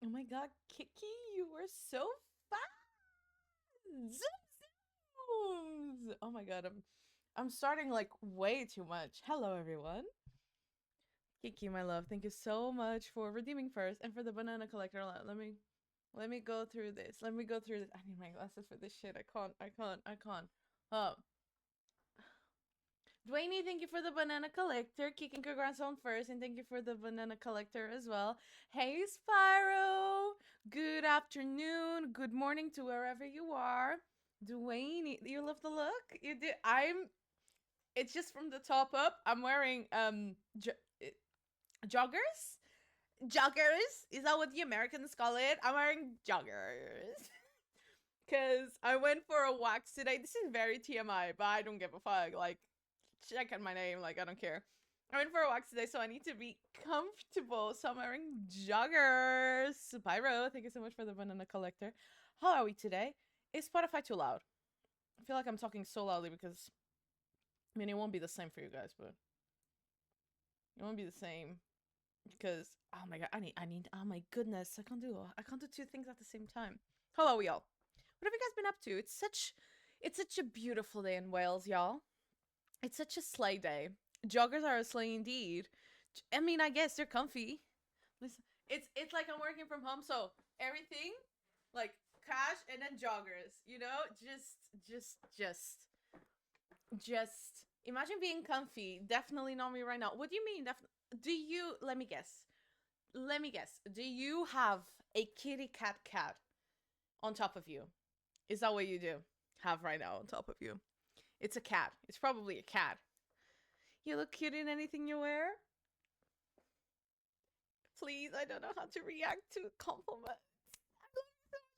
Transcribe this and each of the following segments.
Oh my god, Kiki, you were so fast! Zoom, zooms! Oh my god, I'm starting like way too much. Hello everyone. Kiki, my love, thank you so much for redeeming first and for the banana collector. Let me go through this. Let me go through this. I need my glasses for this shit. I can't. Oh. Dwayne, thank you for the banana collector. Kicking congrats on first, and thank you for the banana collector as well. Hey, Spyro. Good afternoon. Good morning to wherever you are. Dwayne, you love the look. You did. It's just from the top up. I'm wearing joggers. Joggers. Is that what the Americans call it? I'm wearing joggers. Cause I went for a wax today. This is very TMI, but I don't give a fuck. Like, check out my name. Like, I don't care. I went for a walk today, so I need to be comfortable. So I'm wearing joggers. Pyro, thank you so much for the banana collector. How are we today? Is Spotify too loud? I feel like I'm talking so loudly because, I mean, it won't be the same for you guys, but it won't be the same because, oh my god, oh my goodness, I can't do two things at the same time. Hello, y'all. What have you guys been up to? It's such a beautiful day in Wales, y'all. It's such a sleigh day. Joggers are a sleigh indeed. I mean, I guess they're comfy. Listen, it's like I'm working from home, so everything like cash and then joggers. You know, just imagine being comfy. Definitely not me right now. What do you mean? Do you? Let me guess. Let me guess. Do you have a kitty cat on top of you? Is that what you do? Have right now on top of you? It's a cat. It's probably a cat. You look cute in anything you wear. Please, I don't know how to react to compliments.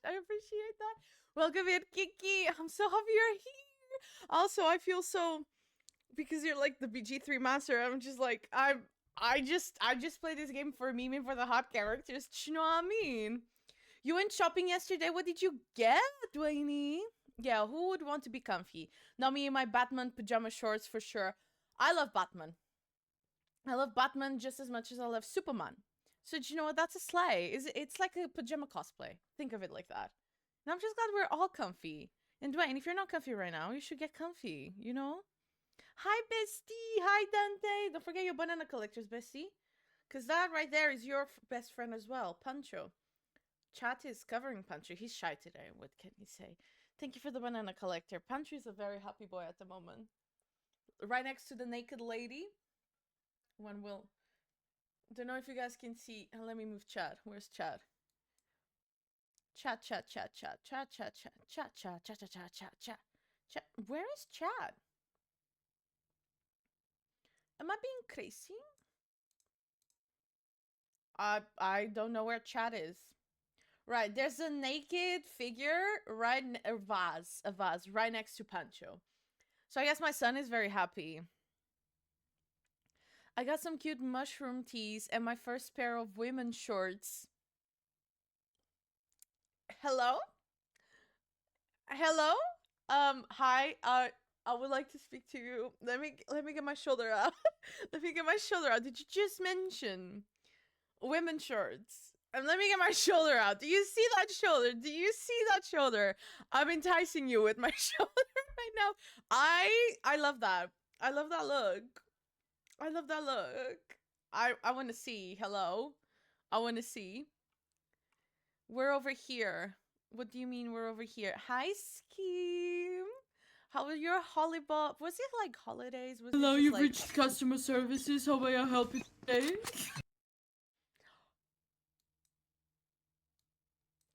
I appreciate that. Welcome in, Kiki. I'm so happy you're here. Also, I feel so because you're like the BG3 master. I'm just like I just played this game for meme and for the hot characters. You know what I mean? You went shopping yesterday. What did you get, Dwayne? Yeah, who would want to be comfy? Not me in my Batman pajama shorts for sure. I love Batman. I love Batman just as much as I love Superman. So do you know what? That's a sleigh. It's like a pajama cosplay. Think of it like that. And I'm just glad we're all comfy. And Dwayne, if you're not comfy right now, you should get comfy, you know? Hi, bestie. Hi, Dante. Don't forget your banana collectors, bestie. Because that right there is your best friend as well, Pancho. Chat is covering Pancho. He's shy today. What can he say? Thank you for the banana collector. Pancho is a very happy boy at the moment. Right next to the naked lady. One will. Don't know if you guys can see. Let me move Chad. Where's Chad? Chat, chat, chat, chat, chat, chat, chat, chat, chat, chat, chat, chat, chat, chat, chat. Where is Chad? Am I being crazy? I don't know where Chad is. Right, there's a naked figure right a vase right next to Pancho. So I guess my son is very happy. I got some cute mushroom teas and my first pair of women's shorts. Hello? Hello? Hi. I would like to speak to you. Let me get my shoulder out. Let me get my shoulder out. Did you just mention women's shorts? And let me get my shoulder out. Do you see that shoulder? Do you see that shoulder? I'm enticing you with my shoulder right now. I love that. I love that look. I love that look. I want to see. Hello. I want to see. We're over here. What do you mean we're over here? Hi, Scheme. How was your holiday? Was it like holidays? Was Hello, it just you've like reached customer services. How may I help you today?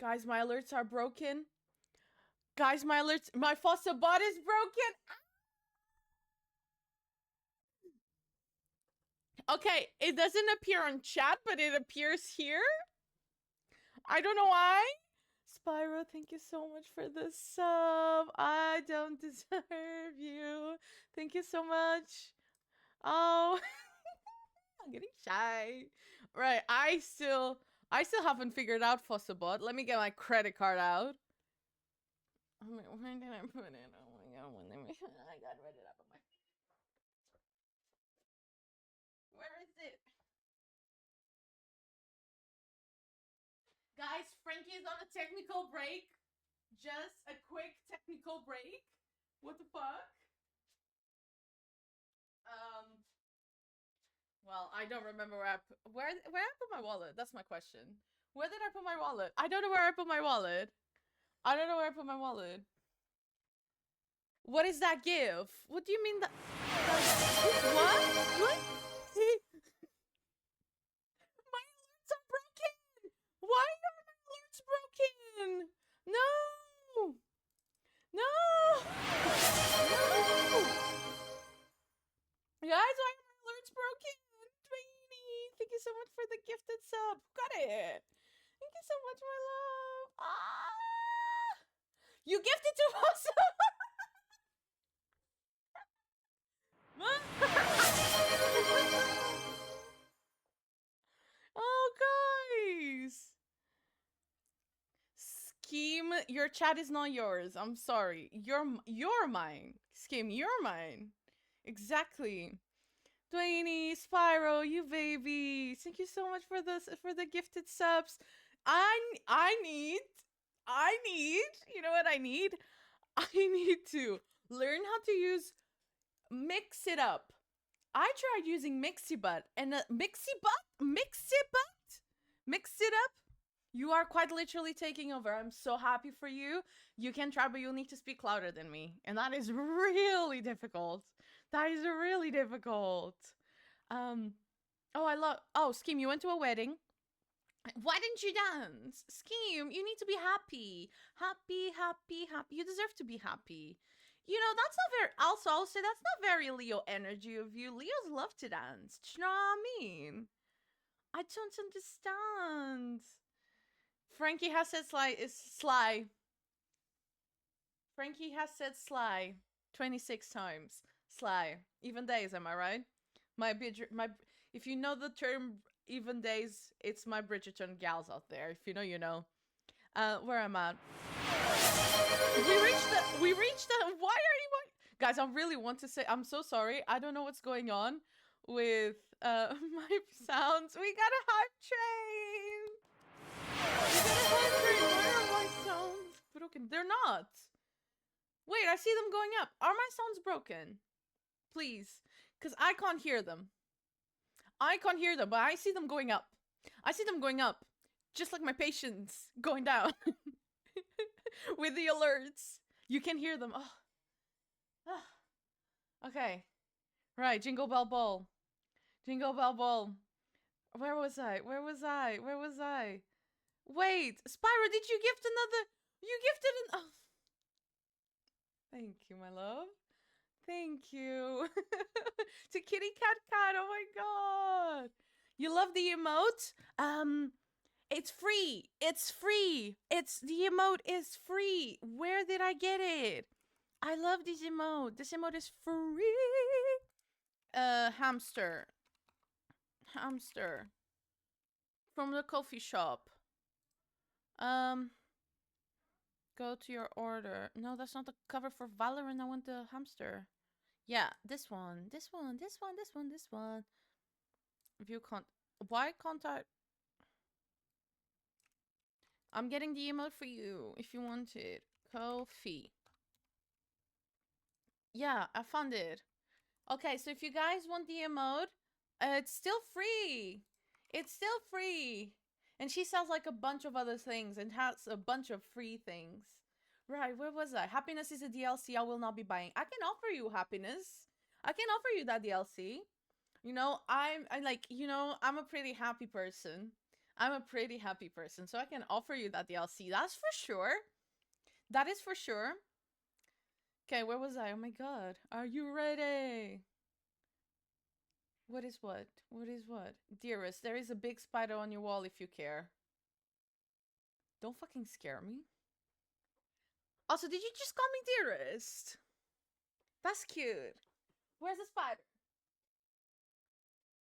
guys? My alerts are broken. Guys, my faucet bot is broken. Okay, it doesn't appear on chat, but it appears here. I don't know why. Spyro, thank you so much for the sub. I don't deserve you. Thank you so much. Oh, I'm getting shy. Right, I still haven't figured out Fussabot. Let me get my credit card out. Oh my, where did I put it? Oh my god, I got read it up on my. Where is it? Guys, Frankie is on a technical break. Just a quick technical break. What the fuck? Well, I don't remember where I put my wallet. That's my question. Where did I put my wallet? I don't know where I put my wallet. I don't know where I put my wallet. What is that give? What do you mean that? What? What? My alerts are broken. Why are my alerts broken? No. No. No. Guys, why are my alerts broken? Twainy, thank you so much for the gifted sub. Who got it? Thank you so much, my love. Ah! You gifted to us. Oh, guys. Scheme, your chat is not yours. I'm sorry. You're mine. Scheme, you're mine. Exactly. Dwayne, Spyro, you baby. Thank you so much for the gifted subs. I need you know what I need? I need to learn how to use Mix It Up. I tried using Mixibut and Mix It Up. You are quite literally taking over. I'm so happy for you. You can try, but you'll need to speak louder than me. And that is really difficult. That is really difficult. Scheme, you went to a wedding. Why didn't you dance? Scheme, you need to be happy. Happy. You deserve to be happy. You know, that's not very, also, I'll say that's not very Leo energy of you. Leos love to dance. Do you know what I mean? I don't understand. Frankie has said sly. Frankie has said sly 26 times. Sly. Even days, am I right? If you know the term even days, it's my Bridgerton gals out there. If you know, you know. Where am I? We reached the why are you guys, I really want to say I'm so sorry. I don't know what's going on with my sounds. We got a hype train. Where are my sounds broken? They're not. Wait, I see them going up. Are my sounds broken? Please. Because I can't hear them. I can't hear them, but I see them going up. I see them going up. Just like my patience going down. With the alerts. You can hear them. Oh. Okay. Right, Jingle Bell Ball. Jingle Bell Ball. Where was I? Wait, Spyro, did you gift another? You gifted an. Oh. Thank you, my love. Thank you. To Kitty Cat Cat. Oh my god. You love the emote? It's free. It's the emote is free. Where did I get it? I love this emote. This emote is free. Hamster. From the coffee shop. Go to your order. No, that's not the cover for Valorant. I want the hamster. Yeah, this one. View can't. Why can't I? I'm getting the emote for you if you want it. Kofi. Yeah, I found it. Okay, so if you guys want the emote, it's still free. And she sells like a bunch of other things and has a bunch of free things. Right, where was I? Happiness is a DLC I will not be buying. I can offer you happiness. I can offer you that DLC. You know, I'm a pretty happy person. So I can offer you that DLC. That's for sure. That is for sure. Okay, where was I? Oh my god. Are you ready? What is what? Dearest, there is a big spider on your wall if you care. Don't fucking scare me. Also, did you just call me dearest? That's cute. Where's the spider?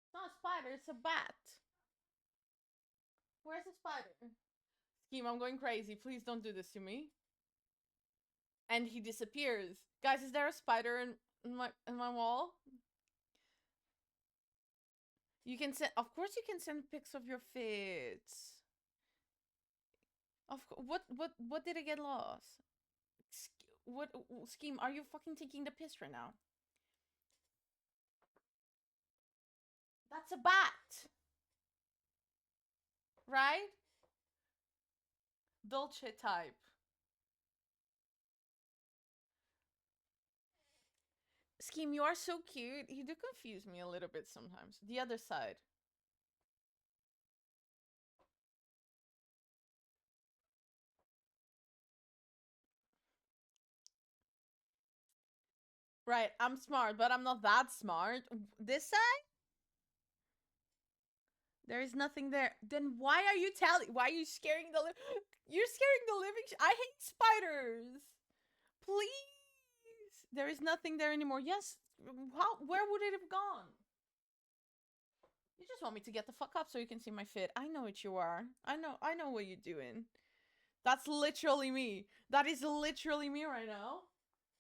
It's not a spider, it's a bat. Where's the spider? Scheme, I'm going crazy. Please don't do this to me. And he disappears. Guys, is there a spider in my wall? You can send, of course you can send pics of your fits. What did I get lost? What scheme? Are you fucking taking the piss right now? That's a bat, right? Dulce type. Scheme, you are so cute. You do confuse me a little bit sometimes. The other side. Right, I'm smart, but I'm not that smart. This side? There is nothing there. Then why are you telling? Why are you scaring the? You're scaring the living. I hate spiders. Please. There is nothing there anymore. Yes. How? Where would it have gone? You just want me to get the fuck up so you can see my fit. I know what you are. I know what you're doing. That's literally me. That is literally me right now.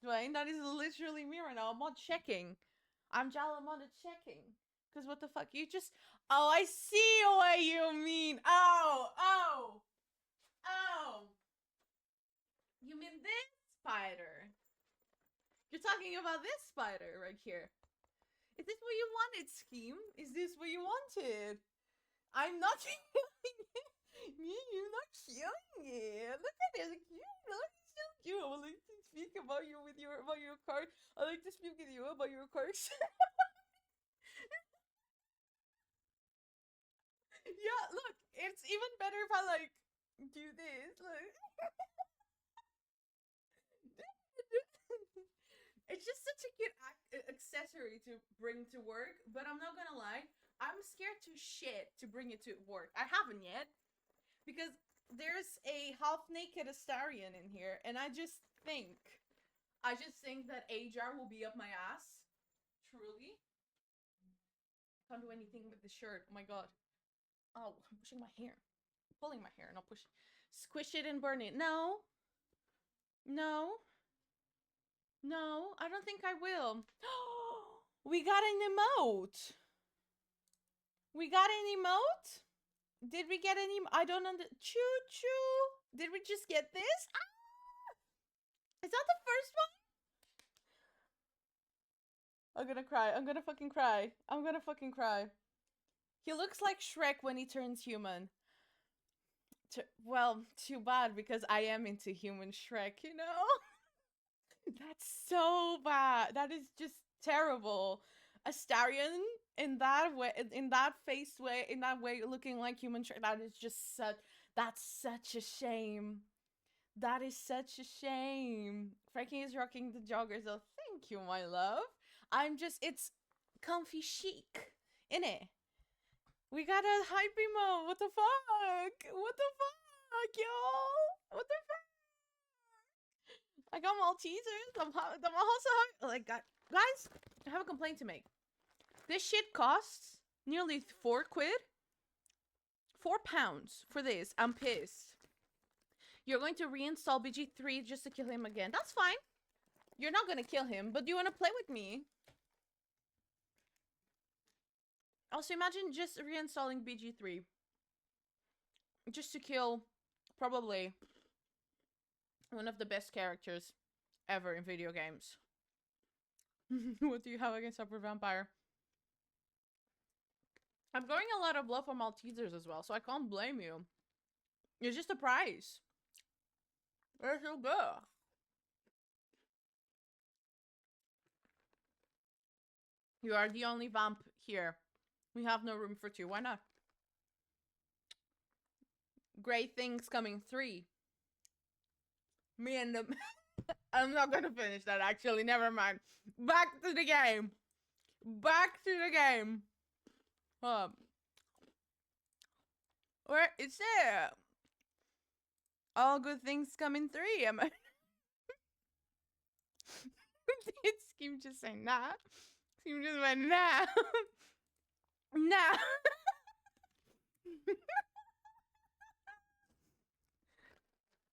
Dwayne, that is literally me right now. I'm not checking. I'm not checking. Cause what the fuck? You just Oh, I see what you mean. Oh. You mean this spider? You're talking about this spider right here. Is this what you wanted, Scheme? Is this what you wanted? I'm not killing it. You're not killing it. Look at it. Look, it's so cute. I would like to speak about you about your card. I like to speak with you about your cards. Yeah, look, it's even better if I like do this. Look. It's just such a cute accessory to bring to work, but I'm not gonna lie, I'm scared to shit to bring it to work. I haven't yet because there's a half naked Astarion in here, and I just think that Ajar will be up my ass. Truly, can't do anything with the shirt. Oh my god. Oh, I'm pushing my hair, pulling my hair, not push. Squish it and burn it. No, no. No, I don't think I will. We got an emote. We got an emote? Did we get any? I don't under. Choo choo. Did we just get this? Ah! Is that the first one? I'm gonna cry. I'm gonna fucking cry. I'm gonna fucking cry. He looks like Shrek when he turns human. Well, too bad because I am into human Shrek, you know? That's so bad. That is just terrible. Astarion in that way, in that face way, in that way, looking like human. That is just such. That's such a shame. That is such a shame. Frankie is rocking the joggers. Oh, thank you, my love. I'm just. It's comfy chic, innit? We got a hype emo. What the fuck? What the fuck, y'all? What the fuck? I got Maltesers. I'm also like, guys, I have a complaint to make. This shit costs nearly 4 quid. 4 pounds for this. I'm pissed. You're going to reinstall BG3 just to kill him again. That's fine. You're not gonna kill him, but do you want to play with me? Also, imagine just reinstalling BG3 just to kill probably one of the best characters ever in video games. What do you have against Upper Vampire? I'm going a lot of love for Maltesers as well, so I can't blame you. It's just a price. They're so good. You are the only vamp here. We have no room for 2. Why not? Great things coming 3. Me and the... I'm not gonna finish that, actually. Never mind. Back to the game. Back to the game. Where is it? All good things come in 3. Am I? Did Scheme just say nah? Scheme just went nah. Nah.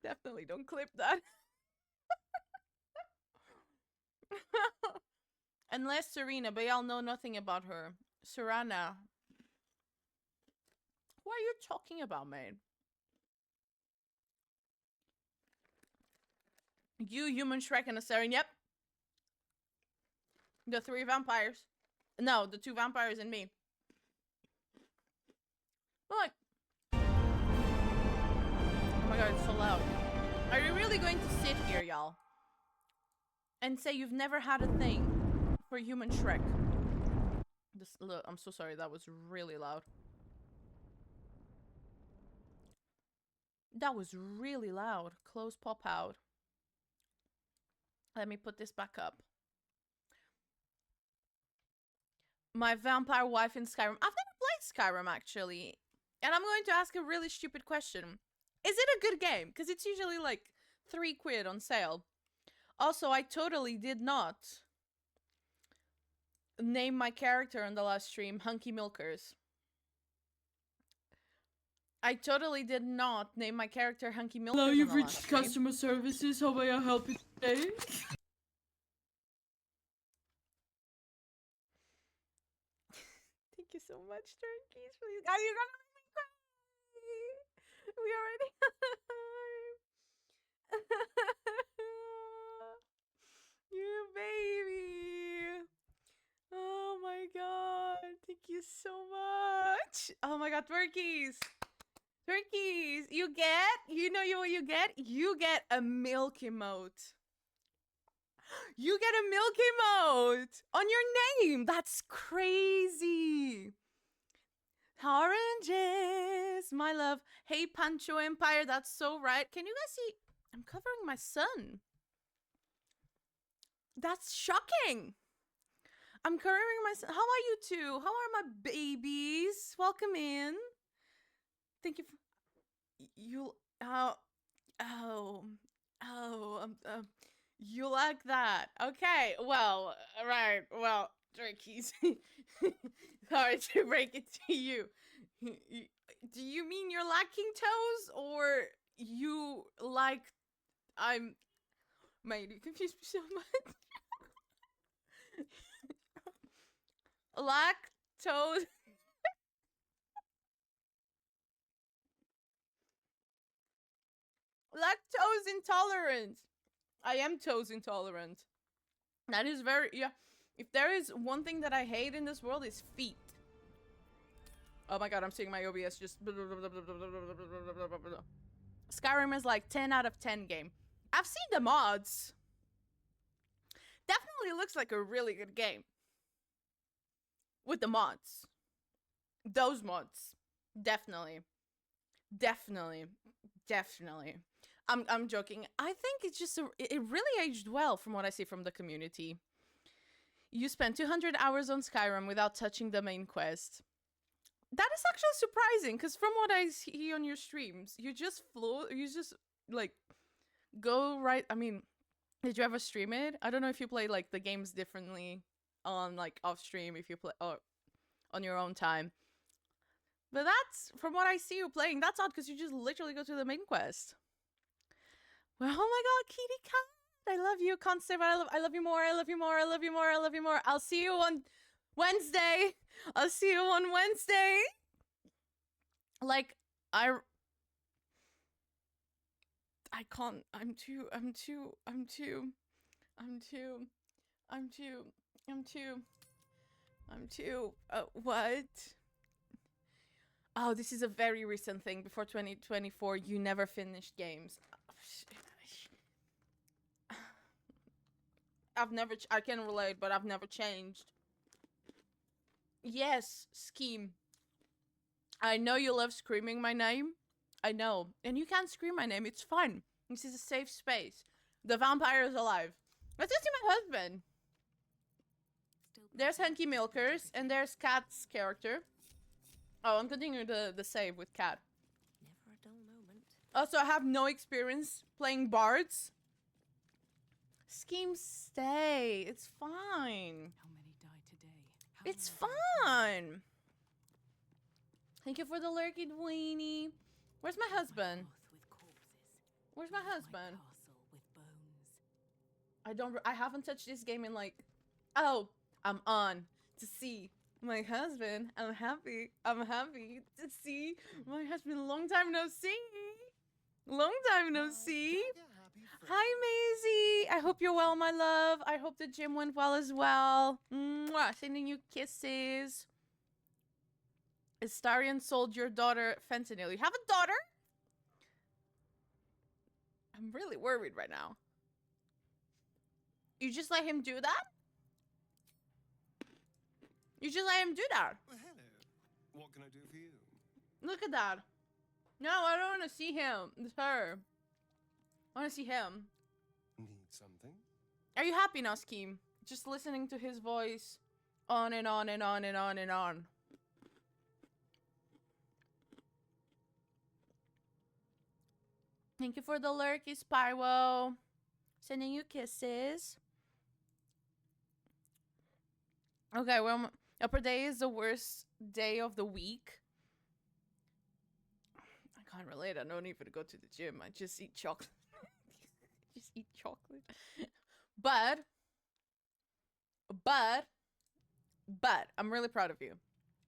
Definitely don't clip that. Unless Serena, but y'all know nothing about her. Serana. What are you talking about, man? You, human Shrek, and a siren. Yep. The 3 vampires. No, the 2 vampires and me. Like, oh my god, it's so loud. Are you really going to sit here, y'all, and say you've never had a thing for human Shrek? Look, I'm so sorry, that was really loud. That was really loud. Close pop out. Let me put this back up. My vampire wife in Skyrim. I've never played Skyrim, actually. And I'm going to ask a really stupid question. Is it a good game? Because it's usually like £3 on sale. Also, I totally did not name my character on the last stream Hunky Milkers. I totally did not name my character Hunky Milkers. Hello, you've reached customer services. How may I help you today? Thank you so much, turkeys. Please. Are you gonna make me cry? We already. You baby. Oh my god. Thank you so much. Oh my god, turkeys. Turkeys. You know what you get? You get a milk emote. You get a milk emote on your name. That's crazy. Oranges, my love. Hey, Pancho Empire. That's so right. Can you guys see? I'm covering my son. That's shocking. I'm covering my son. How are you two? How are my babies? Welcome in. Thank you for you. You like that? Okay. Well, right. Well, turkeys. Sorry to break it to you. Do you mean you're lacking toes, or you like? Mate, you confuse me so much. Lactose. Lactose intolerant. I am toes intolerant. That is very, yeah. If there is one thing that I hate in this world, is feet. Oh my god, I'm seeing my OBS just. Skyrim is like 10 out of 10 game. I've seen the mods. Definitely looks like a really good game. With the mods. Those mods. Definitely. I'm joking. I think it's just it really aged well from what I see from the community. You spent 200 hours on Skyrim without touching the main quest. That is actually surprising, because from what I see on your streams, you just like go right. I mean, did you ever stream it? I don't know if you play like the games differently on like off stream, if you play or on your own time. But that's, from what I see you playing, that's odd, because you just literally go to the main quest. Well, oh my god, Kitty Cat, I love you. Can't say, but I love you more. I love you more. I love you more. I love you more. I'll see you on Wednesday. I'll see you on Wednesday. Like, I can't. I'm too. What? Oh, this is a very recent thing. Before 2024, you never finished games. I can relate, but I've never changed. Yes, Scheme. I know you love screaming my name. I know. And you can scream my name. It's fun. This is a safe space. The vampire is alive. Let's just see my husband. There's Hunky Milkers, and there's Cat's character. Oh, I'm continuing the save with Cat. Never a dull moment. Also, I have no experience playing bards. Scheme, stay. It's fine. How many died today? It's fun. Thank you for the lurky Dweenie. Where's my husband? Where's my husband? I haven't touched this game in like, oh, I'm on to see my husband. I'm happy to see my husband. Long time no see. Hi, hope you're well, my love. I hope the gym went well as well. Mwah, sending you kisses. Astarion sold your daughter fentanyl. You have a daughter? I'm really worried right now. You just let him do that? You just let him do that? Well, hello. What can I do for you? Look at that. No, I don't want to see him. It's her. I want to see him. Need something? Are you happy now, Scheme? Just listening to his voice on and on and on and on and on. Thank you for the lurky, Spyro. Sending you kisses. Okay, well, upper day is the worst day of the week. I can't relate. I don't even go to the gym. I just eat chocolate. Just eat chocolate. But I'm really proud of you.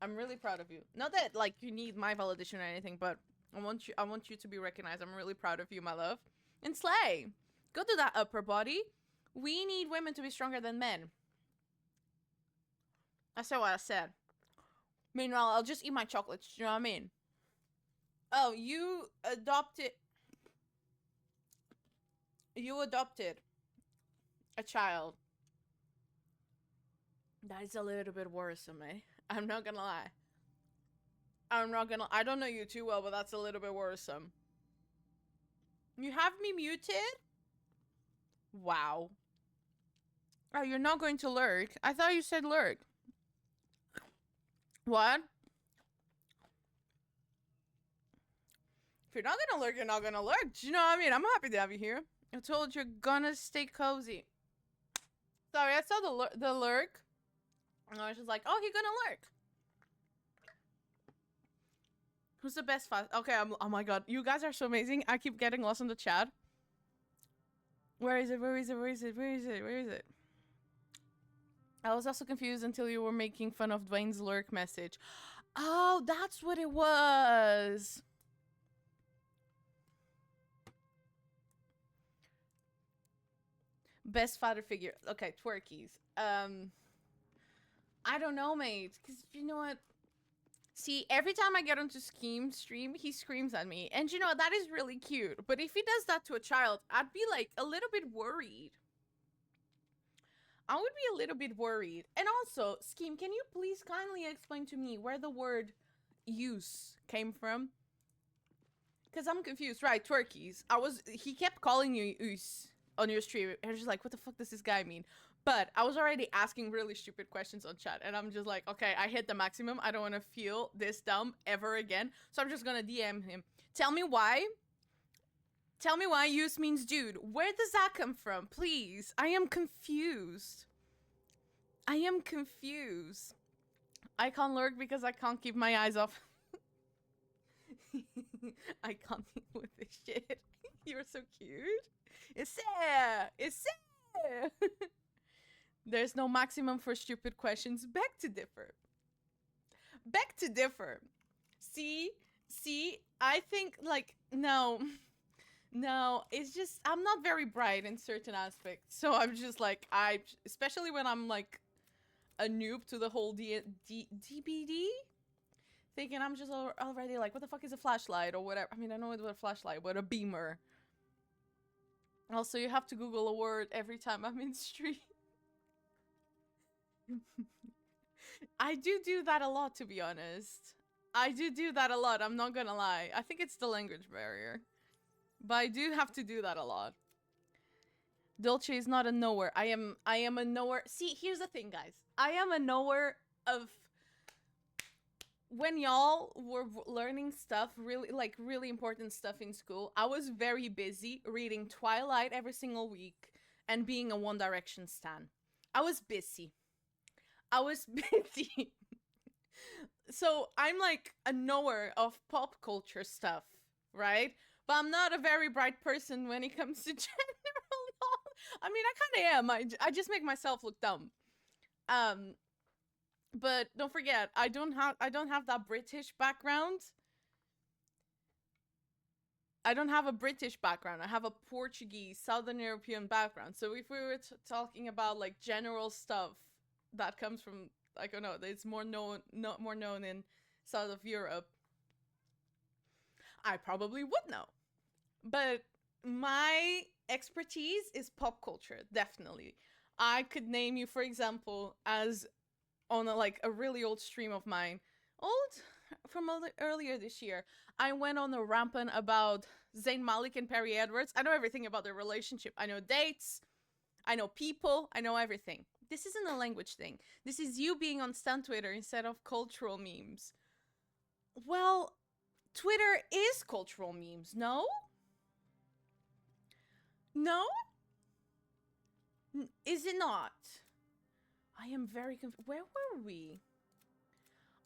I'm really proud of you. Not that like you need my validation or anything, but I want you to be recognized. I'm really proud of you, my love. And slay. Go to that upper body. We need women to be stronger than men. I said what I said. Meanwhile, I'll just eat my chocolates. You know what I mean? Oh, you adopted a child. That is a little bit worrisome, eh? I'm not gonna lie. I don't know you too well, but that's a little bit worrisome. You have me muted? Wow. Oh, you're not going to lurk? I thought you said lurk. What? If you're not gonna lurk, you're not gonna lurk. Do you know what I mean? I'm happy to have you here. I told you, you're gonna stay cozy. Sorry, I saw the lurk. And I was just like, oh, he's gonna lurk. Who's the best fast? Okay, oh my god. You guys are so amazing. I keep getting lost in the chat. Where is it? Where is it? Where is it? Where is it? Where is it? I was also confused until you were making fun of Dwayne's lurk message. Oh, that's what it was. Best father figure. Okay, twerkies. I don't know, mate. Because you know what? See, every time I get onto Scheme stream, he screams at me. And you know, that is really cute. But if he does that to a child, I'd be like a little bit worried. I would be a little bit worried. And also, Scheme, can you please kindly explain to me where the word use came from? Because I'm confused. Right, twerkies. He kept calling you use on your stream. I was just like, what the fuck does this guy mean? But I was already asking really stupid questions on chat. And I'm just like, okay, I hit the maximum. I don't want to feel this dumb ever again. So I'm just going to DM him. Tell me why. Tell me why use means dude. Where does that come from? Please. I am confused. I am confused. I can't lurk because I can't keep my eyes off. I can't deal with this shit. You're so cute. It's there. It's there. There's no maximum for stupid questions. Beg to differ. Beg to differ. See, I think like no, it's just I'm not very bright in certain aspects. So I'm just like especially when I'm like a noob to the whole DBD. Thinking I'm just already like, what the fuck is a flashlight or whatever. I mean, I know what a flashlight, but a beamer. Also, you have to Google a word every time I'm in stream. I do that a lot, to be honest. I do that a lot, I'm not gonna lie. I think it's the language barrier. But I do have to do that a lot. Dulce is not a knower. I am a knower. See, here's the thing, guys. I am a knower of... When y'all were learning stuff, really important stuff in school, I was very busy reading Twilight every single week and being a One Direction stan. I was busy. So I'm like a knower of pop culture stuff, right? But I'm not a very bright person when it comes to general knowledge. I mean, I kind of am. I just make myself look dumb. But don't forget, I don't have that British background. I don't have a British background. I have a Portuguese, Southern European background. So if we were talking about like general stuff that comes from, I don't know, it's more known, not more known in South of Europe, I probably would know. But my expertise is pop culture, definitely. I could name you, for example, as on a really old stream of mine, from earlier this year, I went on a rampant about Zayn Malik and Perry Edwards. I know everything about their relationship. I know dates, I know people, I know everything. This isn't a language thing. This is you being on Stan Twitter instead of cultural memes. Well, Twitter is cultural memes, no? No? Is it not? I am very confused. Where were we?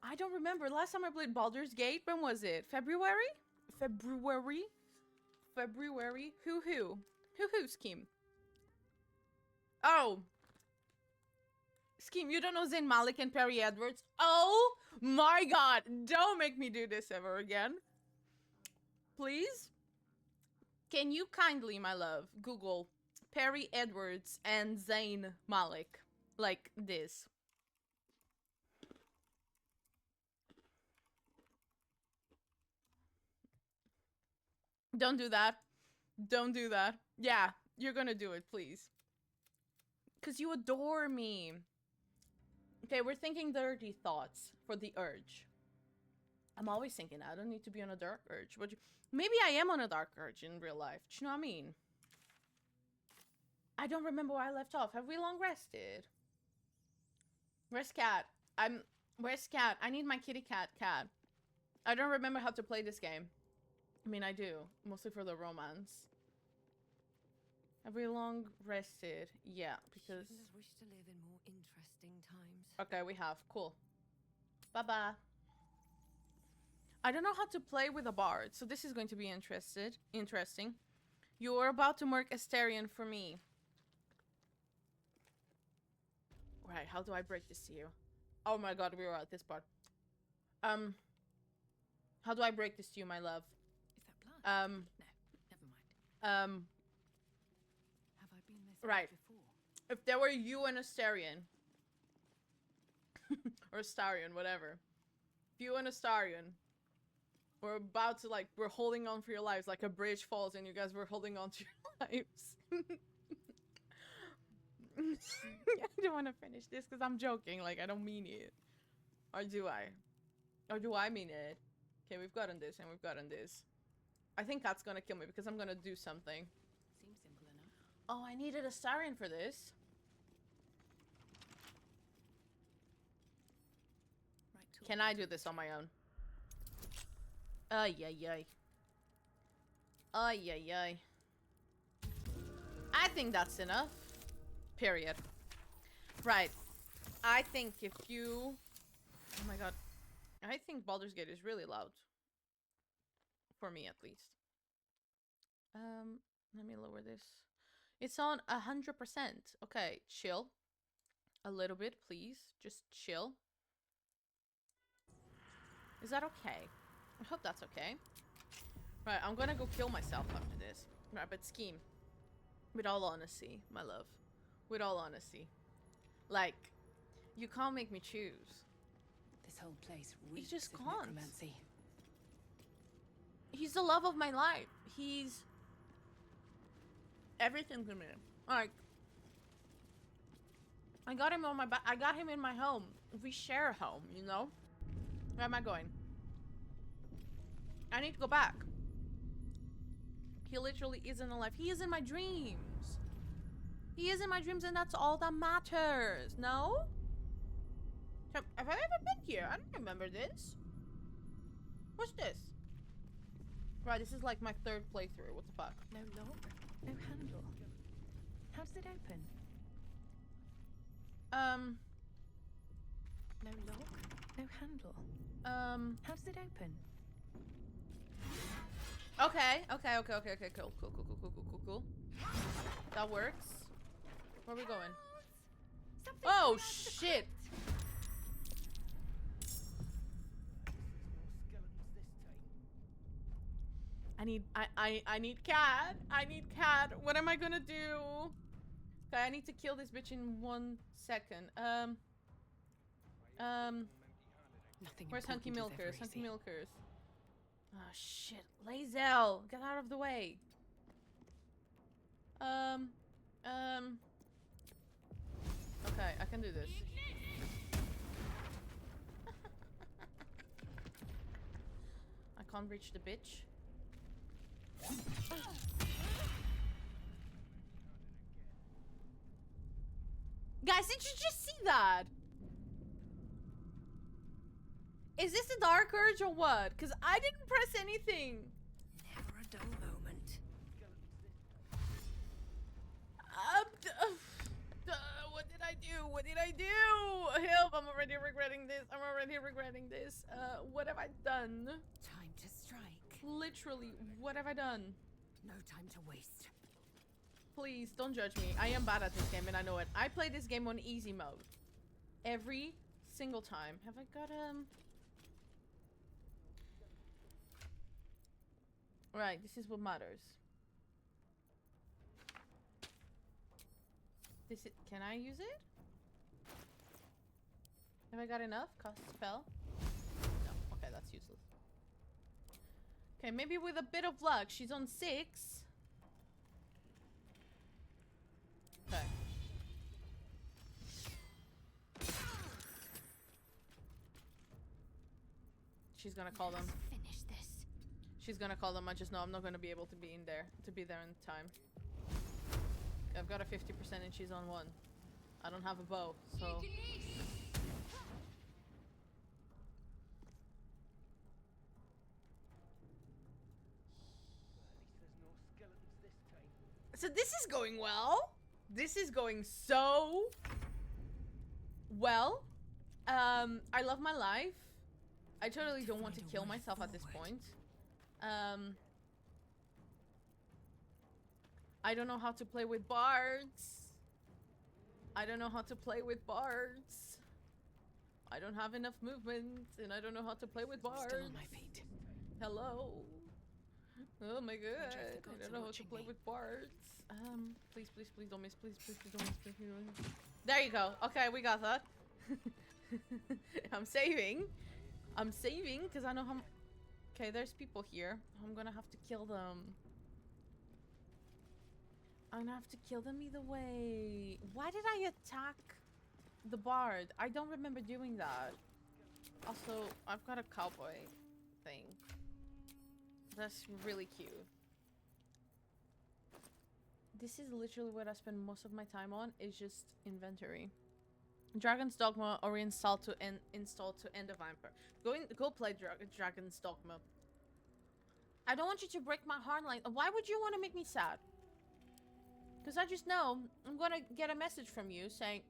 I don't remember. Last time I played Baldur's Gate, when was it? February? February? Who, Scheme? Oh. Scheme, you don't know Zayn Malik and Perry Edwards? Oh my god. Don't make me do this ever again. Please? Can you kindly, my love, Google Perry Edwards and Zayn Malik? Like this. Don't do that. Don't do that. Yeah, you're gonna do it, please. Because you adore me. Okay, we're thinking dirty thoughts for the urge. I'm always thinking I don't need to be on a dark urge. But maybe I am on a dark urge in real life. Do you know what I mean? I don't remember where I left off. Have we long rested? Where's Cat? Where's Cat? I need my kitty cat, Cat. I don't remember how to play this game. I mean, I do. Mostly for the romance. Have we long rested? Yeah, because... Shouldn't have wished to live in more interesting times. Okay, we have. Cool. Bye-bye. I don't know how to play with a bard, so this is going to be interesting. You're about to mark Asterion for me. Right, how do I break this to you? Oh my god, we were at this part. How do I break this to you, my love? Is that blood? No, never mind. Have I been this Right. before? If there were you and Asterion, or Astarion, whatever. If you and Astarion were about to, like, we're holding on for your lives, like a bridge falls and you guys were holding on to your lives. I don't want to finish this because I'm joking, like, I don't mean it. Or do I? Or do I mean it? Okay, we've gotten this and we've gotten this. I think that's gonna kill me because I'm gonna do something. Seems simple enough. Oh, I needed Astarion for this. Right, Can I do this on my own? Ay, ay, ay. Ay, ay, ay. I think that's enough. Period. Right. I think if you... Oh my god. I think Baldur's Gate is really loud. For me, at least. Let me lower this. It's on 100%. Okay, chill. A little bit, please. Just chill. Is that okay? I hope that's okay. Right, I'm gonna go kill myself after this. Right, but Scheme. With all honesty, my love. With all honesty. Like, you can't make me choose. This whole place He reeks just of can't. necromancy. He's the love of my life. He's... everything to me. Like... I got him on my back. I got him in my home. We share a home, you know? Where am I going? I need to go back. He literally isn't alive. He is in my dreams. He is in my dreams and that's all that matters. No? Have I ever been here? I don't remember this. What's this? Right, this is like my third playthrough. What the fuck? No lock, no handle. How does it open? No lock, no handle. How does it open? Okay, cool. That works. Where are we going? Something Oh, around the shit! I need cat. I need cat. What am I gonna do? Okay, I need to kill this bitch in 1 second. Nothing Where's Hunky important is ever Milkers? Hunky easy. Milkers. Oh shit. Lazel, get out of the way. Okay, I can do this. I can't reach the bitch. Guys, did you just see that? Is this a dark urge or what? Because I didn't press anything. Never a dull moment. What did I do? What did I do? Help, I'm already regretting this. I'm already regretting this. What have I done? Time to strike. Literally, what have I done? No time to waste. Please, don't judge me. I am bad at this game and I know it. I play this game on easy mode. Every single time. Have I got, Right, this is what matters. Can I use it? Have I got enough? Cast spell? No. Okay, that's useless. Okay, maybe with a bit of luck. She's on 6. Okay. She's gonna call them. Finish this. She's gonna call them. I just know I'm not gonna be able to be in there. To be there in time. I've got a 50% and she's on 1. I don't have a bow, so... So this is going well. This is going so well. I love my life. I totally don't want to kill myself at this point. I don't know how to play with bards. I don't know how to play with bards. I don't have enough movement, and I don't know how to play with bards. Still on my feet. Hello. Oh my god. if the I gods don't are know how to watching play me. with bards. Please, please, please don't miss. Please, please, please don't miss. Please, please don't miss. There you go. Okay, we got that. I'm saving. I'm saving because I know how. Okay, there's people here. I'm gonna have to kill them. I'm gonna have to kill them either way. Why did I attack the bard? I don't remember doing that. Also, I've got a cowboy thing. That's really cute. This is literally what I spend most of my time on, is just inventory. Dragon's Dogma or install to end the Vampire. Go play Dragon's Dogma. I don't want you to break my heart like. Why would you want to make me sad? Because I just know I'm gonna get a message from you saying,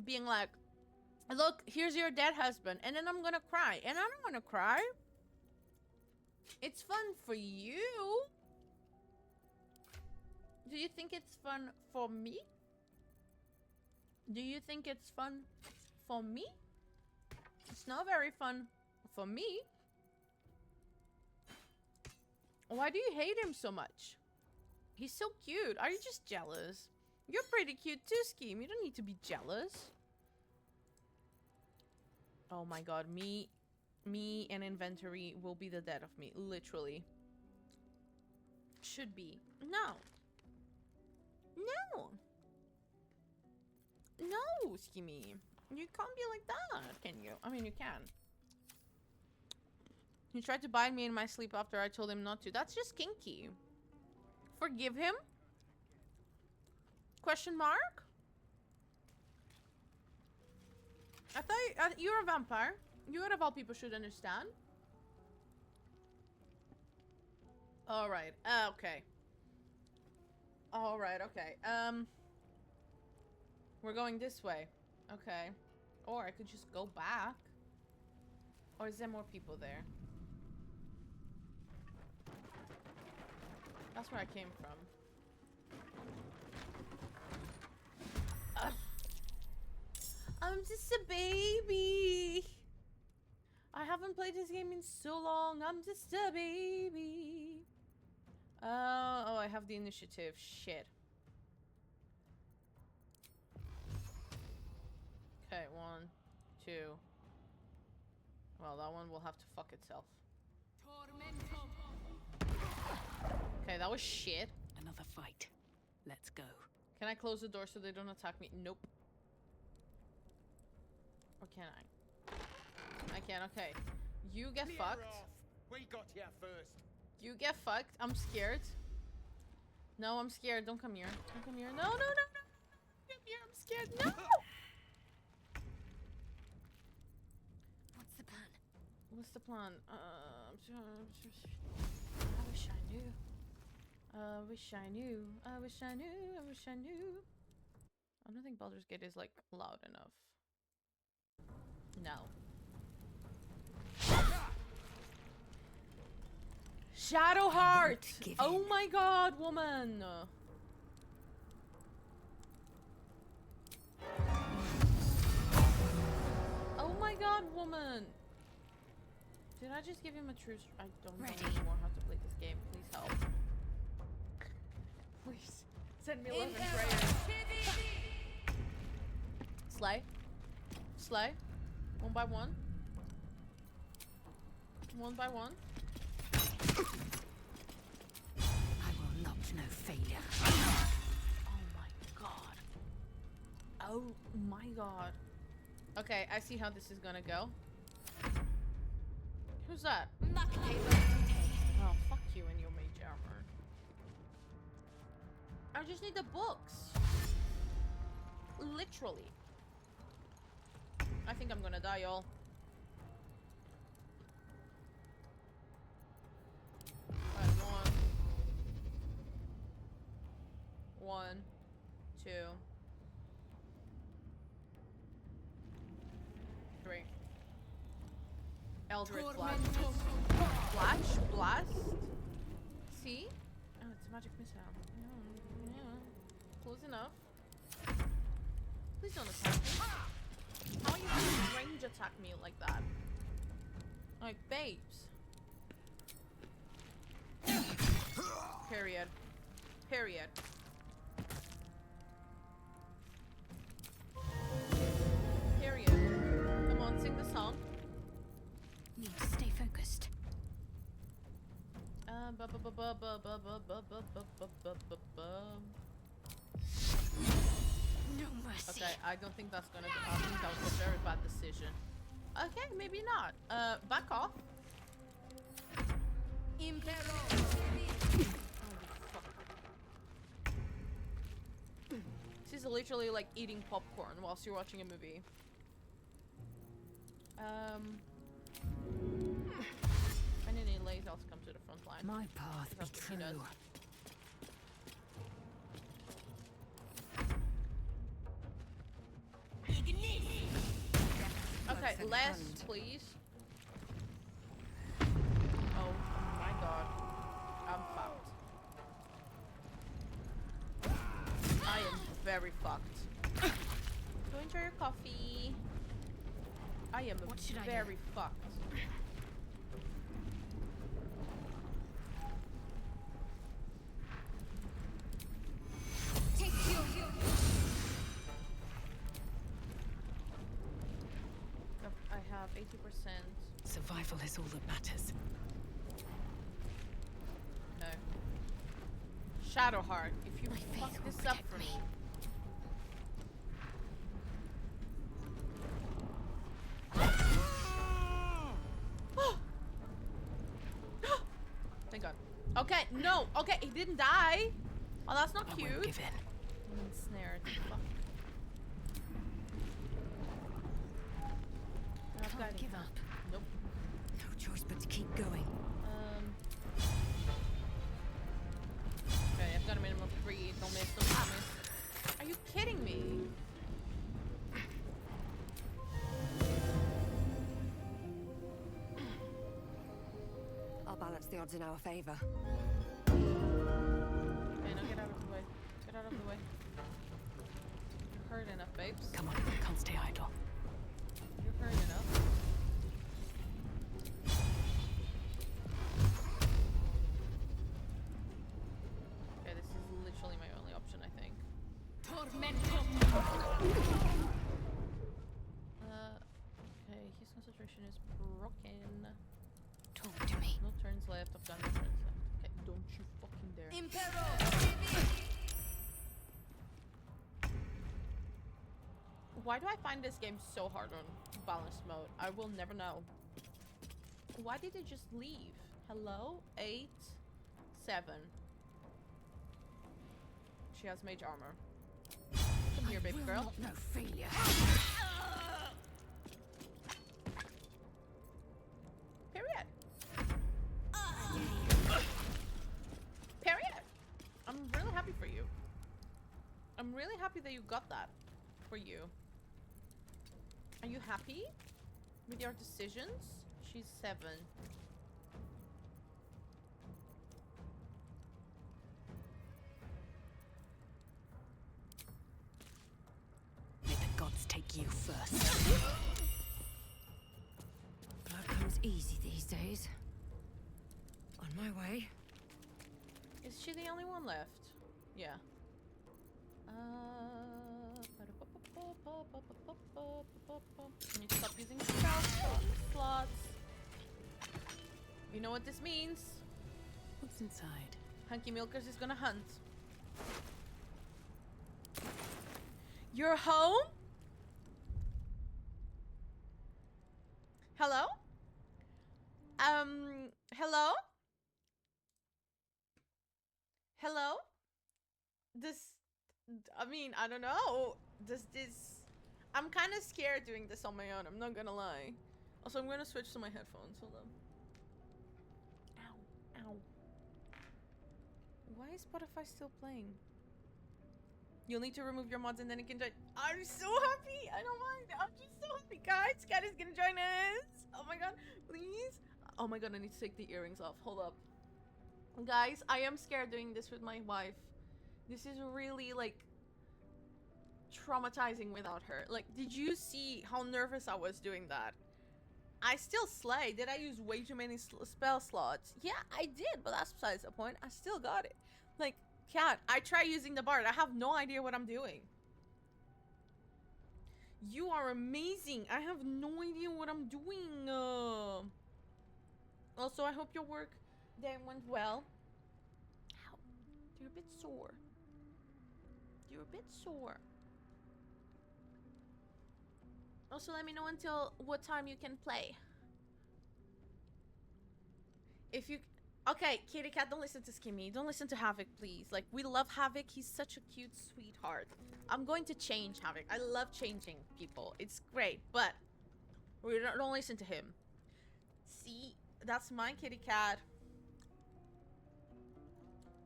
being like, look, here's your dead husband, and then I'm gonna cry, and I don't want to cry. It's fun for you. Do you think it's fun for me? Do you think it's fun for me? It's not very fun for me. Why do you hate him so much? He's so cute. Are you just jealous? You're pretty cute too, Scheme. You don't need to be jealous. Oh my god, me and inventory will be the death of me. Literally. Should be. No. No. No, Skimmy. You can't be like that, can you? I mean, you can. He tried to bite me in my sleep after I told him not to. That's just kinky. Forgive him? Question mark? I thought you're a vampire. You out of all people should understand. Alright, okay. Alright, okay. We're going this way. Okay. Or I could just go back. Or is there more people there? That's where I came from. I'm just a baby. I haven't played this game in so long. I'm just a baby. Oh, I have the initiative. Shit. Okay, 1, 2. Well, that one will have to fuck itself. Okay, that was shit. Another fight. Let's go. Can I close the door so they don't attack me? Nope. Or can I? I can, okay. You get fucked. We got here first. You get fucked. I'm scared. No, I'm scared. Don't come here. Don't come here. No, no, no, no. Come here. I'm scared. No! What's the plan? What's the plan? I wish I knew. I wish I knew. I wish I knew. I wish I knew. I don't think Baldur's Gate is like loud enough. No. Shadowheart! Oh my god, woman! Oh my god, woman! Did I just give him a truce? I don't know anymore how to play this game. Please help. Please. Send me 11 prayers. Slay. Slay. 1 by 1. 1 by 1. I will not know failure. Oh my god. Oh my god. Okay, I see how this is gonna go. Who's that? Oh, fuck you and your mage armor. I just need the books. Literally. I think I'm gonna die, y'all. Alright, 1, 2, 3. Eldritch Blast. Blast? See? Oh, it's a magic missile. Yeah. Close enough. Please don't attack me. How are you gonna range attack me like that? Like, babes. Period. Period. Period. Come on, sing the song. Need to stay focused. No mercy. Okay, I don't think that's gonna go. I think that was a very bad decision. Okay, maybe not. Back off. This is literally like eating popcorn whilst you're watching a movie. I need any lays, I'll come to the front line. My path be That's what she true. does. Okay, Close at less, hand. please. Oh my god. I'm fucked. I am very fucked. Go enjoy your coffee. I am What should I do? very fucked. I have 80%. Survival is all that matters. No. Shadowheart, if you My faith fuck will this up protect for me. me. Thank God. Okay, no. Okay, he didn't die. Oh, that's not I cute. won't give in. Snared. Fuck. I've got Can't it. give up. Nope. No choice but to keep going. Okay, I've got a minimum of 3. Don't miss. Don't miss. Are you kidding me? I'll balance the odds in our favor. Okay, now get out of the way. Get out of the way. You're hurt enough, babes. Come on, can't stay idle. You're hurt enough. Okay, his concentration is broken. Talk to me. No turns left. I've done no turns left. Okay, don't you fucking dare. Why do I find this game so hard on balanced mode? I will never know. Why did it just leave? Hello? 8, 7. She has mage armor. Come here, baby girl. No failure. Period. Period. I'm really happy for you. I'm really happy that you got that for you. Are you happy with your decisions? She's 7. May the gods take you first. Blood comes easy these days. On my way. Is she the only one left? Yeah. I need to stop using spell slots. You know what this means? What's inside? Hunky Milkers is gonna hunt. You're home? Hello? Hello? Hello? I mean, I don't know. I'm kind of scared doing this on my own, I'm not gonna lie. Also, I'm gonna switch to my headphones, hold on. Ow, ow. Why is Spotify still playing? You'll need to remove your mods and then it can join. I'm so happy! I don't mind, I'm just so happy. Guys, Cat is gonna join us! Oh my god, please! Oh my god, I need to take the earrings off, hold up. Guys, I am scared doing this with my wife. This is really, like, traumatizing without her. Like, did you see how nervous I was doing that? I still slay. Did I use way too many spell slots? Yeah, I did, but that's besides the point. I still got it. Like, Cat, I try using the bard. I have no idea what I'm doing. You are amazing. I have no idea what I'm doing. Also, I hope your work day went well. Ow. You're a bit sore. You're a bit sore. Also, let me know until what time you can play. If you... Okay, Kitty Cat, don't listen to Skimmy. Don't listen to Havoc, please. Like, we love Havoc. He's such a cute sweetheart. I'm going to change Havoc. I love changing people. It's great, but we don't listen to him. See? That's my Kitty Cat.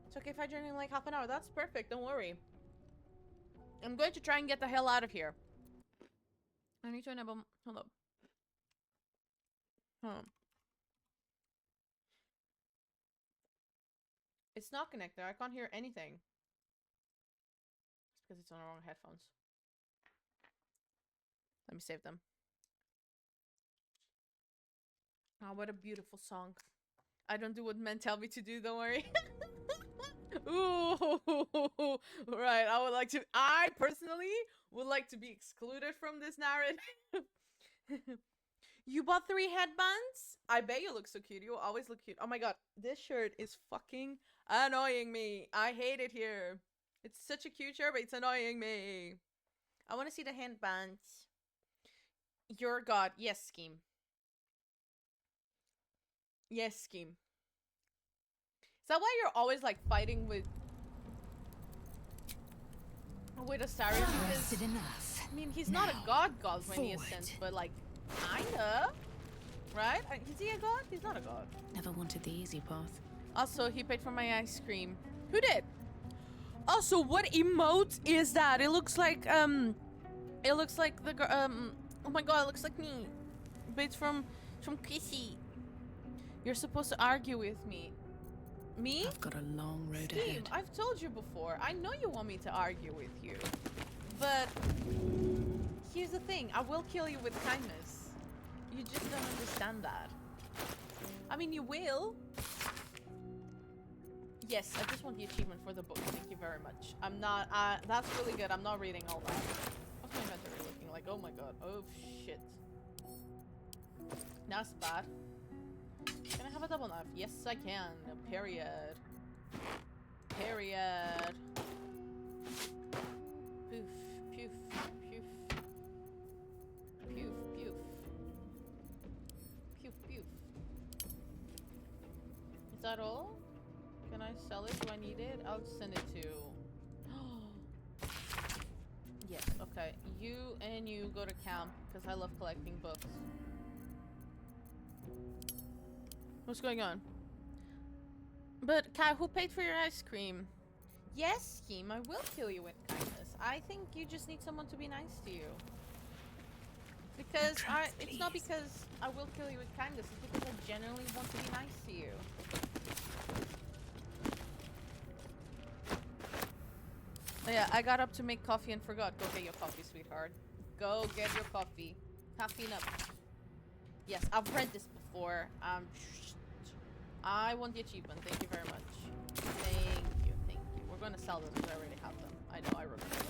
It's okay if I join in like half an hour. That's perfect. Don't worry. I'm going to try and get the hell out of here. I need to enable... Hold up. It's not connected. I can't hear anything. It's because it's on the wrong headphones. Let me save them. Oh, what a beautiful song. I don't do what men tell me to do, don't worry. Ooh, right. I personally would like to be excluded from this narrative. You bought 3 headbands? I bet you look so cute. You always look cute. Oh my god, this shirt is fucking annoying me. I hate it here. It's such a cute shirt, but it's annoying me. I want to see the headbands. Your god. Yes, Scheme. Yes, Scheme. Is that why you're always like fighting with Astarion? Because Enough. I mean, he's not a god when he forward. ascends, but like kinda, right? Is he a god? He's not a god. Never wanted the easy path. Also, he paid for my ice cream. Who did? Also, what emote is that? It looks like the oh my god, it looks like me. But it's from Kissy. You're supposed to argue with me. Me? I've got a long road Steve, ahead. I've told you before. I know you want me to argue with you. But here's the thing. I will kill you with kindness. You just don't understand that. I mean, you will. Yes, I just want the achievement for the book. Thank you very much. I'm not. That's really good. I'm not reading all that. What's my inventory looking like? Oh my god. Oh shit. That's bad. Can I have a double knife? Yes, I can. Period. Period. Poof, poof, poof. Poof, poof. Poof, poof. Is that all? Can I sell it? Do I need it? I'll send it to... Yes, okay. You and you go to camp, because I love collecting books. What's going on? But, Kai, who paid for your ice cream? Yes, Scheme, I will kill you with kindness. I think you just need someone to be nice to you. Because it's not because I will kill you with kindness, it's because I genuinely want to be nice to you. Oh yeah, I got up to make coffee and forgot. Go get your coffee, sweetheart. Go get your coffee. Caffeine up. Yes, I've read this before. I want the achievement. Thank you very much. Thank you, thank you. We're gonna sell them because I already have them. I know, I remember them.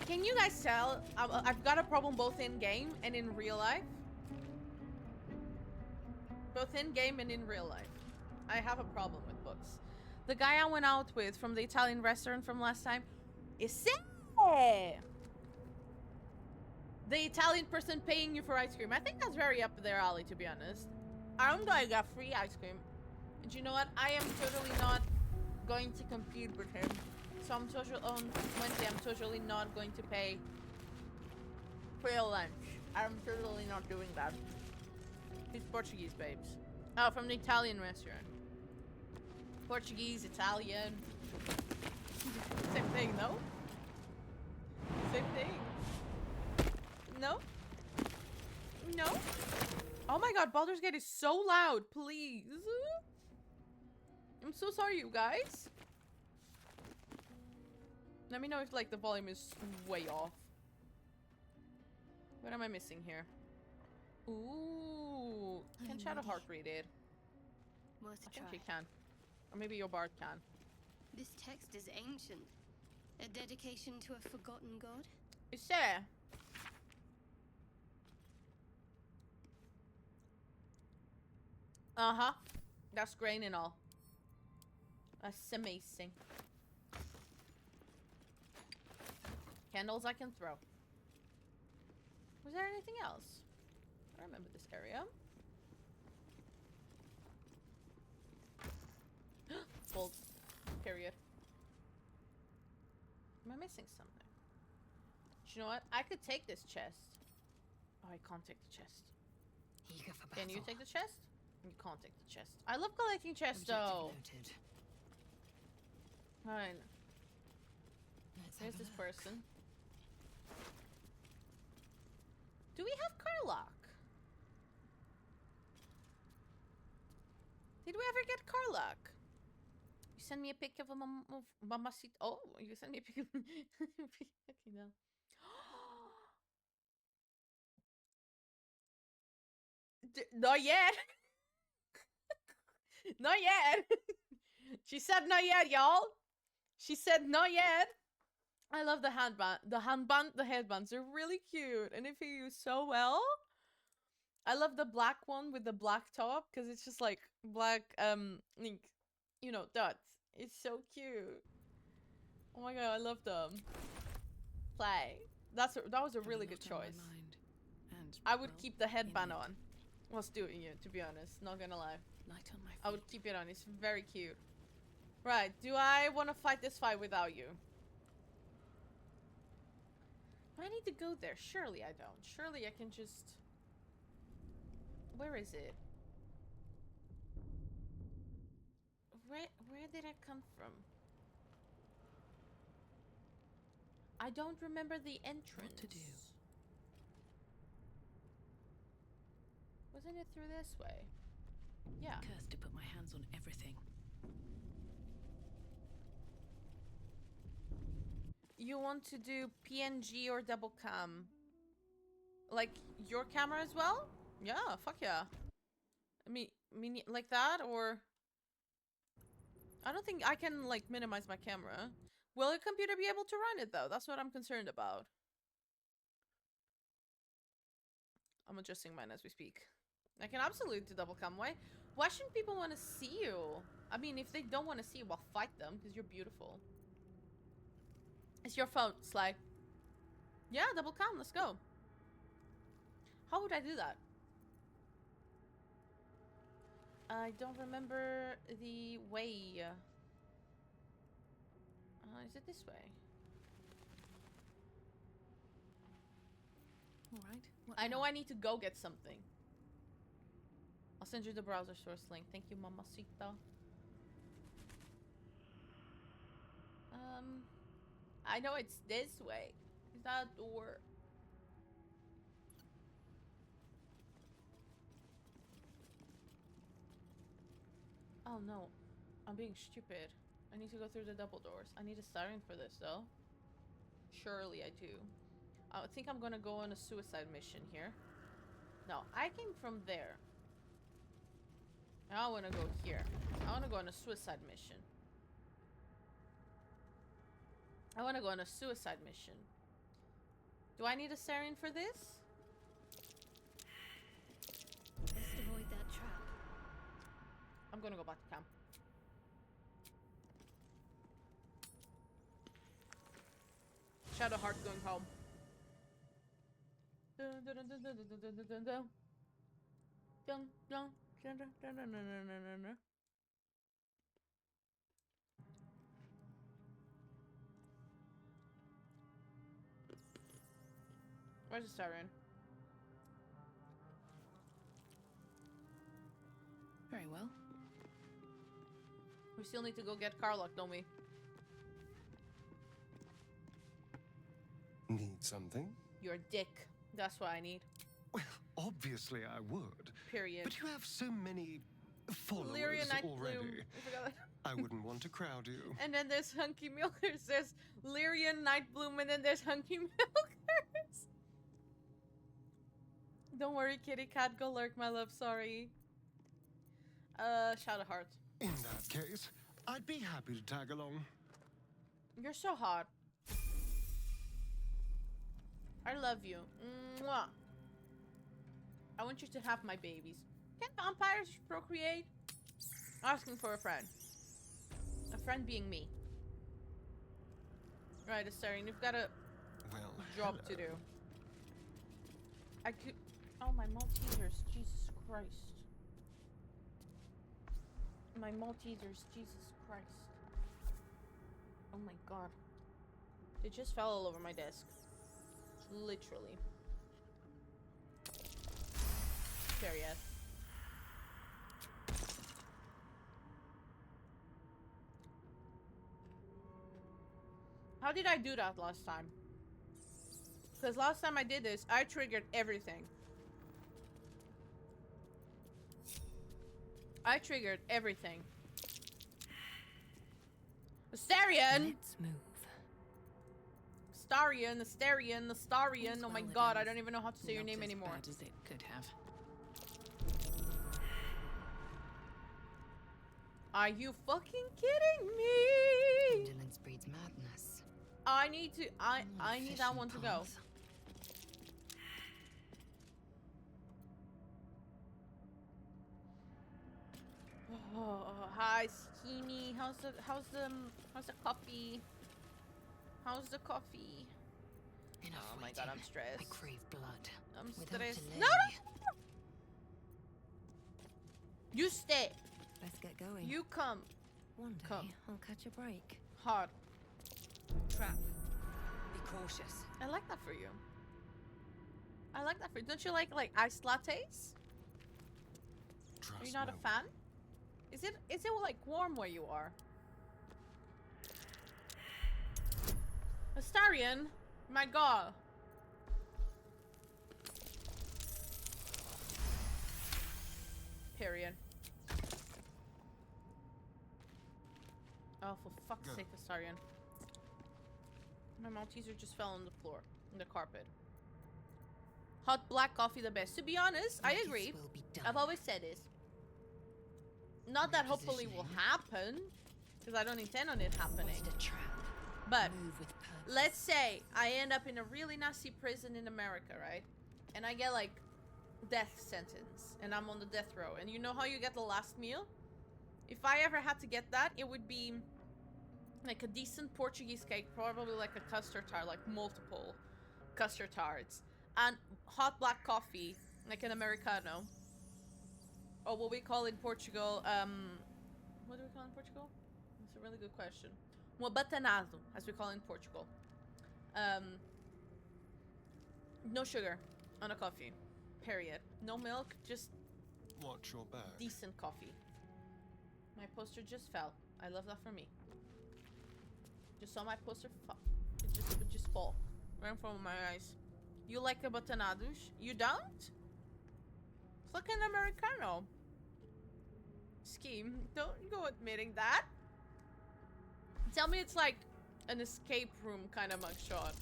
Can you guys tell? I've got a problem both in game and in real life. Both in game and in real life. I have a problem with books. The guy I went out with from the Italian restaurant from last time is the Italian person paying you for ice cream. I think that's very up their alley, to be honest. I'm gonna get free ice cream. And you know what? I am totally not going to compete with him. So on Wednesday, I'm totally not going to pay for your lunch. I'm totally not doing that. He's Portuguese, babes. Oh, from the Italian restaurant. Portuguese, Italian. Same thing, no? Same thing. No? No? Oh my god, Baldur's Gate is so loud, please. I'm so sorry, you guys. Let me know if, like, the volume is way off. What am I missing here? Ooh. Can Shadowheart read it? Worth I a think try. she can. Or maybe your bard can. This text is ancient. A dedication to a forgotten god? It's there. Uh-huh. That's grain and all. That's amazing. Candles I can throw. Was there anything else? I remember this area. Gold. Period. Am I missing something? Do you know what? I could take this chest. Oh, I can't take the chest. Eager for Can you battle. take the chest? You can't take the chest. I love collecting chests, Objective though. noted. Fine. Let's Here's have a this look. person. Do we have Carlock? Did we ever get Carlock? You send me a pic of a mamacita. Oh, you send me a pic of... Okay, no. Not yet. Not yet. She said not yet, y'all. She said not yet. I love the headbands. They're really cute, and they fit you so well. I love the black one with the black top because it's just like black, like, you know, dots. It's so cute. Oh my god, I love them. Play. That was a really good choice. I would keep the headband on whilst doing it, to be honest. Not gonna lie. Light on my feet. I would keep it on. It's very cute. Right, do I want to fight this fight without you? Do I need to go there? Surely I don't. Surely I can just... Where is it? Where did I come from? I don't remember the entrance. What to do? Wasn't it through this way? Yeah. Cursed to put my hands on everything. You want to do PNG or double cam? Like your camera as well? Yeah, fuck yeah. I mean like that or I don't think I can, like, minimize my camera. Will a computer be able to run it, though? That's what I'm concerned about. I'm adjusting mine as we speak. I can absolutely do double cam. Why shouldn't people want to see you? I mean, if they don't want to see you, well, fight them, because you're beautiful. It's your phone, Sly. Yeah, double cam, let's go. How would I do that? I don't remember the way. Is it this way? Alright. I know I need to go get something. I'll send you the browser source link. Thank you, mamacita. I know it's this way. Is that a door? Oh no, I'm being stupid. I need to go through the double doors. I need a siren for this though. Surely I do. I think I'm gonna go on a suicide mission here. No, I came from there. I wanna go here. I wanna go on a suicide mission. I wanna go on a suicide mission. Do I need a siren for this? Best avoid that trap. I'm gonna go back to camp. Shadowheart going home. Dun, dun, dun, dun, dun, dun, dun, dun, dun, dun. Dun, dun, dun, dun, dun, dun, dun, dun, dun, dun. Where's the siren? Very well. We still need to go get Carlock, don't we? Need something? Your dick. That's what I need. Well, obviously I would. Period. But you have so many followers Lyria Night already. Bloom. I forgot that. I wouldn't want to crowd you. And then there's Hunky Milkers. There's Lyrian Nightbloom, and then there's Hunky Milkers. Don't worry, kitty cat. Go lurk, my love. Sorry. Shadowheart. In that case, I'd be happy to tag along. You're so hot. I love you. Mwah. I want you to have my babies. Can vampires procreate? Asking for a friend. A friend being me. Right, Astarion, you've got a Well, job to do. I could. Oh, my Maltesers. Jesus Christ. My Maltesers. Jesus Christ. Oh my god. They just fell all over my desk. Literally. There, yes. How did I do that last time? Because last time I did this, I triggered everything. I triggered everything. Astarion! Let's move. Astarion, Astarion, Astarion. Oh my god, I don't even know how to say your Not name as anymore. bad as it could have. Are you fucking kidding me? Indolence breeds madness. I need to. I need that one to go. Oh, hi, Skinny. How's the coffee? How's the coffee? Enough Oh my waiting. god, I'm stressed. I crave blood. I'm Without stressed. delay. No, no! You stay. Let's get going. You come. One day come. I'll catch a break. Hard. Trap. Be cautious. I like that for you. I like that for you. Don't you like iced lattes? Trust Are you not no a fan? Is it like warm where you are? Astarion, my god. Period. Oh, for fuck's Go. sake, Astarion. My Malteser just fell on the floor, on the carpet. Hot black coffee the best. To be honest, I Justice agree. will be done. I've always said this. Not that hopefully will Repositioning. happen, because I don't intend on it happening. Was it a trap? But Move with purpose. let's say I end up in a really nasty prison in America, right? And I get like death sentence and I'm on the death row. And you know how you get the last meal? If I ever had to get that, it would be like a decent Portuguese cake, probably like a custard tart, like multiple custard tarts, and hot black coffee, like an Americano. Or what we call in Portugal, what do we call in Portugal? That's a really good question. Abatanado, as we call it in Portugal. No sugar on a coffee. Period. No milk, just Watch your back. decent coffee. My poster just fell. I love that for me. Just saw my poster it just fall. Right in front of my eyes. You like abotanados? You don't? It's like an Americano. Scheme. Don't go admitting that. Tell me it's like an escape room kind of mugshot.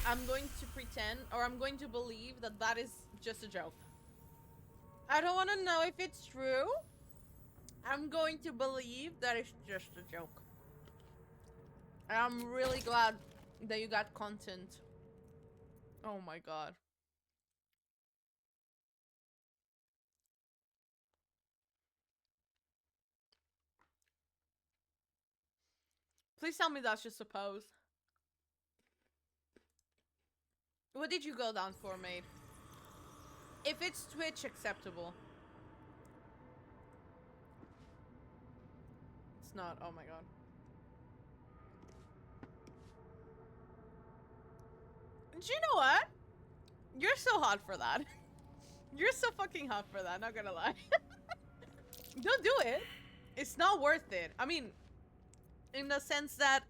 I'm going to pretend, or I'm going to believe that that is just a joke. I don't want to know if it's true. I'm going to believe that it's just a joke. And I'm really glad that you got content. Oh my god. Please tell me that's just a pose. What did you go down for, mate? If it's Twitch, acceptable. It's not. Oh my god. Do you know what? You're so hot for that. You're so fucking hot for that, not gonna lie. Don't do it. It's not worth it. I mean, in the sense that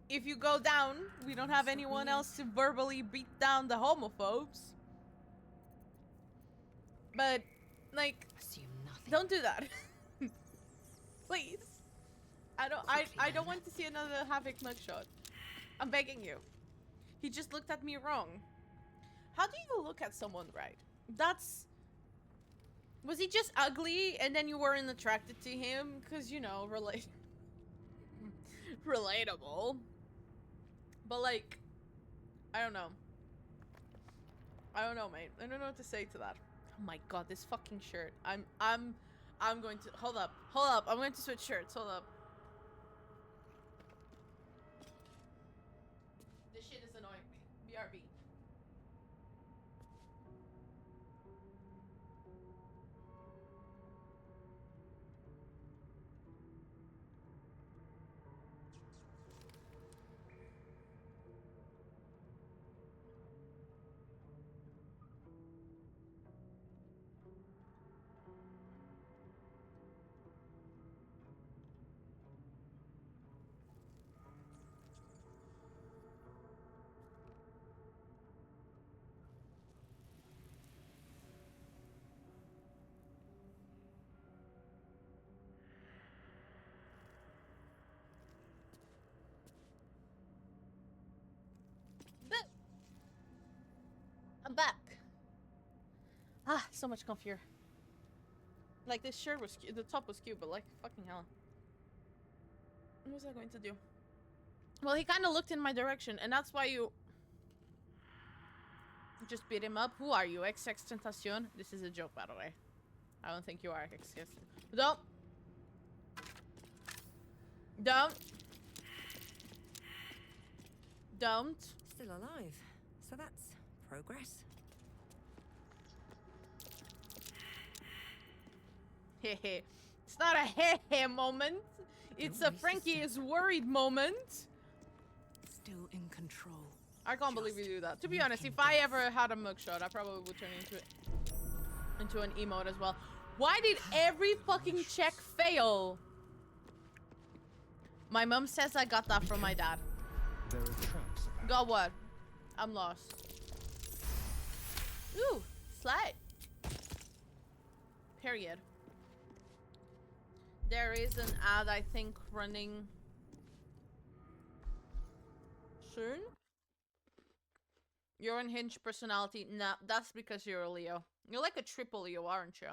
if you go down, we don't have anyone else to verbally beat down the homophobes. But, like, Assume nothing. don't do that. Please. I don't want to see another Havoc mugshot. I'm begging you. He just looked at me wrong. How do you look at someone right? That's... Was he just ugly and then you weren't attracted to him? Because, you know, relatable. But, like, I don't know. I don't know, mate. I don't know what to say to that. Oh my god, this fucking shirt. I'm going to... Hold up. I'm going to switch shirts. Hold up. This shit is annoying me. BRB. I'm back. Ah, so much comfier. Like, this shirt was cute. The top was cute, but like, fucking hell. What was I going to do? Well, he kind of looked in my direction, and that's why you just beat him up. Who are you? XX Tentacion? This is a joke, by the way. I don't think you are XX. Don't. Still alive. So that's progress. Hehe. It's not a hehe moment. It's a Frankie is worried moment. Still in control. I can't believe you do that. To be honest, if I ever had a mugshot, I probably would turn into an emote as well. Why did every fucking check fail? My mom says I got that from my dad. There are traps about. Got what? I'm lost. Ooh, slide. Period. There is an ad, I think, running soon. Your unhinged personality. Nah, that's because you're a Leo. You're like a triple Leo, aren't you?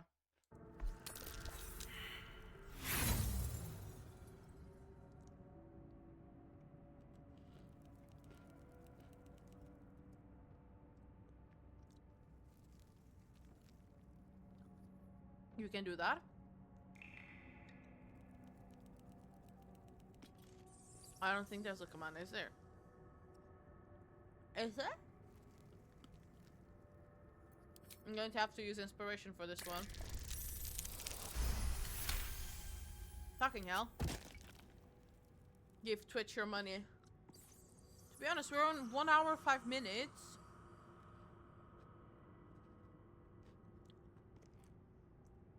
You can do that. I don't think there's a command, is there? Is there? I'm going to have to use inspiration for this one. Fucking hell. Give Twitch your money. To be honest, we're on 1 hour 5 minutes.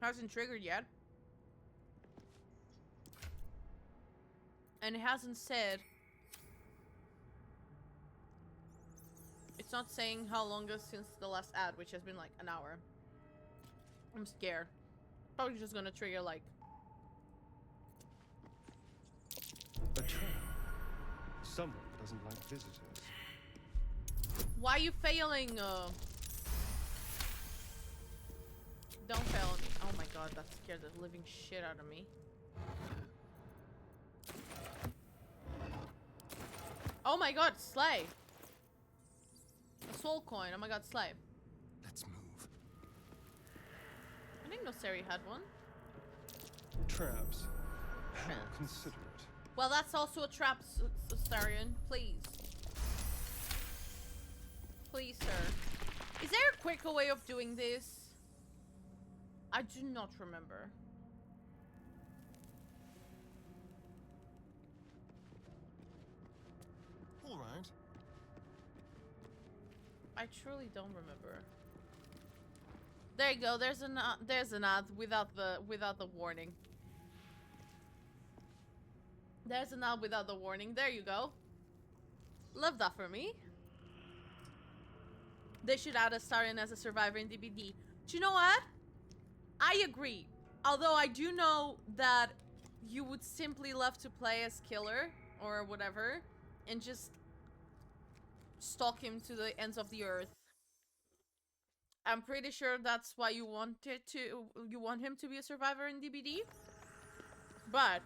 Hasn't triggered yet. And it hasn't said. It's not saying how long is since the last ad, which has been like an hour. I'm scared. Probably just gonna trigger like. A trap. Someone doesn't like visitors. Why are you failing? Don't fail me. Oh my god, that scared the living shit out of me. Oh my god, slay. A soul coin. Oh my god, slay. Let's move. I didn't know Sari had one. Traps. How Traps. considerate. Well, that's also a trap, Starion. Please. Please, sir. Is there a quicker way of doing this? I do not remember. All right. I truly don't remember. There you go. There's an ad without the warning. There's an ad without the warning. There you go. Love that for me. They should add a Starion as a survivor in DBD. Do you know what? I agree. Although I do know that you would simply love to play as killer or whatever and just stalk him to the ends of the earth. I'm pretty sure that's why you want him to be a survivor in DBD. But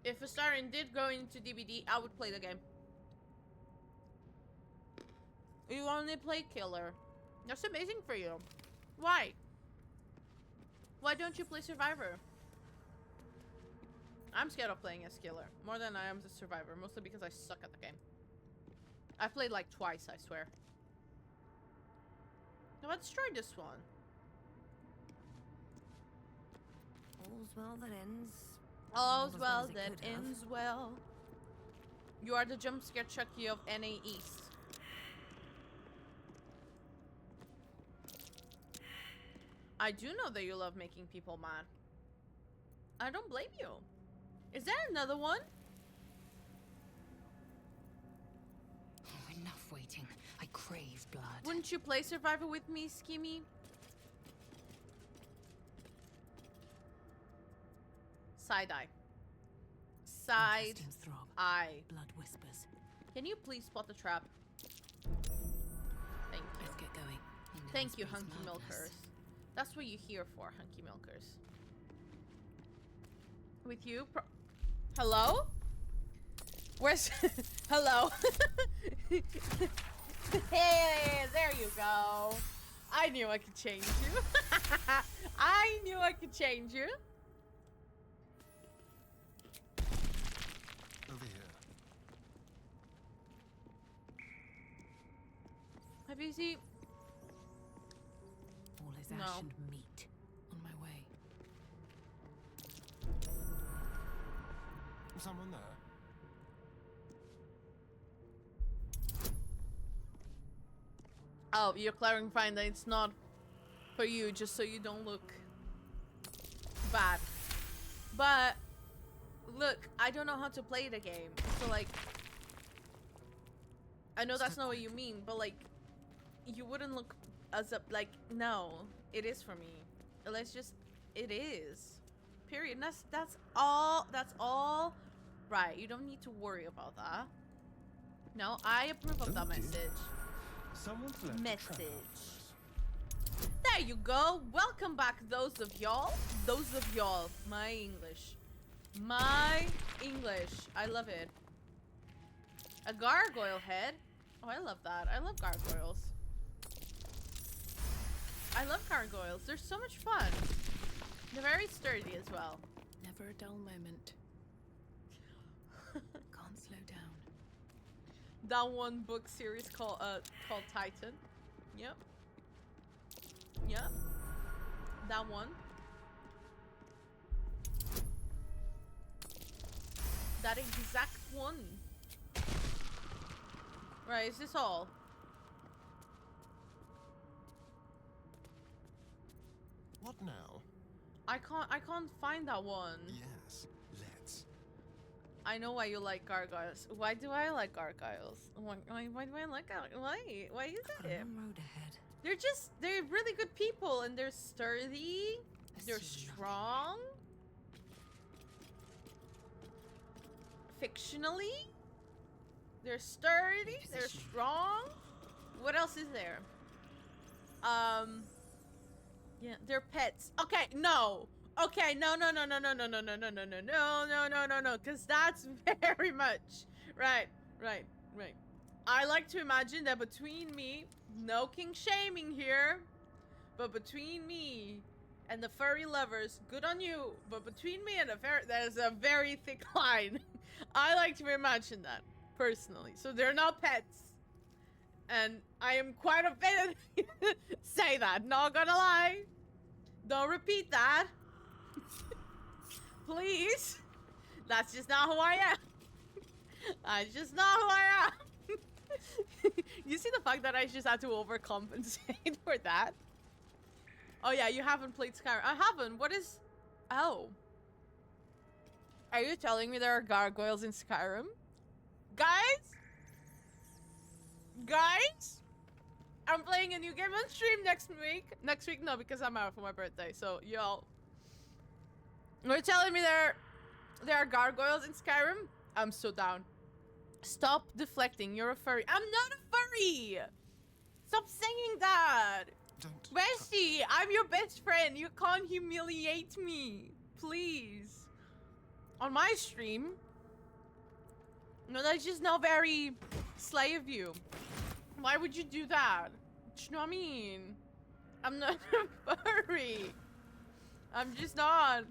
if a Starion did go into DBD, I would play the game. You only play killer. That's amazing for you. Why? Why don't you play survivor? I'm scared of playing as killer more than I am as a survivor, mostly because I suck at the game. I've played like twice, I swear. Now let's try this one. All's well that ends. All's as well well as it that could have. ends well. You are the jump scare Chucky of NA East. I do know that you love making people mad. I don't blame you. Is there another one? Oh, enough waiting. I crave blood. Wouldn't you play Survivor with me, Skimmy? Side eye. Side Intestines throb. eye. Blood whispers. Can you please spot the trap? Thank you. Let's get going. Thank you, Indolence Hunky breeds madness. Milkers. That's what you're here for, Hunky Milkers. With you, hello? Where's hello? Hey, there you go. I knew I could change you. I knew I could change you. Over here. Have you seen? All is No. ash and meat. On my way. Someone there? Oh, you're clarifying that it's not for you, just so you don't look bad. But look, I don't know how to play the game, so like, I know that's not what you mean, but like, you wouldn't look as a like. No, it is for me. Let's just, it is. Period. And that's all. That's all. Right. You don't need to worry about that. No, I approve of Oh that dear. message. Someone's left a trap Message. after us. There you go. Welcome back, those of y'all. Those of y'all. My English. My English. I love it. A gargoyle head. Oh, I love that. I love gargoyles. I love gargoyles. They're so much fun. They're very sturdy as well. Never a dull moment. Can't slow down. That one book series called Titan. Yep. Yep. That one. That exact one. Right, is this all? What now? I can't find that one. Yes, let's. I know why you like gargoyles. Why do I like gargoyles? Why do I like gargoyles? Why is Got a it? long road ahead. They're really good people and they're sturdy. They're Assume nothing. strong. Fictionally, they're sturdy. They're Reposition. strong. What else is there? Yeah, they're pets. Okay, no. Okay, no, because that's very much right. I like to imagine that between me, no king shaming here, but between me and the furry lovers, good on you. But between me and the furry, there's a very thick line. I like to imagine that personally. So they're not pets, and I am quite offended. Say that. Not gonna lie. Don't repeat that. Please. That's just not who I am. That's just not who I am. You see the fact that I just had to overcompensate for that? Oh yeah, you haven't played Skyrim. I haven't. What is... Oh. Are you telling me there are gargoyles in Skyrim? Guys? Guys? I'm playing a new game on stream next week. Next week, no, because I'm out for my birthday. So, y'all. You're telling me there are gargoyles in Skyrim? I'm so down. Stop deflecting. You're a furry. I'm not a furry! Stop saying that! Don't. Bestie, I'm your best friend. You can't humiliate me. Please. On my stream. No, that's just not very slay of you. Why would you do that? Do you know what I mean? I'm not a furry. I'm just not.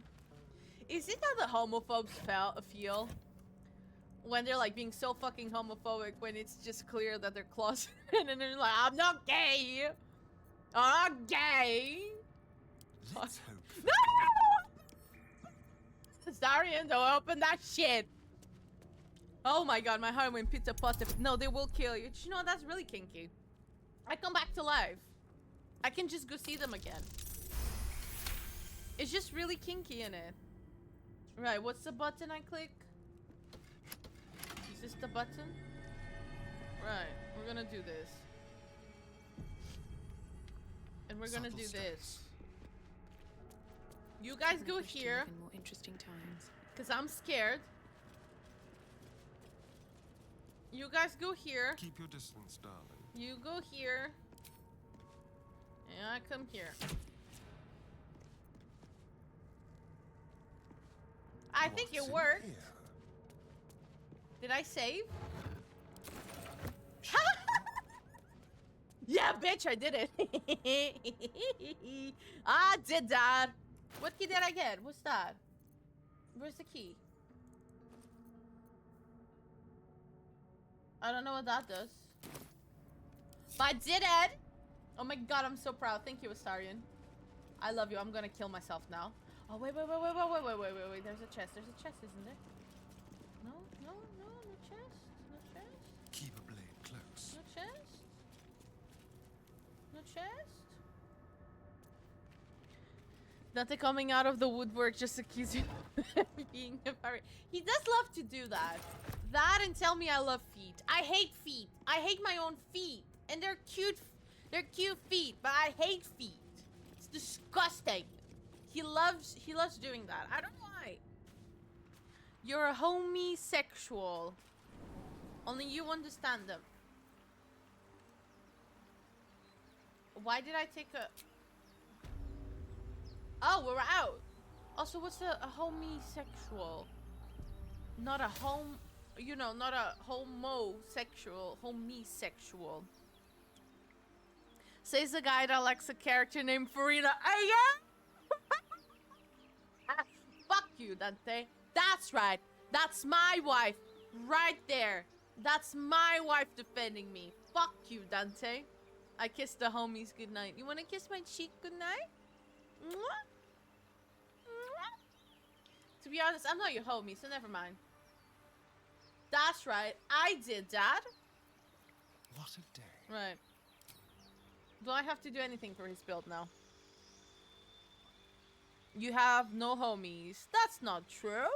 Is it how the homophobes feel? When they're like being so fucking homophobic when it's just clear that they're closeted and they're like, I'm not gay. I'm not gay. Let's hope. for No! Starian, don't open that shit. Oh my god, my heart went pizza pasta. No, they will kill you. You know, that's really kinky. I come back to life. I can just go see them again. It's just really kinky in it. Right, what's the button I click? Is this the button? Right, we're gonna do this. And we're gonna Subtle do steps. this. You guys Couldn't go have wished to here, live in more interesting times. because I'm scared. You guys go here. Keep your distance, darling. You go here. And I come here. I think What's it in worked. here? Did I save? Yeah, bitch, I did it. I did that. What key did I get? What's that? Where's the key? I don't know what that does. But I did it! Oh my god, I'm so proud. Thank you, Astarian. I love you. I'm gonna kill myself now. Oh, wait. There's a chest. There's a chest, isn't there? No chest. No chest. Keep a blade close. No chest. No chest. Dante coming out of the woodwork just accuse you of being a furry. He does love to do that. That and tell me I love feet. I hate feet. I hate my own feet. And they're cute. They're cute feet, but I hate feet. It's disgusting. He loves doing that. I don't know why. You're a homosexual. Only you understand them. Why did I take a... Oh, we're out. Also, what's a homosexual? Not a home... You know, not a homosexual. Homosexual. Says the guy that likes a character named Farina. Fuck you, Dante. That's right. That's my wife. Right there. That's my wife defending me. Fuck you, Dante. I kissed the homies goodnight. You wanna kiss my cheek goodnight? Mwah? Mwah? To be honest, I'm not your homie, so never mind. That's right. I did that. What a day. Right. Do I have to do anything for his build now? You have no homies. That's not true.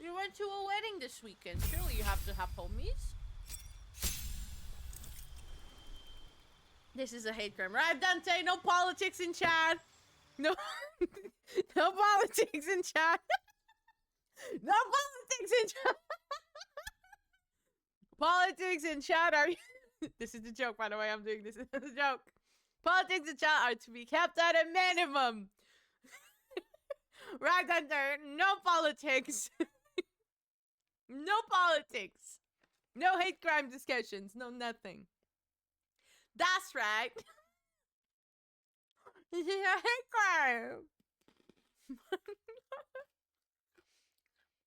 You went to a wedding this weekend. Surely you have to have homies. This is a hate crime. Right, Dante? No politics in chat. No, no politics in chat. No politics in chat. Politics in chat are... This is the joke, by the way. I'm doing this as a joke. Politics in chat are to be kept at a minimum. Right, Dante? No politics. No politics. No hate crime discussions. No nothing. That's right. This is a hate crime.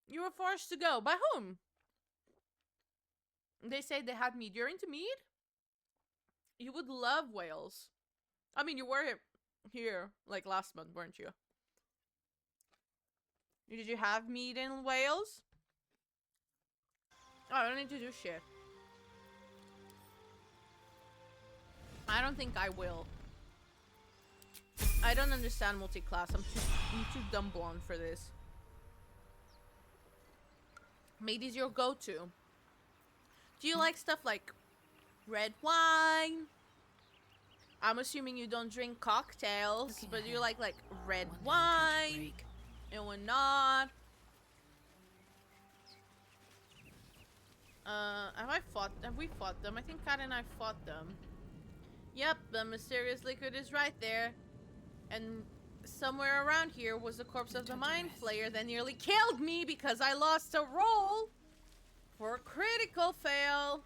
You were forced to go. By whom? They say they had mead. You're into mead? You would love Wales. I mean, you were here like last month, weren't you? Did you have mead in Wales? Oh, I don't need to do shit. I don't think I will. I don't understand multi-class. I'm too dumb blonde for this. Mead is your go-to. Do you like stuff like red wine? I'm assuming you don't drink cocktails, Looking but you ahead. like red One day wine catch a break. and whatnot. Have we fought them? I think Kat and I fought them. Yep, the mysterious liquid is right there. And somewhere around here was the corpse of the Time to mind rest. flayer that nearly killed me because I lost a roll for a critical fail.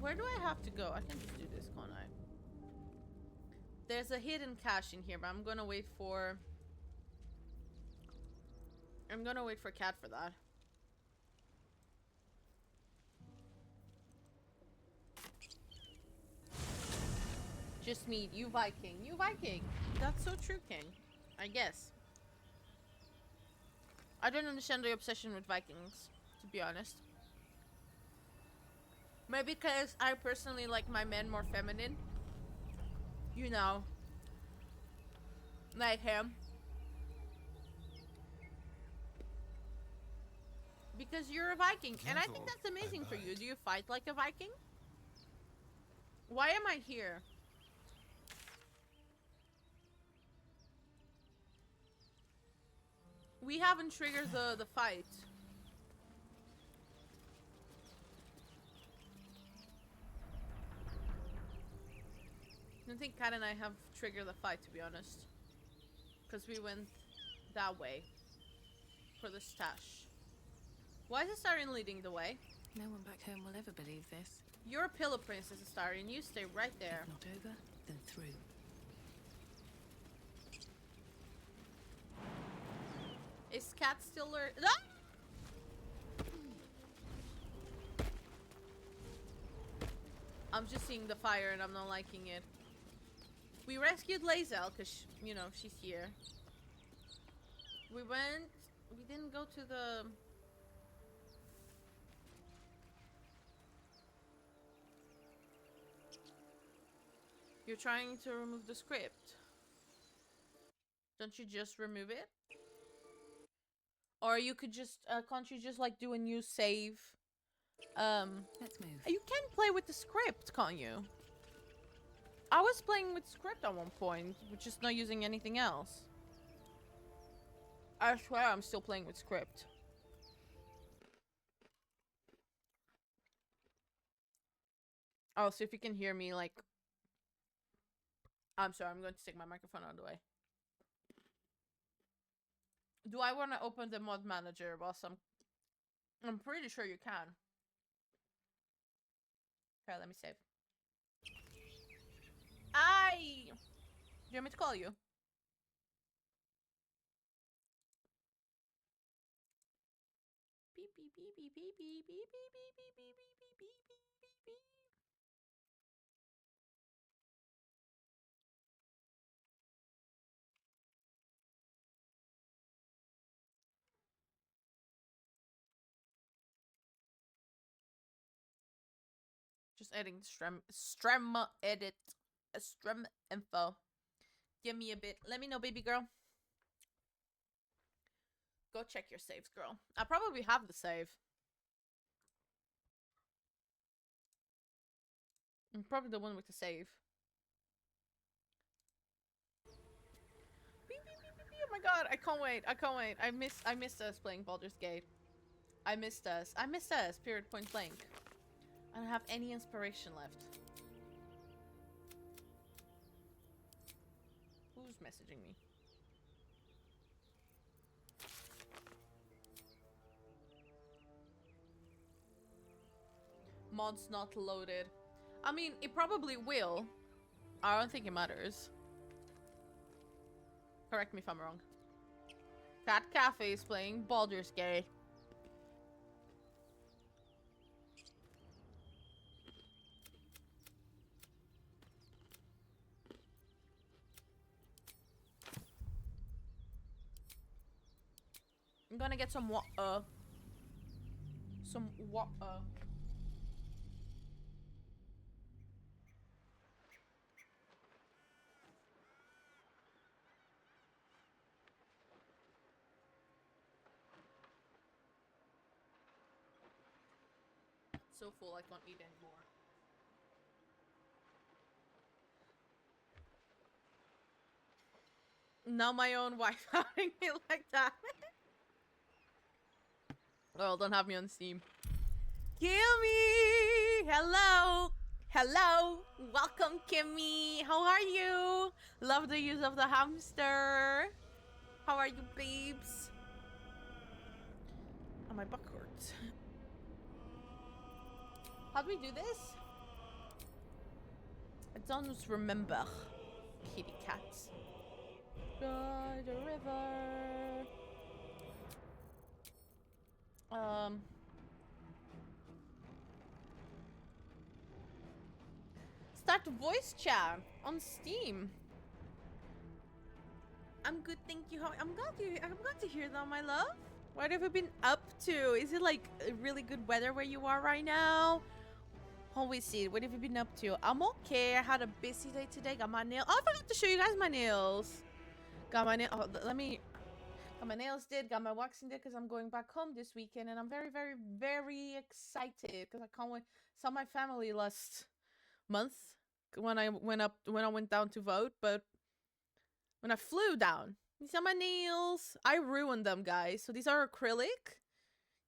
Where do I have to go? I can just do this, can't I? There's a hidden cache in here, but I'm gonna wait for Kat for that. Just me, you Viking. You Viking. That's so true, King. I guess. I don't understand the obsession with Vikings, to be honest. Maybe because I personally like my men more feminine. You know. Like him. Because you're a Viking, and I think Careful, that's amazing I for you. lied. Do you fight like a Viking? Why am I here? We haven't triggered the fight. I don't think Kat and I have triggered the fight, to be honest. Because we went that way. For the stash. Why is Astarion leading the way? No one back home will ever believe this. You're a pillow princess, Astarion. You stay right there. If not over, then through. Is Kat still Ah! I'm just seeing the fire and I'm not liking it. We rescued Lae'zel because, you know, she's here. We didn't go to the... You're trying to remove the script. Don't you just remove it? Or you could just, can't you just like do a new save? Let's move. You can play with the script, can't you? I was playing with script at one point, but just not using anything else. I swear I'm still playing with script. Oh, so if you can hear me, like, I'm sorry, I'm going to take my microphone out of the way. Do I want to open the mod manager whilst I'm pretty sure you can. Okay, let me save. Do you want me to call you? Beep beep beep beep beep beep beep beep beep beep beep beep beep beep beep. Just editing strem edit strem info. Give me a bit. Let me know, baby girl. Go check your saves, girl. I probably have the save. I'm probably the one with the save. Beep, beep, beep, beep, beep. Oh my god, I can't wait. I can't wait. I missed us playing Baldur's Gate. I missed us. Period point blank. I don't have any inspiration left. Who's messaging me? Mod's not loaded. I mean, it probably will. I don't think it matters. Correct me if I'm wrong. Cat Cafe is playing Baldur's Gate. I'm gonna get some water. Some water. So full I can't eat anymore. Now my own wife having me like that. Oh, don't have me on Steam. Kimmy! Hello! Hello! Welcome, Kimmy! How are you? Love the use of the hamster. How are you, babes? Oh, my butt hurts. How do we do this? I don't remember. Kitty cats. By the river. Start voice chat on Steam. I'm good, thank you. I'm glad to hear that, my love. What have you been up to? Is it like really good weather where you are right now? Always see. What have you been up to? I'm okay. I had a busy day today. Got my nails. Oh, I forgot to show you guys my nails. Got my nails. Oh, let me. Got my nails did. Got my waxing did because I'm going back home this weekend, and I'm very, very, very excited because I can't wait. Saw my family last month when I went down to vote, but when I flew down, you saw my nails. I ruined them, guys. So these are acrylic.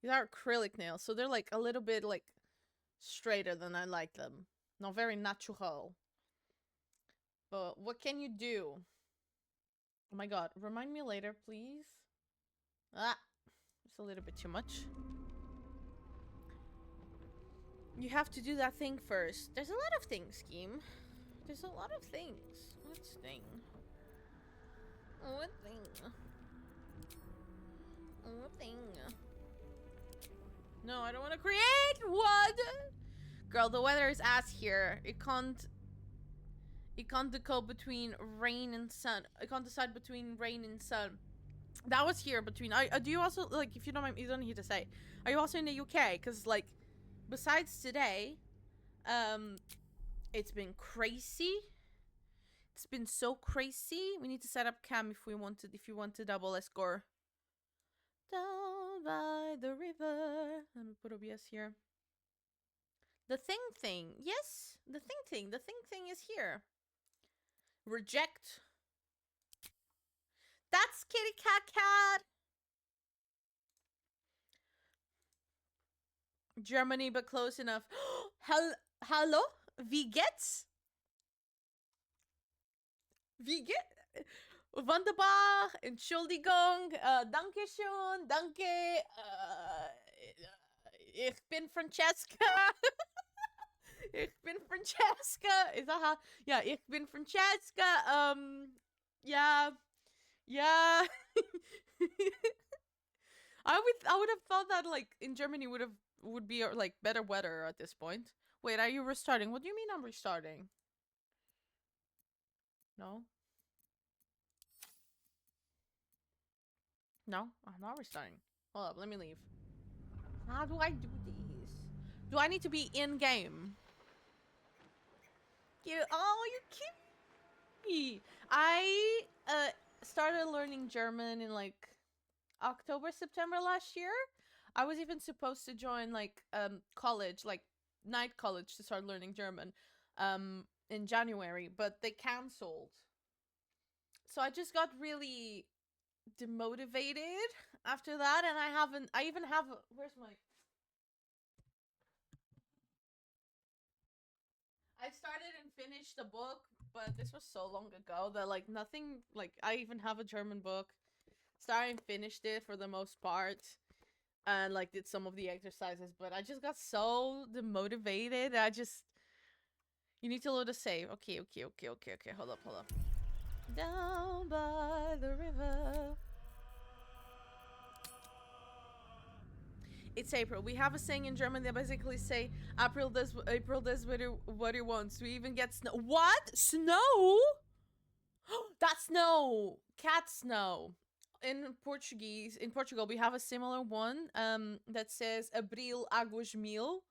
These are acrylic nails, so they're like a little bit like straighter than I like them. Not very natural. But what can you do? Oh my god, remind me later, please. Ah, it's a little bit too much. You have to do that thing first. There's a lot of things, Scheme. There's a lot of things. What thing? What thing? What thing? No, I don't want to create one! Girl, the weather is ass here. It can't decode between rain and sun. I can't decide between rain and sun. That was here between. Do you also, like, if you don't mind, you don't need to say. Are you also in the UK? Because, like, besides today, it's been crazy. It's been so crazy. We need to set up cam if you want to double a score. Down by the river. Let me put OBS here. The thing. Yes, the thing. The thing is here. Reject. That's kitty cat. Germany, but close enough. Hello? wie geht's? Wie geht? Wunderbar, Entschuldigung, danke schön, danke, ich bin Francesca. Ich bin Francesca. Is that how? Yeah, ich bin Francesca. Yeah, yeah. I would have thought that like in Germany would be like better weather at this point. Wait, are you restarting? What do you mean I'm restarting? No. No, I'm not restarting. Hold up, let me leave. How do I do these? Do I need to be in game? You kidding me? I started learning German in like October, September last year. I was even supposed to join like college, like night college to start learning German in January, but they canceled. So I just got really demotivated after that, and I even have where's my I started and finished the book, but this was so long ago that like nothing, like I even have a German book. Started and finished it for the most part, and like did some of the exercises, but I just got so demotivated. You need to load a save. Okay. Hold up. Down by the river. It's April. We have a saying in German that basically say April does what it wants. We even get snow. What? Snow? That's snow. Cat snow. In Portugal, we have a similar one that says Abril águas mil,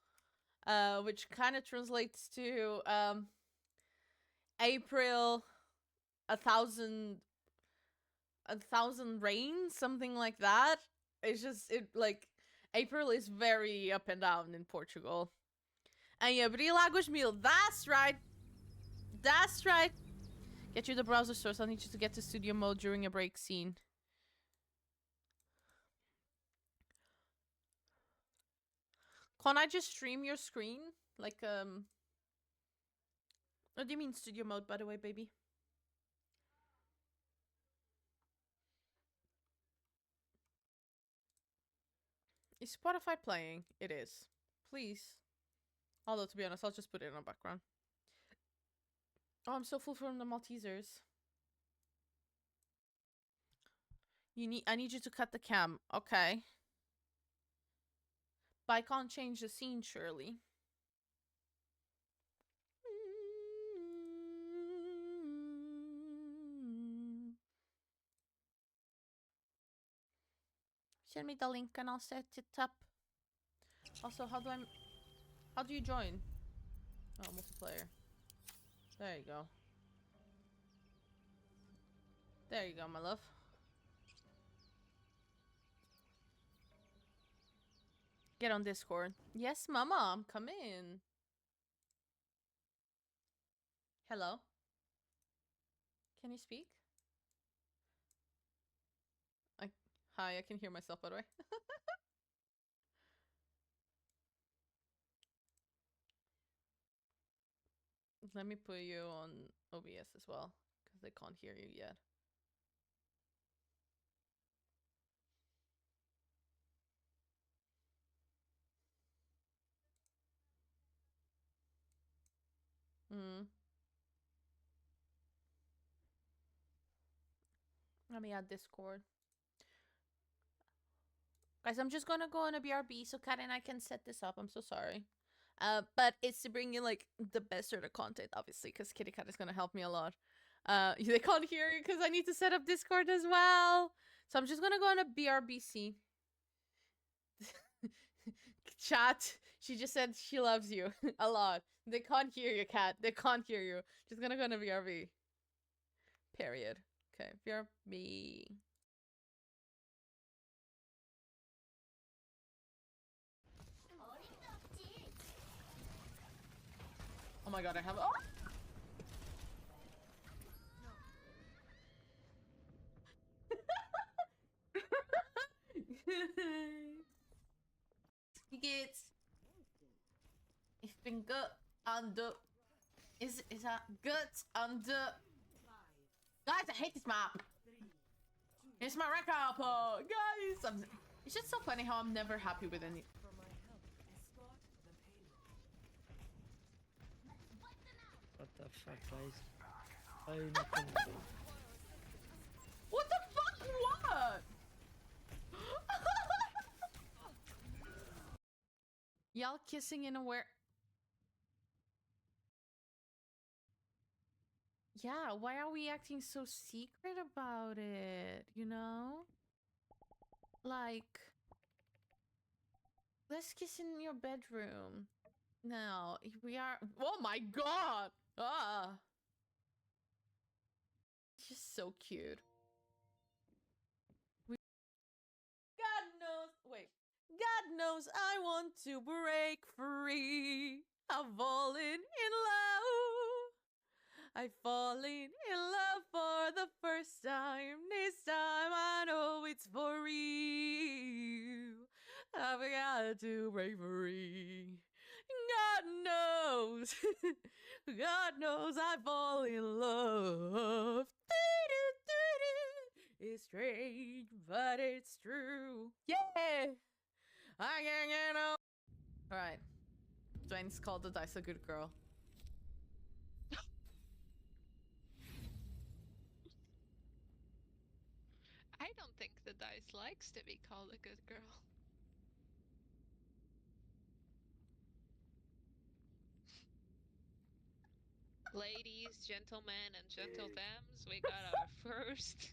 which kind of translates to April a thousand rains, something like that. It's just like April is very up and down in Portugal. And Abril águas mil. That's right. Get you the browser source. I'll need you to get to studio mode during a break scene. Can't I just stream your screen? Like, what do you mean studio mode, by the way, baby? Is Spotify playing? It is. Please. Although, to be honest, I'll just put it in the background. Oh, I'm so full from the Maltesers. I need you to cut the cam. Okay. But I can't change the scene, surely. Send me the link and I'll set it up. Also, how do you join? Oh, multiplayer. There you go. There you go, my love. Get on Discord. Yes, mama, I'm coming. Hello? Can you speak? Hi, I can hear myself, by the way. Let me put you on OBS as well, because they can't hear you yet. Let me add Discord. Guys, I'm just gonna go on a BRB so Kat and I can set this up. I'm so sorry. But it's to bring you like the best sort of content, obviously, because Kitty Cat is gonna help me a lot. They can't hear you because I need to set up Discord as well. So I'm just gonna go on a BRBC. Chat. She just said she loves you a lot. They can't hear you, Cat. They can't hear you. Just gonna go on a BRB. Period. Okay, BRB. Oh my god, I have. Oh! Wie geht's? Ich bin gut an der Is that good under? Guys, I hate this map. It's my record, guys. It's just so funny how I'm never happy with any. What the fuck, guys? Why are you not coming? What the fuck? What? Y'all kissing in a where? Yeah, why are we acting so secret about it? You know? Like, let's kiss in your bedroom. No, we are. Oh my god! Ah, just so cute. God knows. Wait. God knows I want to break free. I've fallen in love. I've fallen in love for the first time. This time I know it's for real. I've got to break free. God knows. God knows I fall in love. It's strange, but it's true. Yeah! I can't get on. Alright. Dwayne's called the dice a good girl. I don't think the dice likes to be called a good girl. Ladies, gentlemen, and gentledames, we got our first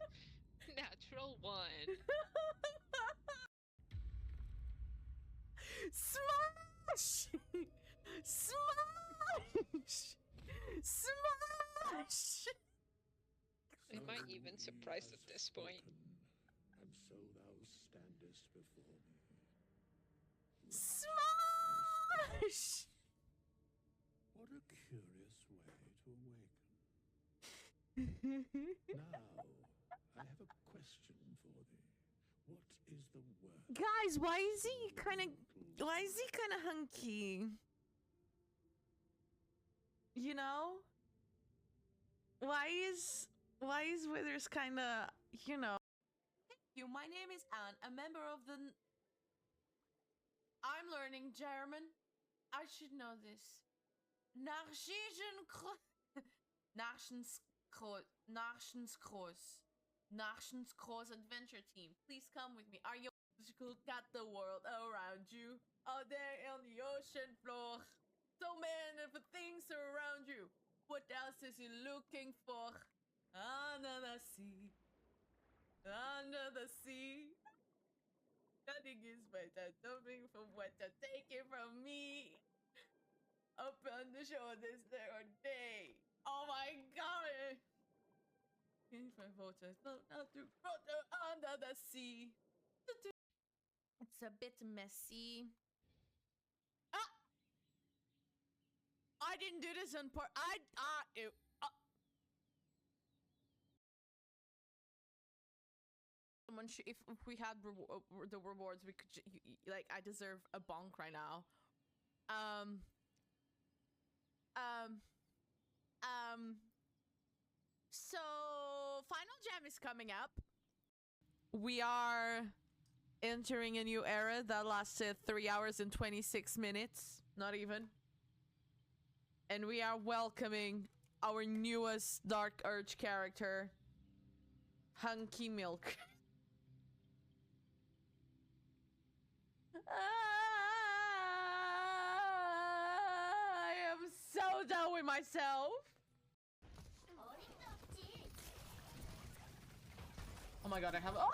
natural one. Smash! Smash! Smash! We might even surprise at this point. And so thou standest before me. Smash! What a curious way to awaken. Now, I have a question for thee. What is the word? Guys, why is he kind of hunky? You know? Why is Withers kind of, you know? Thank you. My name is Anne, a member of the. I'm learning German. I should know this. Narschenskroos Adventure Team. Please come with me. Are you got the world around you? Out there on the ocean floor. So many things around you. What else is he looking for? Under the sea. Under the sea. Nothing is better. Nothing from what to take it from me. Up on the shoulders there all day. Oh my god! Here's my photos. Under the sea. It's a bit messy. Ah! I didn't do this on part. Someone if we had the rewards, we could like. I deserve a bonk right now. So Final Jam is coming up. We are entering a new era that lasted 3 hours and 26 minutes. Not even. And we are welcoming our newest Dark Urge character, Hunky Milk. I am so done with myself. Oh my god, I have. Oh!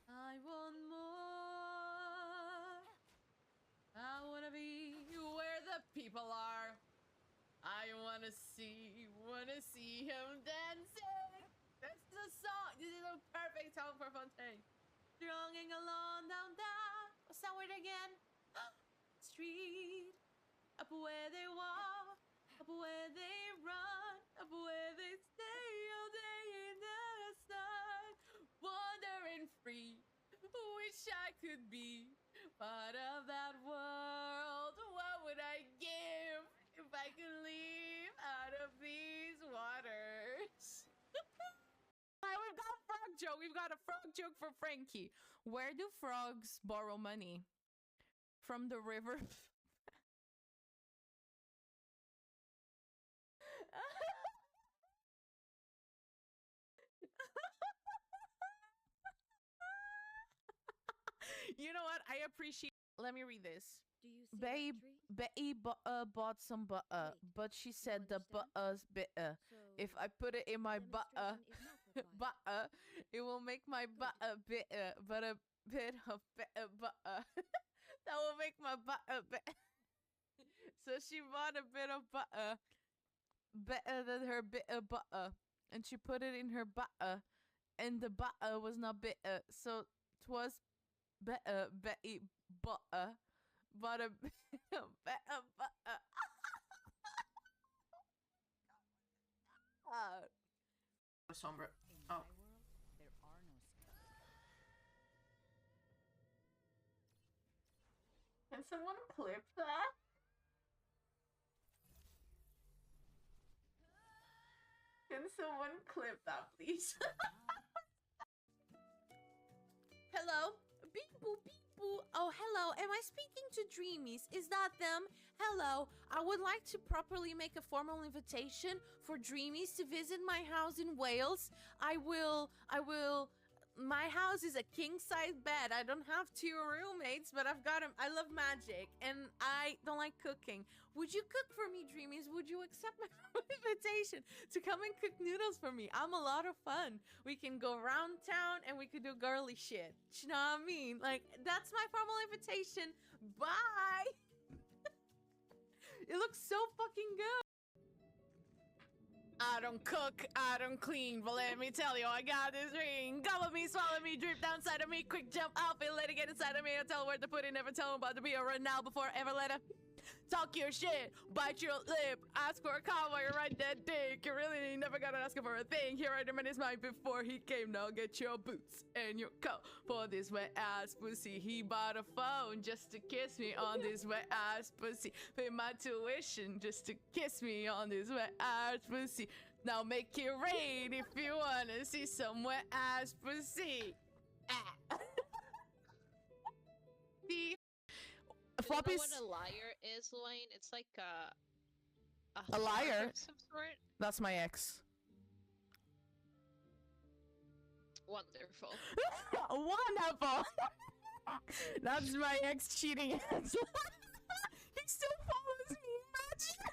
I want more. I wanna be where the people are. I wanna see him dancing. That's the song. This is a perfect song for Fontaine. Stronging along down that. What's that word again? Street. Up where they walk. Up where they run. Up where they stay all day in the sun. wish I could be part of that world. What would I give if I could leave out of these waters? Alright, we've got a frog joke. We've got a frog joke for Frankie. Where do frogs borrow money? From the river. You know what? I appreciate. Let me read this. Do you see that Babe, tree? Betty bought some butter, Wait, but she you said the understand? butter's bitter. So, If I put it in my butter, demonstration is not required. butter, it will make my Good. butter bitter. But a bit of bitter butter that will make my butter bitter. So she bought a bit of butter, better than her bitter butter, and she put it in her butter, and the butter was not bitter, so 'twas better Betty butter, but a better butter. Sombre. In Oh. my world, there are no skies. Can someone clip that? Can someone clip that, please? Hello? Beep boop, beep boop. Oh, hello. Am I speaking to Dreamies? Is that them? Hello. I would like to properly make a formal invitation for Dreamies to visit my house in Wales. I will. My house is a king-size bed. I don't have 2 roommates, but I've got 'em. I love magic, and I don't like cooking. Would you cook for me, Dreamies? Would you accept my invitation to come and cook noodles for me? I'm a lot of fun. We can go around town, and we could do girly shit. You know what I mean? Like, that's my formal invitation. Bye! It looks so fucking good. I don't cook, I don't clean, but let me tell you, I got this ring. Gobble me, swallow me, drip down inside of me, quick jump out, feel let it get inside of me. I tell her where to put it, never tell her about to be a run now before I ever let her talk your shit, bite your lip, ask for a call while you're right that dick. You really ain't never gotta ask her for a thing. Here right in his mind before he came. Now get your boots and your coat for this wet ass pussy. He bought a phone just to kiss me on this wet ass pussy. Pay my tuition just to kiss me on this wet ass pussy. Now make it rain if you wanna see some wet ass pussy. Ah. The Do you know floppies. what a liar is, Lane? It's like a A liar? fart of some sort. That's my ex. Wonderful. Wonderful. That's my ex cheating ex. He still follows me. Imagine.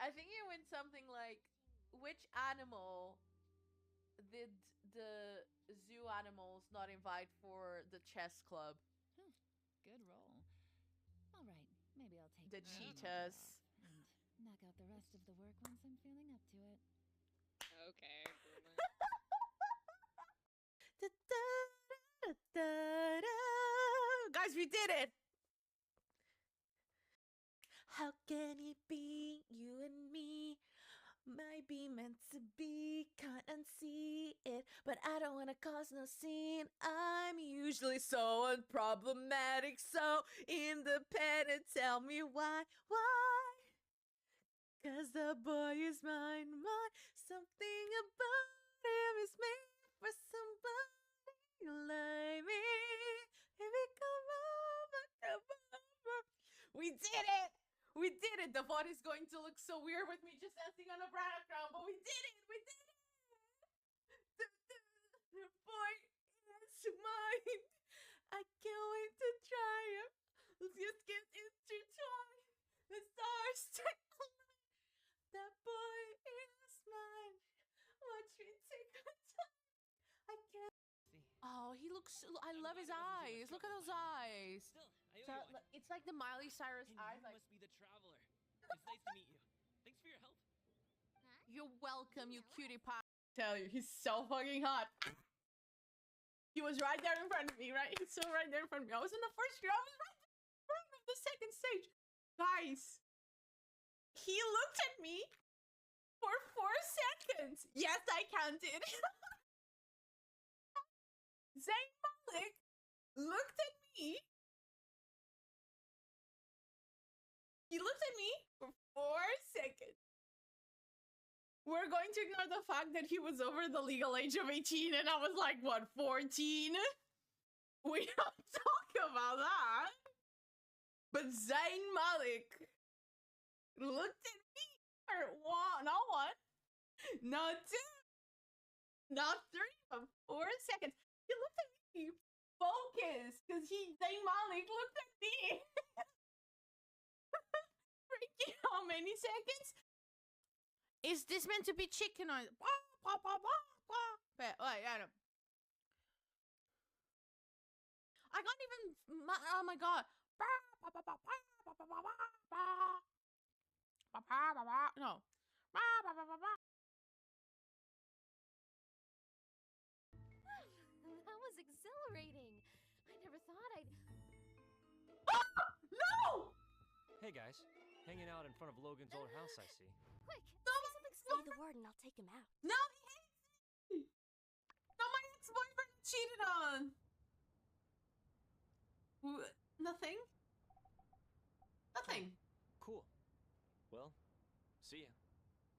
I think it went something like, which animal did the zoo animals not invite for the chess club? Good roll. All right, maybe I'll take The tomorrow cheetahs. off and knock out the rest of the work once I'm feeling up to it. Okay, boomer. Guys, we did it! How can it be you and me might be meant to be, can't unsee it, but I don't wanna cause no scene. I'm usually so unproblematic, so independent. Tell me why? Cause the boy is mine. Something about him is made for somebody like me. Baby, come over, come over. We did it! We did it! The VOD is going to look so weird with me just dancing on a background, but we did it! We did it! The boy is mine. I can't wait to try it. Let's just get intertwined. The stars take align. That boy is mine. Watch me take my time. I can't. Oh, he looks. I love his eyes. Look at those eyes. Still, I So, owe you one. it's like the Miley Cyrus And eyes. you Like, must be the traveler. It's nice to meet you. Thanks for your help. you're welcome, you cutie pie. Tell you, he's so fucking hot. He was right there in front of me, right? He's so right there in front of me. I was in the first year. I was right in front of the second stage. Guys, he looked at me for 4 seconds. Yes, I counted. Zayn Malik looked at me. He looked at me for 4 seconds. We're going to ignore the fact that he was over the legal age of 18 and I was like, what, 14? We don't talk about that. But Zayn Malik looked at me for not one, not two, not three, but 4 seconds. He looked at me, focused, because Zayn Malik looked at me. Freaking how many seconds? Is this meant to be chicken or but I don't. I can't even. Oh my god. No. That was exhilarating. I never thought I'd. No! Hey guys, hanging out in front of Logan's old house, I see. Quick, No, say the word and I'll take him out. No, he hates me. No, my ex-boyfriend cheated on. Nothing. Nothing. Cool. Well, see ya.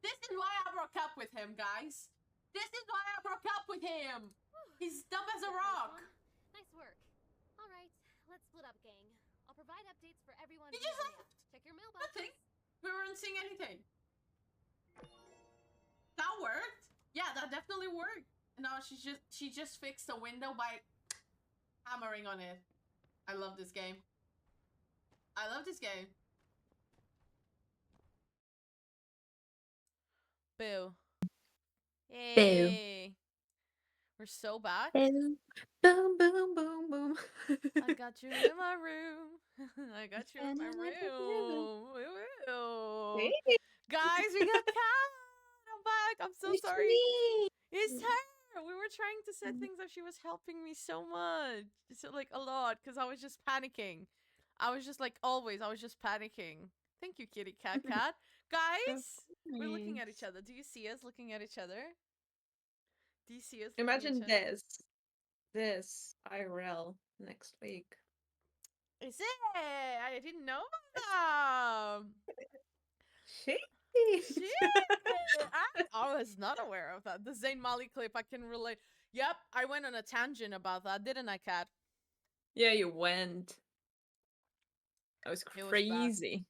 This is why I broke up with him, guys. This is why I broke up with him. He's dumb as a rock. Nice work. All right, let's split up, gang. I'll provide updates for everyone. He just via mail. left. Check your mailbox. Nothing. We weren't seeing anything. That worked. Yeah, that definitely worked. And now she just fixed the window by hammering on it. I love this game. I love this game. Boo. Yay. We're so back. Boom, boom, boom, boom, boom. I got you in my room. I got you in my room. Woo-woo. Hey, Guys, we got Kat. I'm back. I'm so it's sorry. me. It's her. We were trying to set things up. She was helping me so much. So, like, a lot. Because I was just panicking. I was just, like, always. I was just panicking. Thank you, kitty cat cat. Guys, we're looking at each other. Do you see us looking at each other? Do you see us looking at Imagine each other? this IRL next week. Is it? I didn't know about that. Shit. Shit! I was not aware of that. The Zayn Malik clip, I can relate. Yep, I went on a tangent about that, didn't I, Kat? Yeah, you went. That was It was bad. crazy.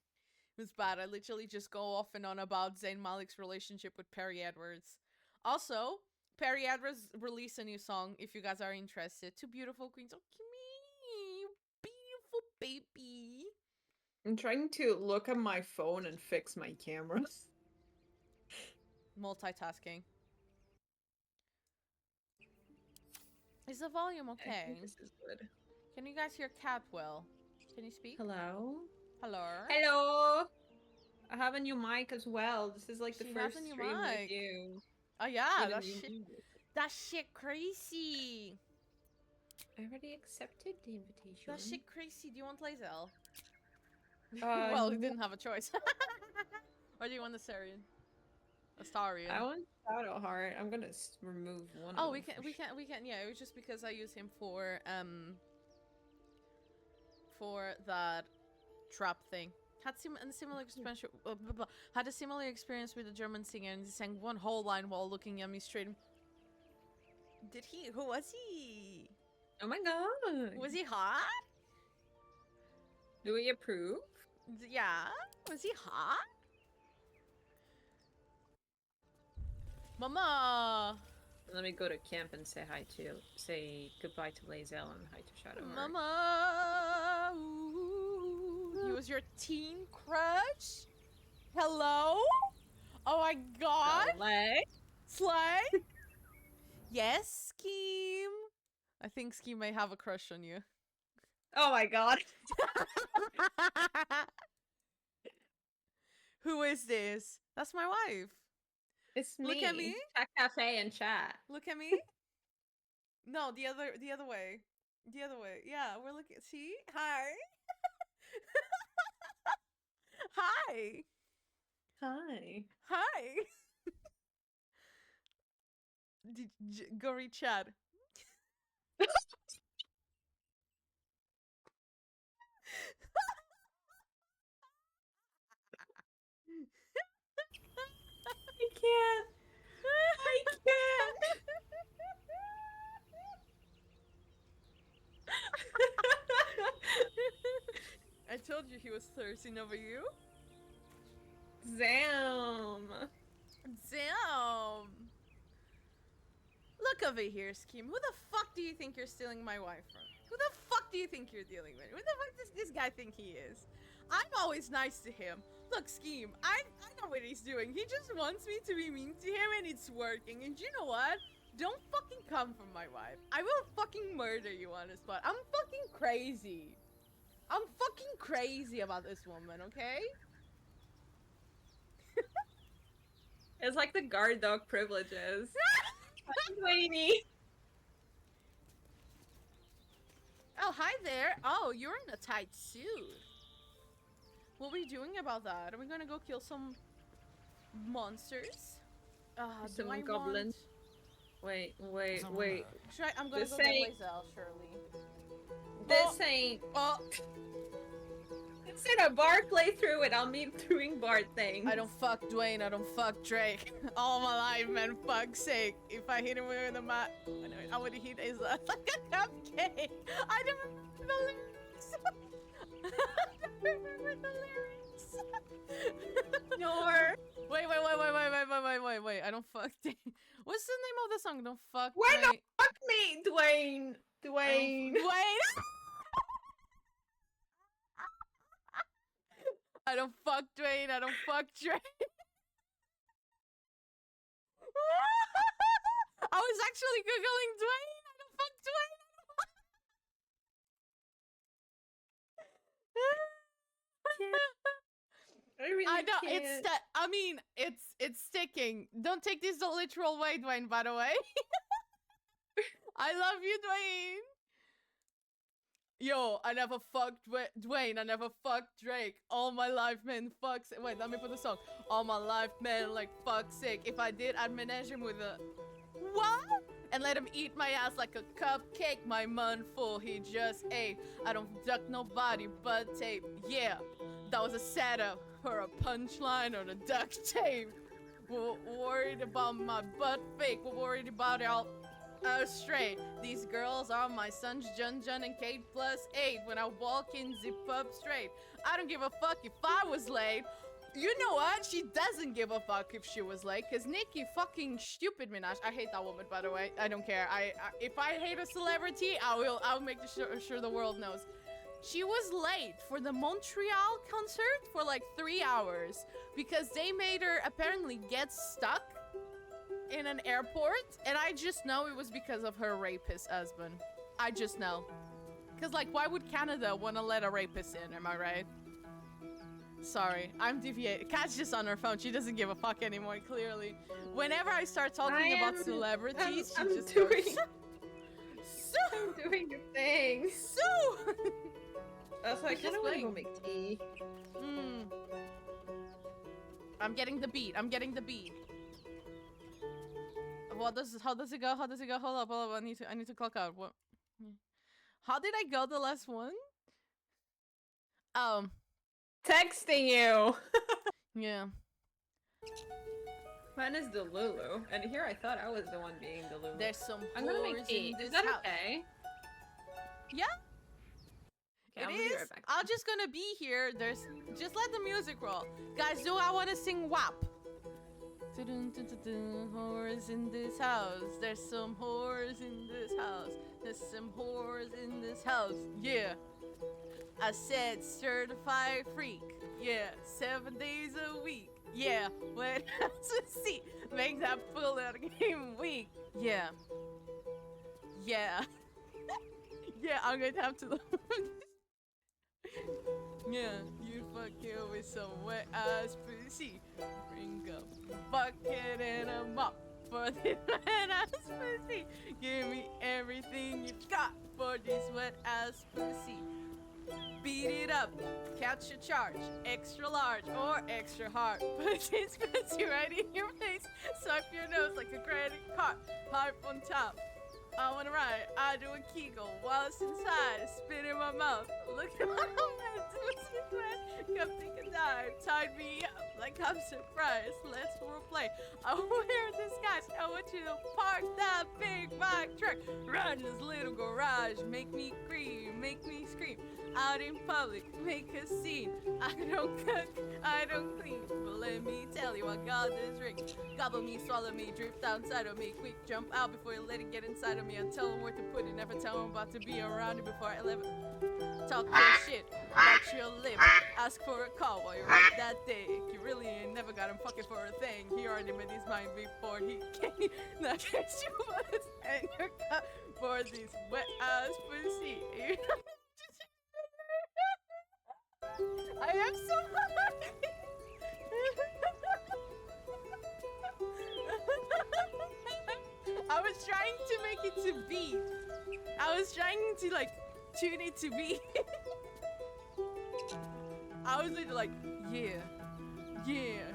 It was bad. I literally just go off and on about Zayn Malik's relationship with Perry Edwards. Also, Perry Edwards released a new song, if you guys are interested. Two beautiful queens. Oh, me, beautiful baby. I'm trying to look at my phone and fix my camera. Multitasking. Is the volume I okay? think this is good. Can you guys hear Cat well? Can you speak? Hello? Hello? Hello! I have a new mic as well. This is like the She has first a new stream mic. with you. Oh yeah, with a that new shit. music. That shit crazy. I already accepted the invitation. That shit crazy. Do you want Lazel? Uh, Well, we didn't have a choice. Or do you want the Sarian? Astarian. I want Shadowheart. I'm gonna remove one. Oh, of we them can, for we can, we can. Yeah, it was just because I use him for that trap thing. Had similar experience. Had a similar experience with a German singer, and he sang one whole line while looking at me straight. Did he? Who was he? Oh my god! Was he hot? Do we approve? Yeah. Was he hot? Mama. Let me go to camp and say goodbye to Lazel and hi to Shadowheart. Mama. Ooh. He was your teen crush? Hello? Oh my god. Slay? Yes, Scheme. I think Scheme may have a crush on you. Oh my god. Who is this? That's my wife. It's me. Look at me. Chat cafe and chat. Look at me. No, the other way. The other way. Yeah, we're looking. See? Hi. Hi. Hi. Hi. Go read Chad. can't. I can't. I told you he was thirsting over you. Damn. Damn. Look over here, Scheme. Who the fuck do you think you're stealing my wife from? Who the fuck do you think you're dealing with? Who the fuck does this guy think he is? I'm always nice to him. Look, Scheme, I know what he's doing. He just wants me to be mean to him and it's working. And you know what? Don't fucking come for my wife. I will fucking murder you on the spot. I'm fucking crazy. I'm fucking crazy about this woman, okay? It's like the guard dog privileges. Wayne. Oh, hi there. Oh, you're in a tight suit. What are we doing about that? Are we gonna go kill some monsters? Some do I goblins. Wait. Should I'm gonna This go get ain't- Lae'zel, surely. This ain't. Oh, It's in a Bard playthrough and I'm doing Bard things. I don't fuck Dwayne, I don't fuck Drake. All my life, man, fuck's sake. If I hit him with a mat, I would hit his like a cupcake. I don't remember the lyrics. I don't remember the lyrics. Nor. Wait. I don't fuck Dwayne. What's the name of the song? Don't fuck Why Dwayne. not fuck me, Dwayne? Dwayne. Dwayne. I don't fuck Dwayne. I don't fuck Drake. I was actually googling Dwayne. I don't fuck Dwayne. I really I know can't. it's I mean it's sticking. Don't take this the literal way, Dwayne. By the way, I love you, Dwayne. Yo, I never fucked Dwayne. I never fucked Drake. All my life, man. Fuck's wait. Let me put the song. All my life, man. Like fuck's sake. If I did, I'd manage him with a what? And let him eat my ass like a cupcake. My man full. He just ate. I don't duck nobody but tape. Yeah, that was a setup for a punchline or the duct tape. We're worried about my butt fake. We're worried about all straight. These girls are my sons, Jun and Kate +8. When I walk in, zip up straight. I don't give a fuck if I was late. You know what? She doesn't give a fuck if she was late, cause Nicki fucking stupid Minaj. I hate that woman, by the way. I don't care. If I hate a celebrity, I'll make sure the world knows. She was late for the Montreal concert for like 3 hours because they made her apparently get stuck in an airport, and I just know it was because of her rapist husband. I just know. Cause like, why would Canada want to let a rapist in? Am I right? Sorry, I'm deviating. Kat's just on her phone. She doesn't give a fuck anymore, clearly. Whenever I start talking about celebrities, she just doing, goes, I'm doing the thing. So! Also, I She's kind of just want to go playing. make tea. I'm getting the beat. I'm getting the beat. How does it go? How does it go? Hold up. I need to clock out. What? How did I go the last one? Texting you. Yeah. Mine is the Lulu, and here I thought I was the one being the Lulu. There's some I'm gonna make whores tea. in Is this that house. okay? Yeah. Okay, It I'm gonna be is. right back. I'm just gonna be here. Just let the music roll. Guys, do I want to sing WAP? Whores in this house. There's some whores in this house. There's some whores in this house. Yeah. I said certified freak. Yeah. 7 days a week. Yeah. What else to see? Make that full out game weak. Yeah. Yeah. Yeah, I'm going to have to. Yeah, you fucking with some wet ass pussy. Bring a bucket and a mop for this wet ass pussy. Give me everything you got for this wet ass pussy. Beat it up, catch a charge, extra large or extra hard. Put this pussy right in your face. Swipe your nose like a credit card. Pipe on top. I wanna ride. I do a kegel while it's inside. Spit in my mouth. Look at my hands. Come take a dive. Tied me up like I'm surprised. Let's roleplay. I wear disguise. I want you to park that big rock truck. Run this little garage. Make me scream. Make me scream. Out in public, make a scene. I don't cook, I don't clean. But let me tell you, I got this ring. Gobble me, swallow me, drip outside of me. Quick, jump out before you let it get inside of me. And tell them where to put it. Never tell them about to be around it before I live it. Talk your shit, watch your lip. Ask for a call while you're right that dick. You really ain't never got him fucking for a thing. He already made his mind before he came. Now can't you put his anger cup for these wet ass pussy? I am so hungry. I was trying to make it to beat. I was trying to like tune it to beat. I was literally like, yeah, yeah,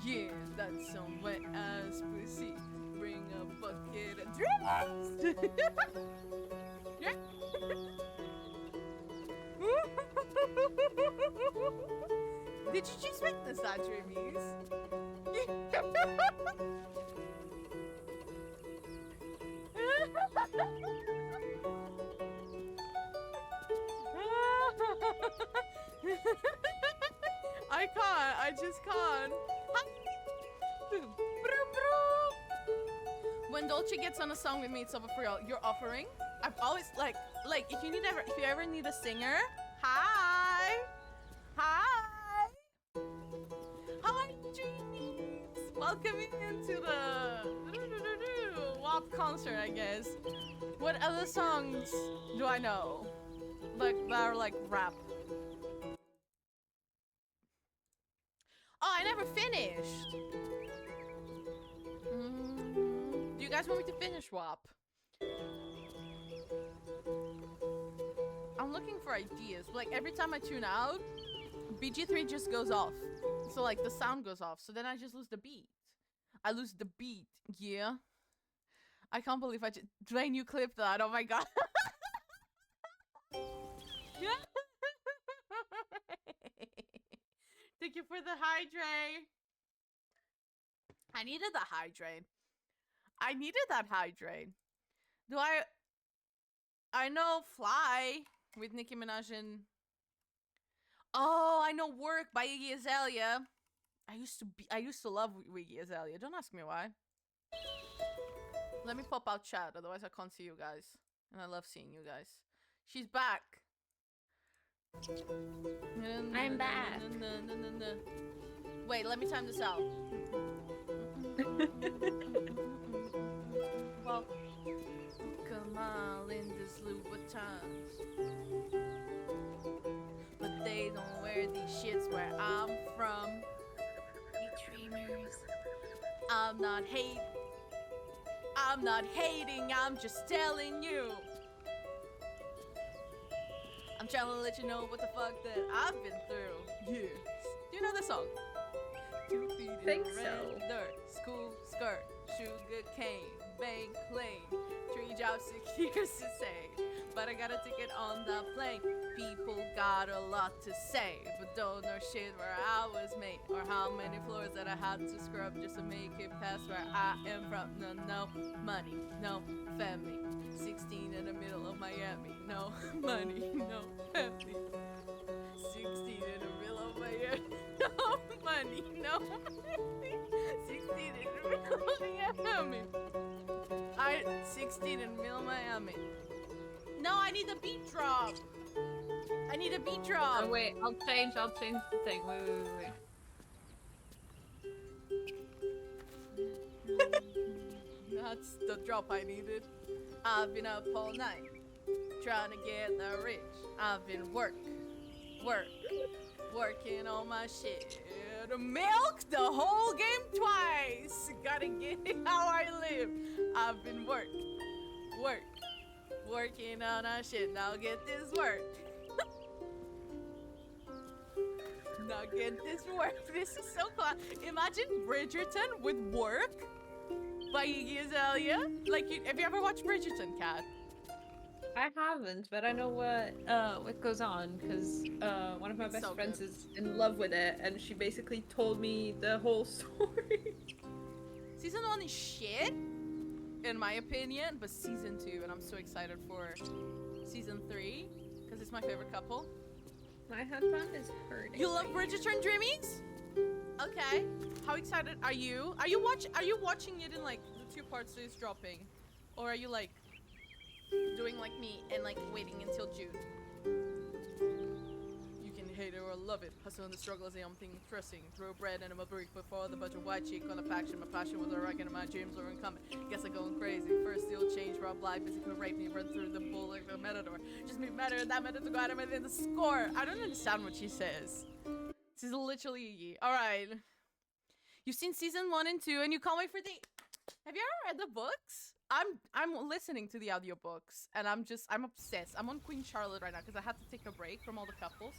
yeah, that's some wet ass pussy. Bring a bucket of drips. Yeah. Did you just make the sad dreamies? I can't. I just can't. When Dolce gets on a song with me, it's over for y'all. You're offering. I've always like if you ever need a singer. Hi. Hi, dreamies. Welcome into the WAP concert, I guess. What other songs do I know? Like that are like rap. Oh, I never finished. Do you guys want me to finish WAP? I'm looking for ideas. Like every time I tune out, BG3 just goes off. So like the sound goes off. So then I just lose the beat. I lose the beat. Yeah. I can't believe I just... Dwayne, you clipped that. Oh my god. Thank you for the hydrate. I needed the hydrate. I needed that hydrate. Do I know Fly with Nicki Minaj and... Oh, I know Work by Iggy Azalea. I used to love Iggy Azalea. Don't ask me why. Let me pop out chat, otherwise I can't see you guys. And I love seeing you guys. She's back. I'm back. Wait, let me time this out. Well, come on in this Louboutins. But they don't wear these shits where I'm from. We dreamers. I'm not hating, I'm just telling you. I'm trying to let you know what the fuck that I've been through. Yes. Do you know this song? 2 feet in Think red so. dirt, school skirt, sugar cane, bank lane, 3 jobs, 6 years to save. But I got a ticket on the plane. People got a lot to say, but don't know shit where I was made, or how many floors that I had to scrub just to make it past where I am from. No money, no family. 16 in the middle of Miami. No money, no family. 16 in the middle of Miami. No money, no family. 16 in the middle of Miami. 16 in the middle of Miami. No, I need a beat drop. I need a beat drop. Oh wait, I'll change the thing. Wait. That's the drop I needed. I've been up all night, trying to get that rich. I've been working on my shit. Milk the whole game twice. Gotta get it how I live. I've been working on our shit. Now get this work. Now get this work. This is so fun. Imagine Bridgerton with Work. by Iggy Azalea. Like, have you ever watched Bridgerton, Kat? I haven't, but I know what goes on because one of my It's best so friends good. is in love with it, and she basically told me the whole story. Season 1 is shit, in my opinion, but season 2, and I'm so excited for season 3 because it's my favorite couple. My husband is hurting. You love Bridgerton, Dreamies? Okay. How excited are you? Are you watching it in like the 2 parts that it's dropping, or are you like doing like me and like waiting until June? You can hate it or love it. Hustle in the struggle is the only thing pressing. Throw bread and I'm a brick before the butter white cheek on a faction. My passion with a reckon and my dreams are incoming. Guess I'm going crazy. First you'll change, rob life, physical rape me, run through the bull like a matador. Just me matter that matter to go out of it in the score. I don't understand what she says. This is literally Iggy. Alright. You've seen season 1 and 2 and you can't wait for the... Have you ever read the books? I'm listening to the audiobooks and I'm obsessed. I'm on Queen Charlotte right now because I had to take a break from all the couples.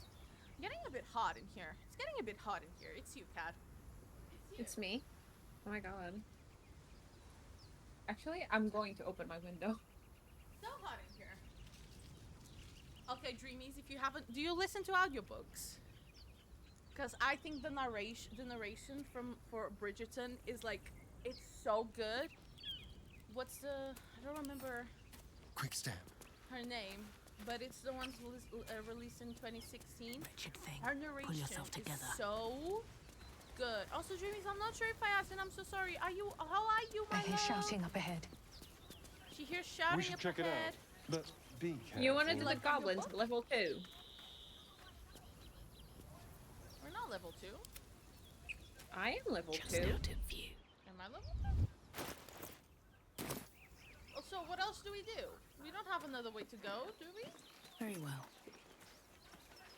I'm getting a bit hot in here. It's getting a bit hot in here. It's you, Kat. It's me. Oh my god. Actually, I'm going to open my window. So hot in here. Okay, Dreamies, if you haven't... Do you listen to audiobooks? Because I think the narration for Bridgerton is like... It's so good. What's the... I don't remember Quick step. her name, but it's the one released in 2016. Wretched thing. Her narration Pull yourself together. is so good. Also, Dreamies, I'm not sure if I asked, and I'm so sorry. How are you, my I hear love? shouting up ahead. She hears shouting We should up check it ahead. out. But be careful. You want to do the Like from your goblins book? level 2? We're not level 2. I am level Just 2. out of view. Am I level 2? Oh, so what else do we do? We don't have another way to go, do we? Very well.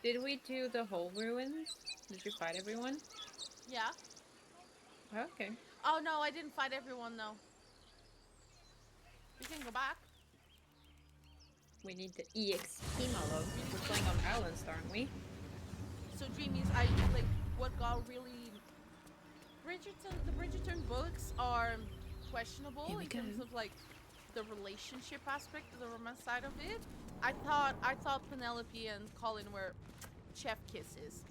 Did we do the whole ruins? Did you fight everyone? Yeah. Okay. Oh no, I didn't fight everyone though. We can go back. We need the EXP Mallow. We're playing on islands, aren't we? So Dreamies, I like what got really the Bridgerton books are questionable Here we in terms go. of like the relationship aspect, the romance side of it. I thought Penelope and Colin were chef kisses.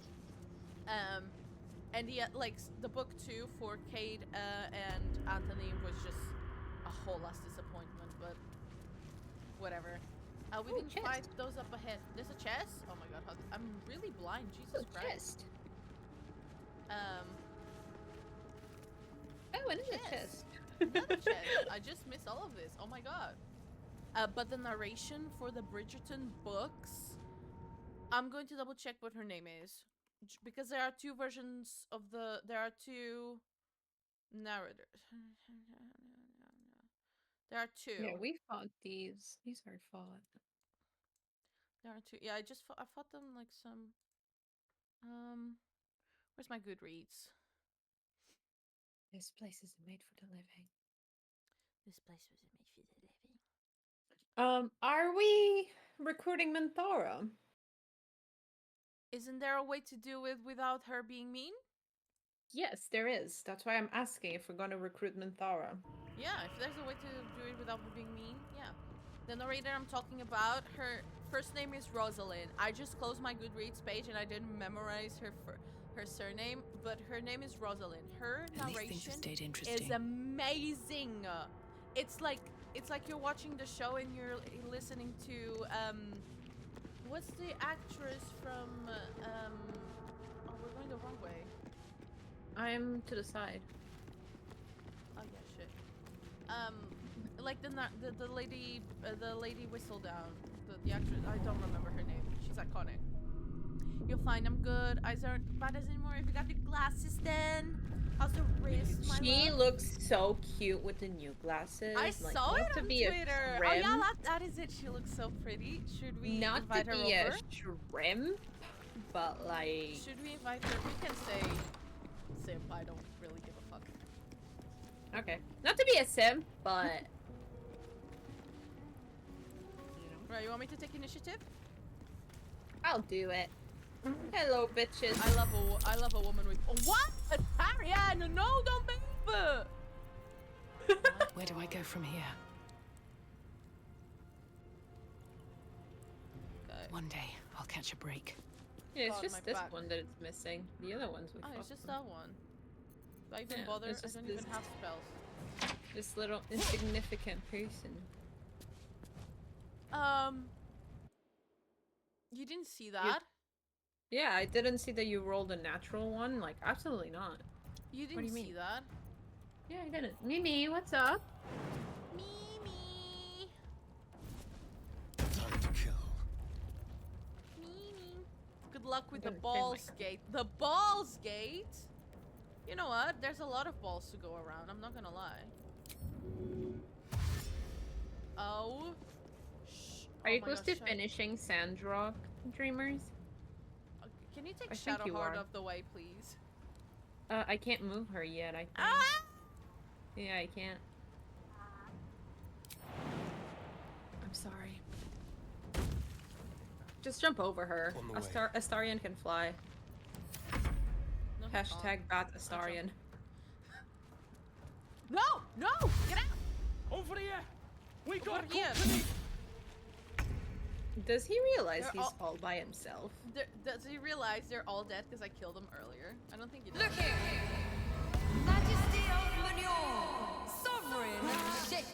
And yet like the book 2 for Kate and Anthony was just a whole ass disappointment, but whatever. We Ooh, didn't chest. fight those up ahead. There's a chest? Oh my god, I'm really blind, Jesus Christ. Chest. Oh, and it's a chest. Another chest. I just missed all of this. Oh my god. But the narration for the Bridgerton books, I'm going to double check what her name is. Because there are 2 versions of there are 2 narrators. There are 2. Yeah, we fought these. These are fought. There are 2. Yeah, I fought them like some... Where's my Goodreads? This place isn't made for the living. This place wasn't made for the living. Are we recruiting Menthora? Isn't there a way to do it without her being mean? Yes, there is. That's why I'm asking if we're gonna recruit Menthora. Yeah, if there's a way to do it without being mean, yeah. The narrator I'm talking about, her first name is Rosalind. I just closed my Goodreads page and I didn't memorize her surname, but her name is Rosalind. Her At least things narration have stayed is interesting. amazing. It's like you're watching the show and you're listening to what's the actress from oh, we're going the wrong way. I'm to the side. Oh yeah, shit. Like the lady Whistledown, the actress. I don't remember her name. She's iconic. You'll find I'm good. Eyes aren't bad as anymore. If you got the glasses, then how's the wrist, my She love? looks so cute with the new glasses. I like, saw not it to on be a Twitter. Oh yeah, shrimp, that is it. She looks so pretty. Should we not invite to her be over? a shrimp, but like. Should we invite her? We can say simp. I don't really give a fuck. Okay, not to be a simp, but. Right, you want me to take initiative? I'll do it. Hello, bitches. I love a woman with what? Ariana, no, don't move. Where do I go from here? Okay. One day, I'll catch a break. Yeah, it's God, my just this back. one that it's missing. The other ones we Oh, it's fucked just with. that one. Do I even Yeah, bother? it's I just don't this- even have spells. This little insignificant person. You didn't see that? Yeah, I didn't see that you rolled a natural one. Like, absolutely not. You do didn't you see mean? that? Yeah, I didn't. Mimi, what's up? Mimi. Time to kill. Mimi. Good luck with the gonna trim my balls gate. The balls gate? You know what? There's a lot of balls to go around. I'm not gonna lie. Oh. Shh. Are Oh you my close gosh, to shut- finishing Sandrock, Dreamers? Can you take I think you Shadowheart are. off the way, please? I can't move her yet, I think. Ah! Yeah, I can't. I'm sorry. Just jump over her. On the way. Astarion can fly. No, he Hashtag can't. bat Astarion. No! No! Get out! Over here! We got Over here. company! Does he realize They're he's all- all by himself? Does he realize they're all dead because I killed them earlier? I don't think he does. Look here! Majesty of Manure! Sovereign of shit!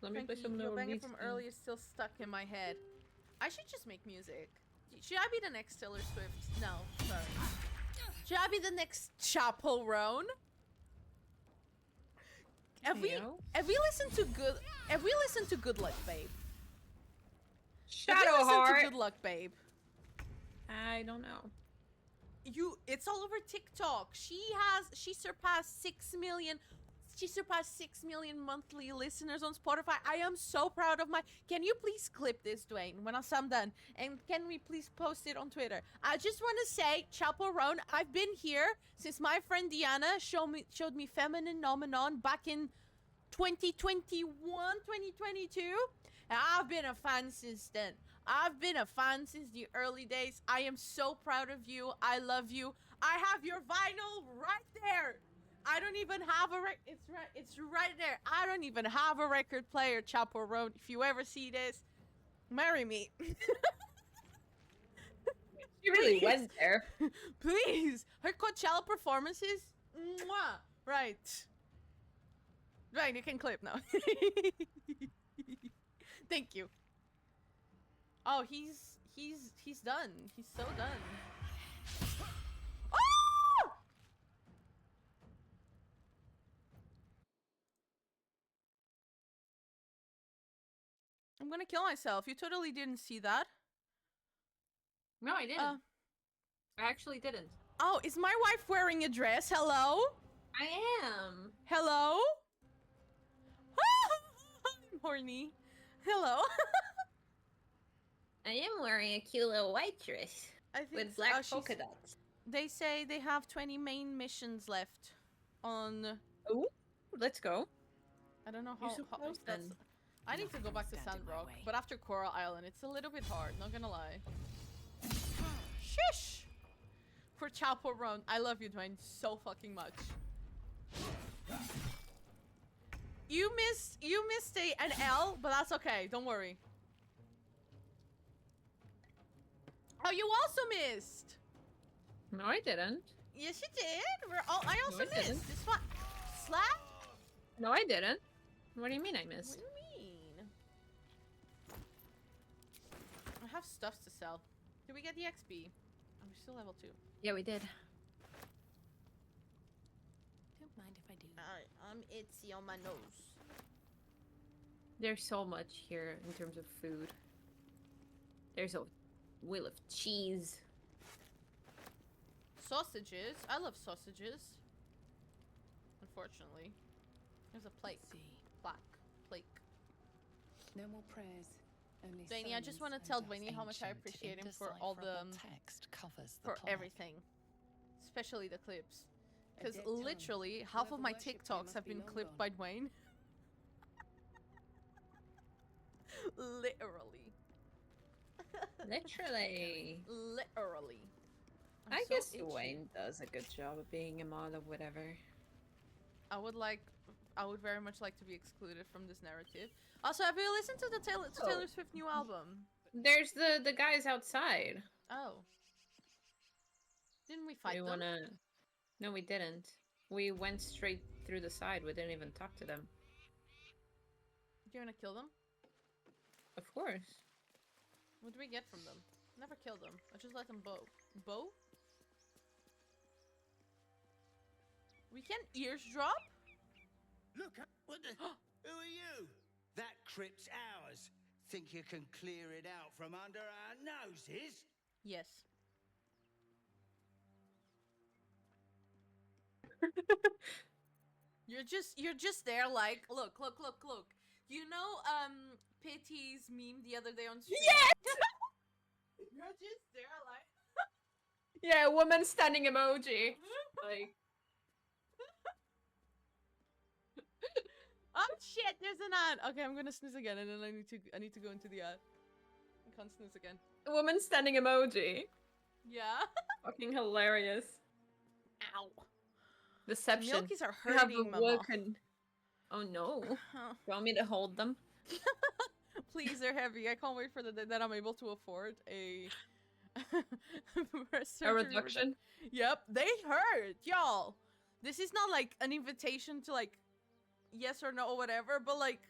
Let me play Frankie, some your little banger beats from then. earlier is still stuck in my head. I should just make music. Should I be the next Taylor Swift? No, sorry. Should I be the next Chapel Roan? Have we listened to Good Luck Babe? Have we listened to Shadowheart! Good Luck Babe? I don't know. It's all over TikTok. She surpassed 6 million. She surpassed 6 million monthly listeners on Spotify. I am so proud of can you please clip this, Dwayne, when I'm done? And can we please post it on Twitter? I just want to say, Chaperone, I've been here since my friend Diana showed me Feminine Nomenon back in 2021, 2022. And I've been a fan since then. I've been a fan since the early days. I am so proud of you. I love you. I have your vinyl right there. I don't even have it's right there. I don't even have a record player, Chapo Road. If you ever see this, marry me. She really went there. Please. Her Coachella performances. Mwah. Right. Right, you can clip now. Thank you. Oh, he's done. He's so done. Oh! I'm gonna kill myself. You totally didn't see that. No, I didn't. I actually didn't. Oh, is my wife wearing a dress? Hello? I am. Hello? I'm horny. Hello? I am wearing a cute little white dress I think with s- black oh, she's- polka dots. They say they have 20 main missions left on... Oh, let's go. I don't know You're how... so how close that's- then. I need to go back to Nothing standing my Sandrock, way. but after Coral Island, it's a little bit hard, not gonna lie. Shush! For Chapo Run, I love you, Dwayne, so fucking much. You missed an L, but that's okay, don't worry. Oh, you also missed! No, I didn't. Yes, you did! I also I didn't. missed! This one... Slap? No, I didn't. What do you mean I What missed? do you mean? I have stuff to sell. Did we get the XP? Oh, we're still level 2. Yeah, we did. Don't mind if I do. I'm itchy on my nose. There's so much here in terms of food. There's a wheel of cheese. Sausages. I love sausages. Unfortunately. There's a plate. Let's see. Plaque. Plate. No more prayers. Only Dwayne, I just want to sermons tell and Dwayne how much I ancient, appreciate him for all the... text covers the for plague. everything. Especially the clips. A Because dead tongue. literally, half Whoever of my worshipped you TikToks must have be been long clipped gone. by Dwayne. Literally. Literally. Literally. I'm I so guess itchy. Wayne does a good job of being a mod or whatever. I would very much like to be excluded from this narrative. Also, have you listened to the Taylor Swift new album? There's the guys outside. Oh. Didn't we fight We them? wanna... No, we didn't. We went straight through the side. We didn't even talk to them. Do you wanna kill them? Of course. What do we get from them? Never kill them. I just let them bow. Bow? We can eavesdrop? Look, what the... Who are you? That crypt's ours. Think you can clear it out from under our noses? Yes. You're just there like, look. You know, Pity's meme the other day on stream? Yes! You're just there like... Yeah, woman standing emoji. Like... Oh shit, there's an ad! Okay, I'm gonna snooze again and then I need to go into the ad. I can't snooze again. Woman standing emoji. Yeah. Fucking hilarious. Ow. Deception. Milkies are You have hurting, mama. awoken. Oh no. You want me to hold them? Please, they're heavy. I can't wait for the day that I'm able to afford a A reduction? Yep, they hurt, y'all. This is not like an invitation to like yes or no or whatever, but like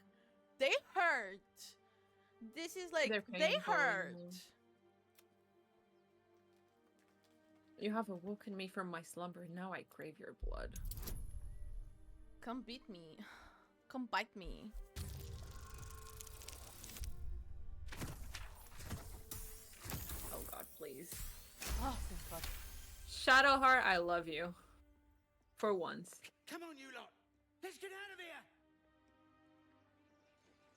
they hurt. This is like they painful, hurt. You have awoken me from my slumber. Now I crave your blood. Come beat me. Come bite me. Oh god, please. Oh, thank God. Shadowheart, I love you. For once. Come on, you lot. Let's get out of here.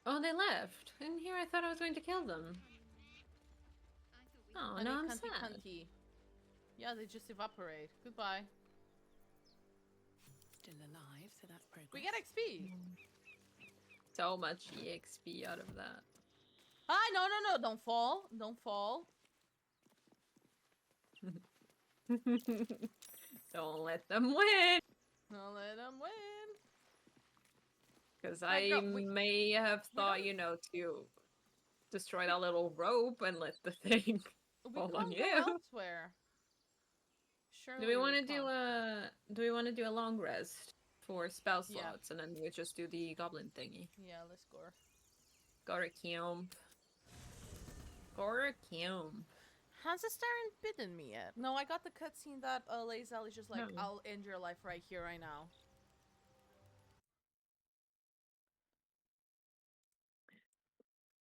Oh, they left. And here I thought I was going to kill them. Oh, Honey, no, I'm cunty, sad. cunty. Yeah, they just evaporate. Goodbye. Still alive, so that's progress. We get XP. So much EXP out of that. Ah, no, don't fall. Don't fall. Don't let them win! Don't let them win. Because Like, I girl, may have thought, you know, to destroy that little rope and let the thing We fall can't on go you. elsewhere. Surely Do we want to can't. do a long rest for spell Yeah. slots and then we just do the goblin thingy? Yeah, let's go. Gotta camp. Gotta camp. Has the Staren bitten me yet? No, I got the cutscene that Lae'zel is just like, No. I'll end your life right here, right now.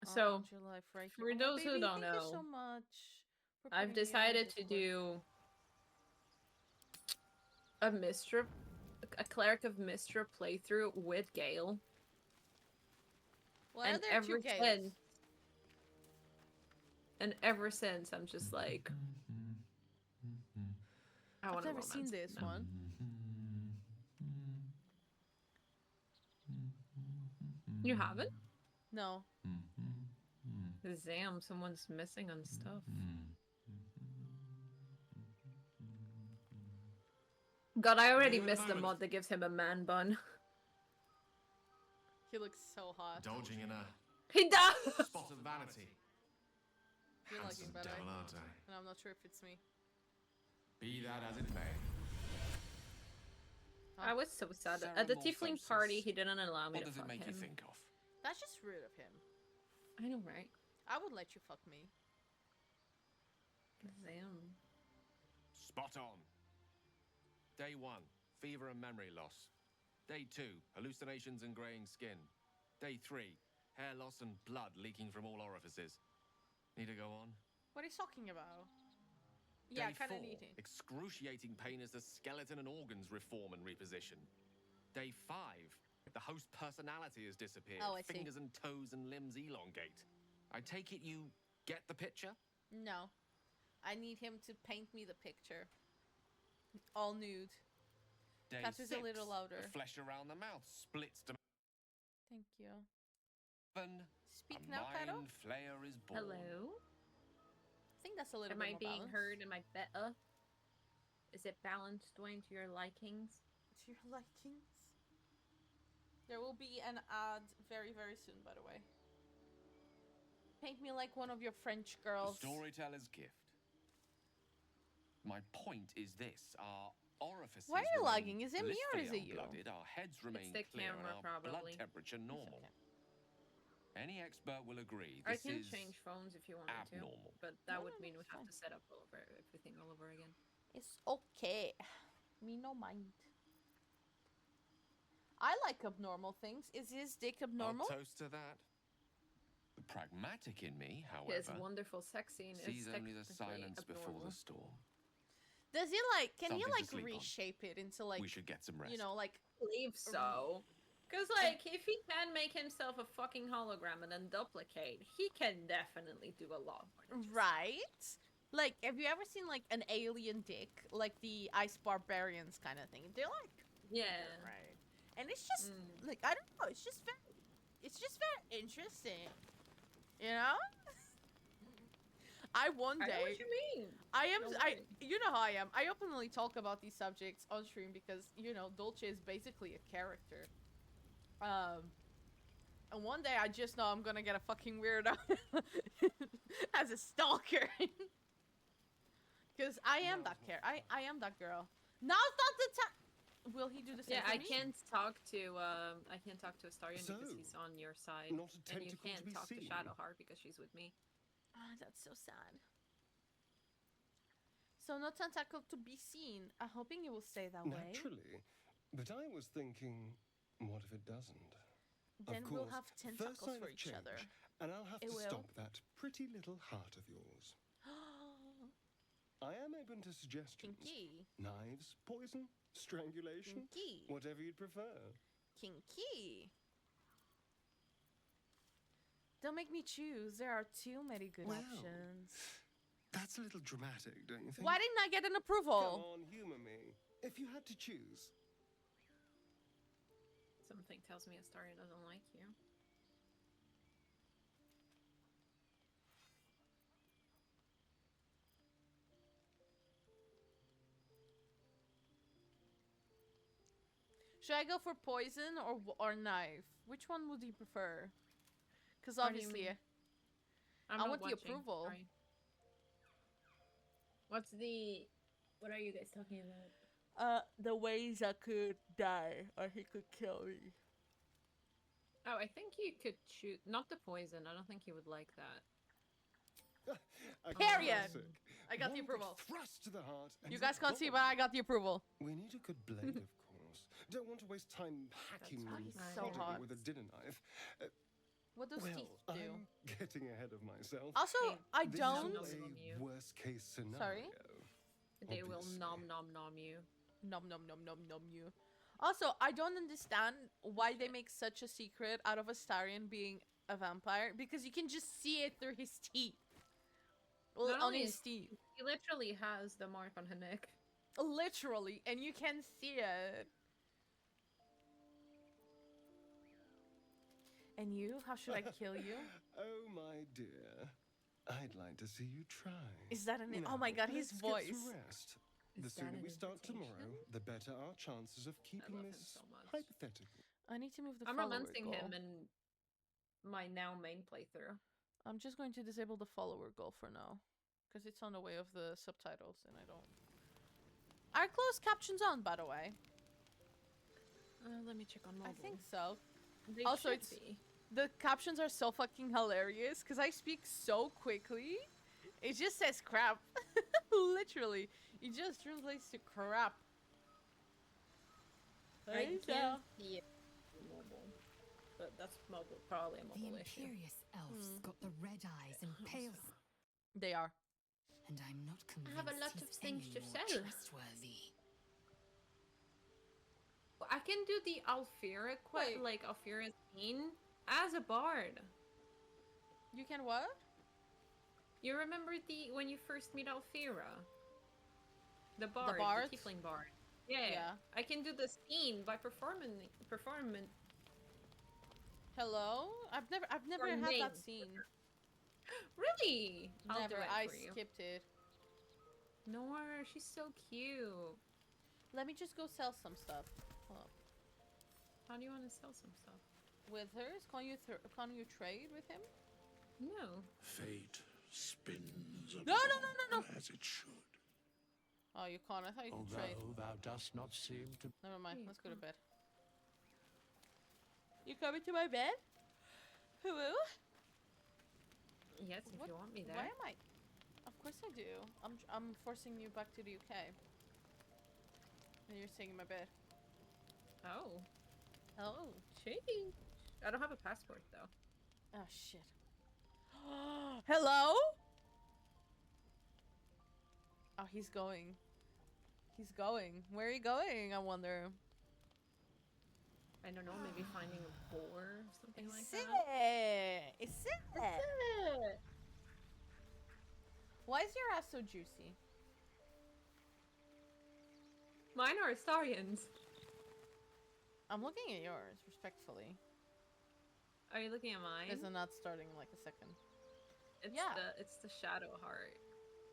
I'll So, end your life right for here. those who baby, don't thank you know, so much for I've putting me on decided to Discord. do a Mistra, a Cleric of Mistra playthrough with Gale. Why and are there ever two Gales? since- And ever since, I'm just like, I I've want never seen this one. You haven't? No. Damn, someone's missing on stuff. God, I already missed the mod that gives him a man bun. He looks so hot. Indulging in a He does! spot of vanity. You're liking Handsome better. devil, aren't I? And I'm not sure if it's me. Be that as it may. I was so sad. At the tiefling party, he didn't allow me What to does it fuck make him. you think of? That's just rude of him. I know, right? I would let you fuck me. Damn. Spot on. Day 1, fever and memory loss. Day 2, hallucinations and greying skin. Day 3, hair loss and blood leaking from all orifices. Need to go on? What are you talking about? Yeah, Day kind of 4, needing. excruciating pain as the skeleton and organs reform and reposition. Day 5, the host personality has disappeared. Oh, I see. Fingers and toes and limbs elongate. I take it you get the picture? No. I need him to paint me the picture. All nude. Day Cat is 6, a little louder. the flesh around the mouth splits to Thank you. 7. Speak A now, Cato. mind flayer is born. Hello? I think that's a little Am bit I more being balanced. heard? Am I better? Is it balanced, Dwayne, to your likings? To your likings. There will be an ad very, very soon, by the way. Paint me like one of your French The girls. storyteller's gift. My point is this: our orifices Why are you remain lagging? Is it me or is blissfully it you? unblooded, our heads remain the clear, camera, and our blood probably. temperature normal. Okay. Any expert will agree I this can is change phones if you want me to, abnormal. but that No, would no, mean no, we it's have fine. to set up everything all over again. It's okay. Me no mind. I like abnormal things. Is his dick abnormal? I'll toast to that. The pragmatic in me, His however, wonderful sex scene sees is only the technically silence before abnormal. the storm. Does he like? Can he Something to like sleep on. reshape it into like? We should get some rest. You know, like Believe so. Because, like, if he can make himself a fucking hologram and then duplicate, he can definitely do a lot more than just right? Like, have you ever seen like an alien dick, like the Ice Barbarians kind of thing? They're like, Yeah. right. And it's just like I don't know. It's just very interesting. You know. I one I know day. what you mean. You know how I am. I openly talk about these subjects on stream because, you know, Dulce is basically a character. And one day I just know I'm gonna get a fucking weirdo as a stalker. Because I am that I am that girl. Now's not the time. Will he do the same Yeah, for I me? can't talk to Astarion because he's on your side, not a and you tentacle to can't be talk to seen. Shadowheart because she's with me. Oh, that's so sad. So no tentacle to be seen. I'm hoping it will stay that way. Naturally. But I was thinking, what if it doesn't? Then Of we'll course, have first tentacles sign for of each change, other. and I'll have It to will. stop that pretty little heart of yours. I am open to suggestions. Kinky. Knives, poison, strangulation, Kinky. whatever you'd prefer. Kinky. Don't make me choose. There are too many good Well, options. That's a little dramatic, don't you think? Why didn't I get an Come approval? on, humor me. If you had to choose. Something tells me Astarion doesn't like you. Should I go for poison or knife? Which one would you prefer? Because What do you obviously, mean? I not want the watching, approval. sorry. What are you guys talking about? The ways I could die or he could kill me. Oh, I think you could choose not the poison. I don't think he would like that. A Period. classic. I got the One big approval. Thrust to the heart. And You you're guys can't see, gone. but I got the approval. We need a good blade, of course. Don't want to waste time hacking fine. and He's so prodding hot. with a dinner knife. What does Well, teeth do? I'm getting ahead of myself. Also, I This don't. is Nom nom a you. worst case scenario. Sorry? They will obviously. nom nom nom you. Nom nom nom nom nom you. Also, I don't understand why they make such a secret out of Astarion being a vampire because you can just see it through his teeth. Well, Not on only his is- teeth. He literally has the mark on her neck. Literally, and you can see it. And you? How should I kill you? Oh, my dear. I'd like to see you try. Is that an? Now, Oh my god, his let's voice. Get some rest. The Is that sooner an we start invitation? tomorrow, the better our chances of keeping love him this so much. hypothetical. I need to move the I'm follower romancing goal. him in my now main playthrough. I'm just going to disable the follower goal for now. Because it's on the way of the subtitles and I don't... Are closed captions on, by the way? Let me check on mobile. I think so. They Also, should it's- be. The captions are so fucking hilarious because I speak so quickly. It just says crap. Literally. It just translates to crap. I can't see it on mobile. But that's mobile, probably a The mobile issue. imperious elves got the red eyes and pale, They are. and I'm not convinced have a lot of he's things to any more sell. trustworthy. I can do the Alfira Wait. like Alfira scene as a bard. You can what? You remember when you first meet Alfira? The bard, bard? the tiefling bard. Yeah. Yeah. I can do the scene by performing. Hello? I've never Or had that name. scene. Really? I'll do Never. it I for you. skipped it. Nora, she's so cute. Let me just go sell some stuff. Hold up. How do you want to sell some stuff? With hers? Can't you trade with him? No. Fate spins No, no, no, no, no! as it should. Oh, you can't. I thought you could trade. Although thou dost not seem to. Never mind. Yeah, Let's go to bed. You coming to my bed? Hello? Yes, if What- you want me there. Why am I? Of course I do. I'm forcing you back to the UK. And you're staying in my bed. Oh. Oh. Change. I don't have a passport though. Oh shit. Hello? Oh, he's going. He's going. Where are you going? I wonder. I don't know, maybe finding a boar or something like that. Is it? Why is your ass so juicy? Mine are Astarians. I'm looking at yours, respectfully. Are you looking at mine? Is it not starting like a second? It's Yeah. it's the shadow heart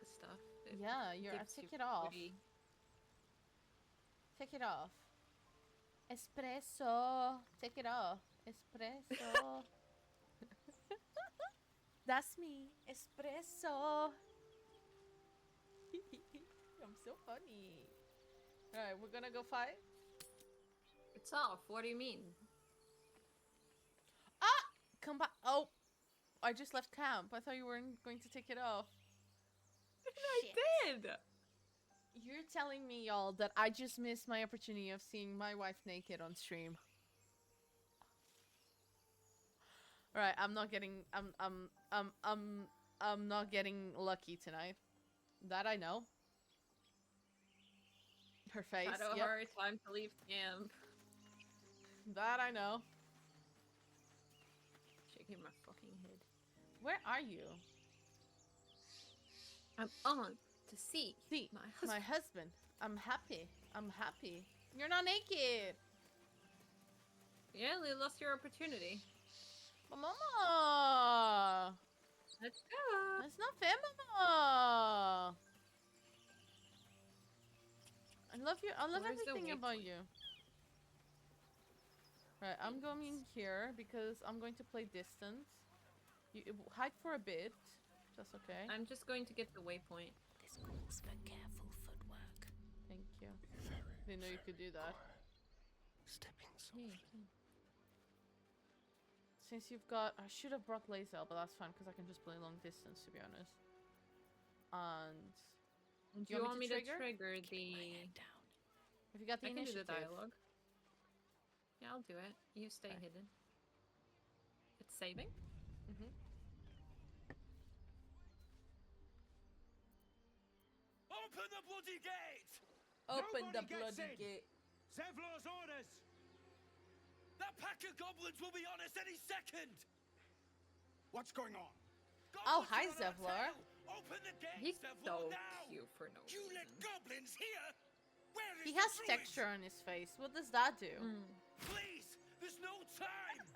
stuff. It Yeah, you're. gives Take you it off. pretty- Take it off. Espresso. Take it off. Espresso. That's me. Espresso. I'm so funny. Alright, we're gonna go fight. It's off. What do you mean? Ah! Come back. Oh! I just left camp. I thought you weren't going to take it off. Shit. I did. You're telling me, y'all, that I just missed my opportunity of seeing my wife naked on stream. Alright, I'm not getting I'm not getting lucky tonight. That I know. Her face. Shadow Yep. heart. Time to leave camp. That I know. Shaking my fucking head. Where are you? I'm on to see See, my husband. my husband. I'm happy. I'm happy. You're not naked. Yeah, you lost your opportunity. Mama. Let's go. That's not fair, Mama. I love you. I love Where's the everything about waypoint? you. Right, I'm going here because I'm going to play distance. You hide for a bit. That's okay. I'm just going to get the waypoint. This calls for careful footwork. Thank you. Very, Didn't know you could do that. stepping Yeah, softly. you can. Since you've got, I should have brought laser, but that's fine because I can just play long distance, to be honest. And Do you you want want me me to to trigger? trigger the... have you got the I can do the initiative? dialogue. Yeah, I'll do it. You stay Okay. hidden. It's saving? Mm-hmm. Open the bloody gate! Open the Nobody gets bloody in. gate. Zevlor's orders! That pack of goblins will be on us any second! What's going on? Oh, Goblins hi, are on our Zevlor. tail! Open the gate, He's Zevlor, so now! cute for no You let reason. goblins here? Where is He the has druid? texture on his face. What does that do? Mm. Please! There's no time!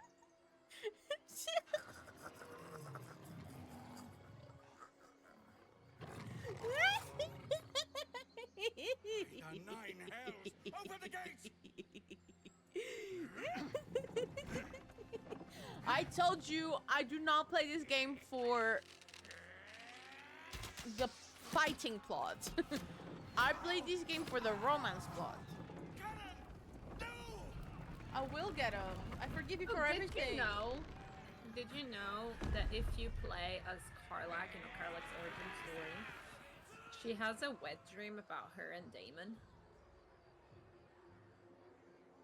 Nine hells! Open the gates! I told you I do not play this game for the fighting plot. I play this game for the romance plot. Get him! No! I will get him. I forgive you Oh, for did everything. you know? Did you know that if you play as Karlach, you know, Karlach's origin story, she has a wet dream about her and Damon?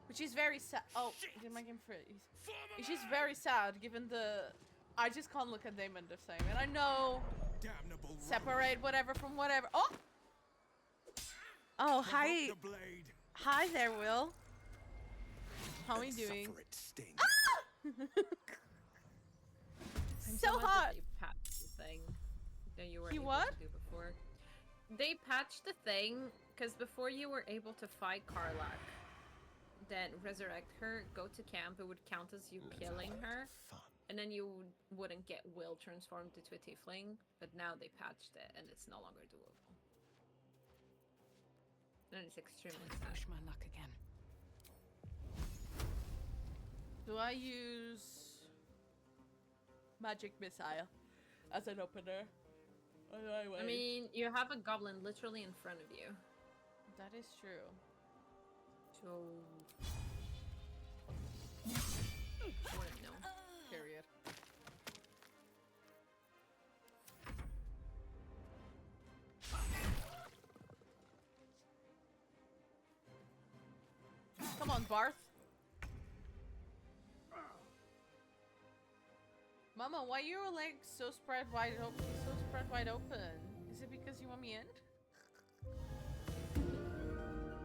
Which is very sad. Oh, Shit. did my game freeze? Form a Which is line! very sad given the... I just can't look at Damon the same. And I know... Damnable Separate whatever from whatever. Oh! Oh, hi. The blade. Hi there, Will. How are you and doing? Suffer it sting. I'm So glad that hot. They patched the thing that you were He able what? to do before. They patched the thing because before you were able to fight Karlach, then resurrect her, go to camp, it would count as you killing her, Fun. and then you wouldn't get Will transformed into a tiefling. But now they patched it, and it's no longer doable. That is extremely Time to push sad. my luck again. Do I use magic missile as an opener? Or do I I wait? mean, you have a goblin literally in front of you. That is true. So... I wouldn't know. Period. Come on, Barth. Mama, why are your legs so spread wide open? So spread wide open? Is it because you want me in?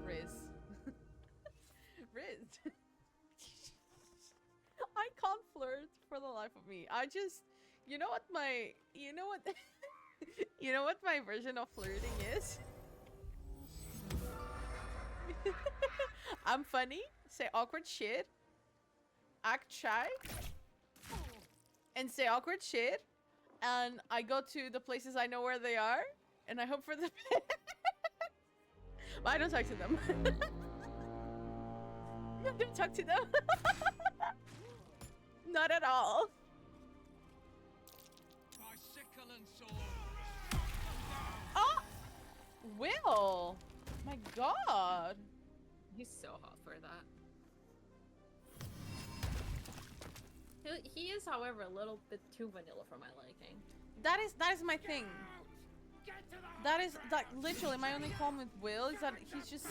Riz. Riz. I can't flirt for the life of me. I just, you know what my version of flirting is? I'm funny, say awkward shit, act shy, and say awkward shit, and I go to the places I know where they are, and I hope for the best. But I don't talk to them. I don't talk to them. Not at all. My sickle and sword. Oh! Will! My god. He's so hot for that. He is, however, a little bit too vanilla for my liking. That is my thing. That literally my only problem with Will is that he's just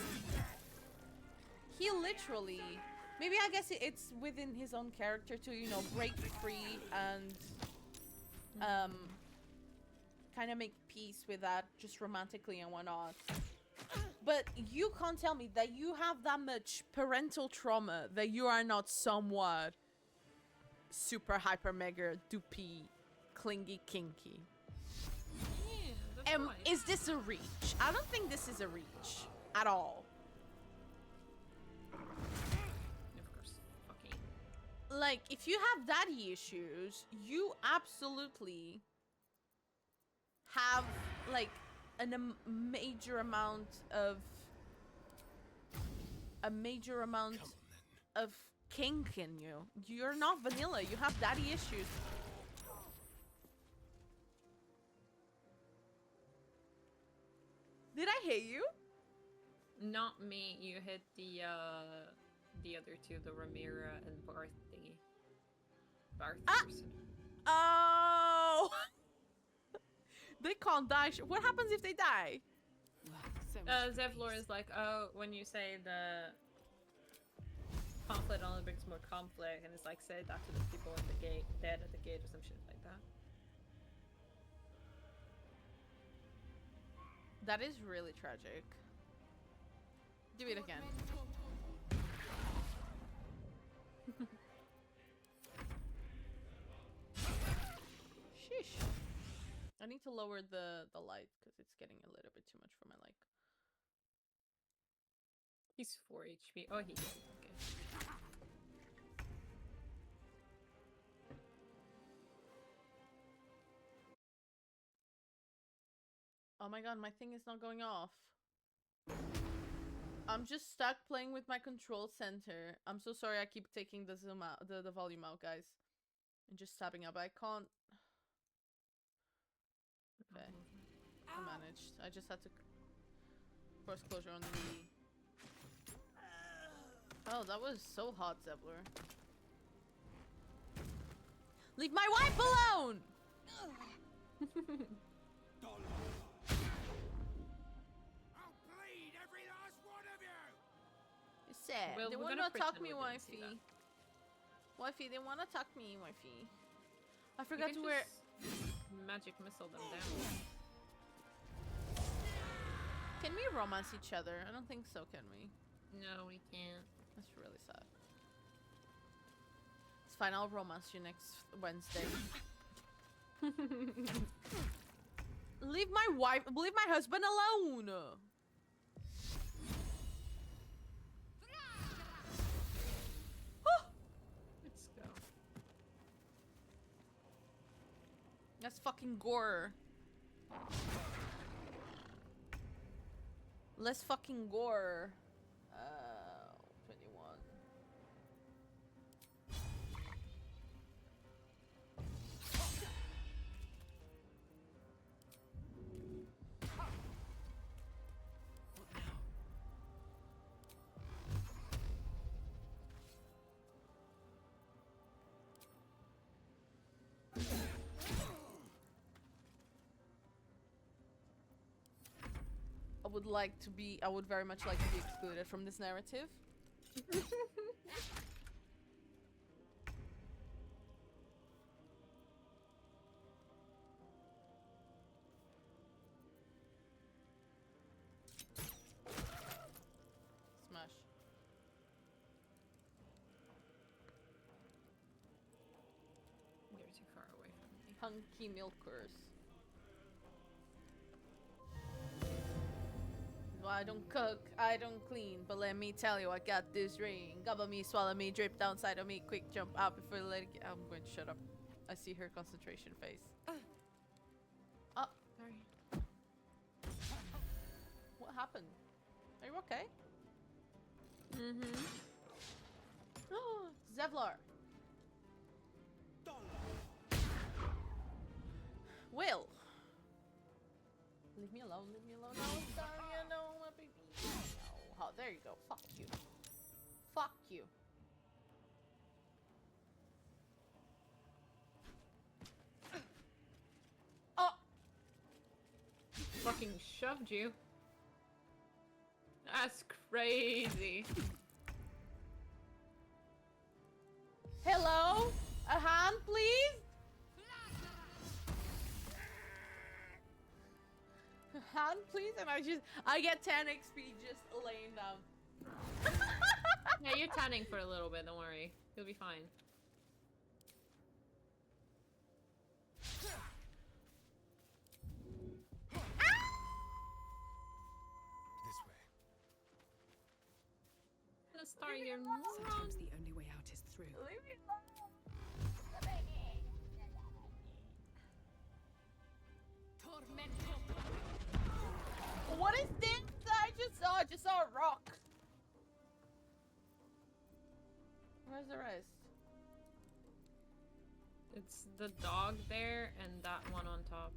he literally maybe I guess it's within his own character to, you know, break free and kind of make peace with that just romantically and whatnot. But you can't tell me that you have that much parental trauma that you are not somewhat super hyper mega doopy clingy kinky. Yeah, that's right. Is this a reach? I don't think this is a reach at all. Of course, fucking. Like, if you have daddy issues, you absolutely have like major amount of of kink in you. You're not vanilla. You have daddy issues. Did I hit you? Not me. You hit the other two, the Ramira and Barth thingy. Barth person. Oh! They can't die. What happens if they die? So much Zevlor peace. is like, oh, when you say the conflict only brings more conflict, and it's like, say that to the people in the gate, dead at the gate, or some shit like that. That is really tragic. Do it again. Sheesh. I need to lower the light because it's getting a little bit too much for my like. He's 4 HP. Oh, he is. Okay. Oh my god, my thing is not going off. I'm just stuck playing with my control center. I'm so sorry I keep taking the zoom out, the volume out, guys. And just tapping up. I can't. Okay. I managed. I just had to force closure on the... Oh, that was so hot, Zebler. Leave my wife alone! I'll bleed every last one of you! It's sad. Well, They we're wanna gonna talk pretend me, we didn't see wifey. that. Wifey, they wanna talk me, wifey. I You forgot can to wear... just magic missile them down. Can we romance each other? I don't think so, can we? No, we can't. That's really sad. It's fine, I'll romance you next Wednesday. Leave my husband alone! Let's go. That's fucking gore. Less fucking gore. 21. I would very much like to be excluded from this narrative. Smash. You're too far away from me. Hunky milkers. Well, I don't cook, I don't clean, but let me tell you, I got this ring. Gobble me, swallow me, drip down side of me, quick jump out before let it get. I'm going to shut up. I see her concentration face. Oh, Sorry. what happened? Are you okay? Mm-hmm. Oh, Zevlar. Will. Leave me alone, leave me alone. No, Daria, no, my baby. No. Oh, there you go. Fuck you. Fuck you. Oh! Fucking shoved you. That's crazy. Hello? A hand, please? A hand, please? And I get 10 XP just laying down. Yeah, you're tanning for a little bit, don't worry. You'll be fine. This way. Let's start your Sometimes the only way out is through. Leave me alone. What is this? I just saw a rock. Where's the rest? It's the dog there and that one on top.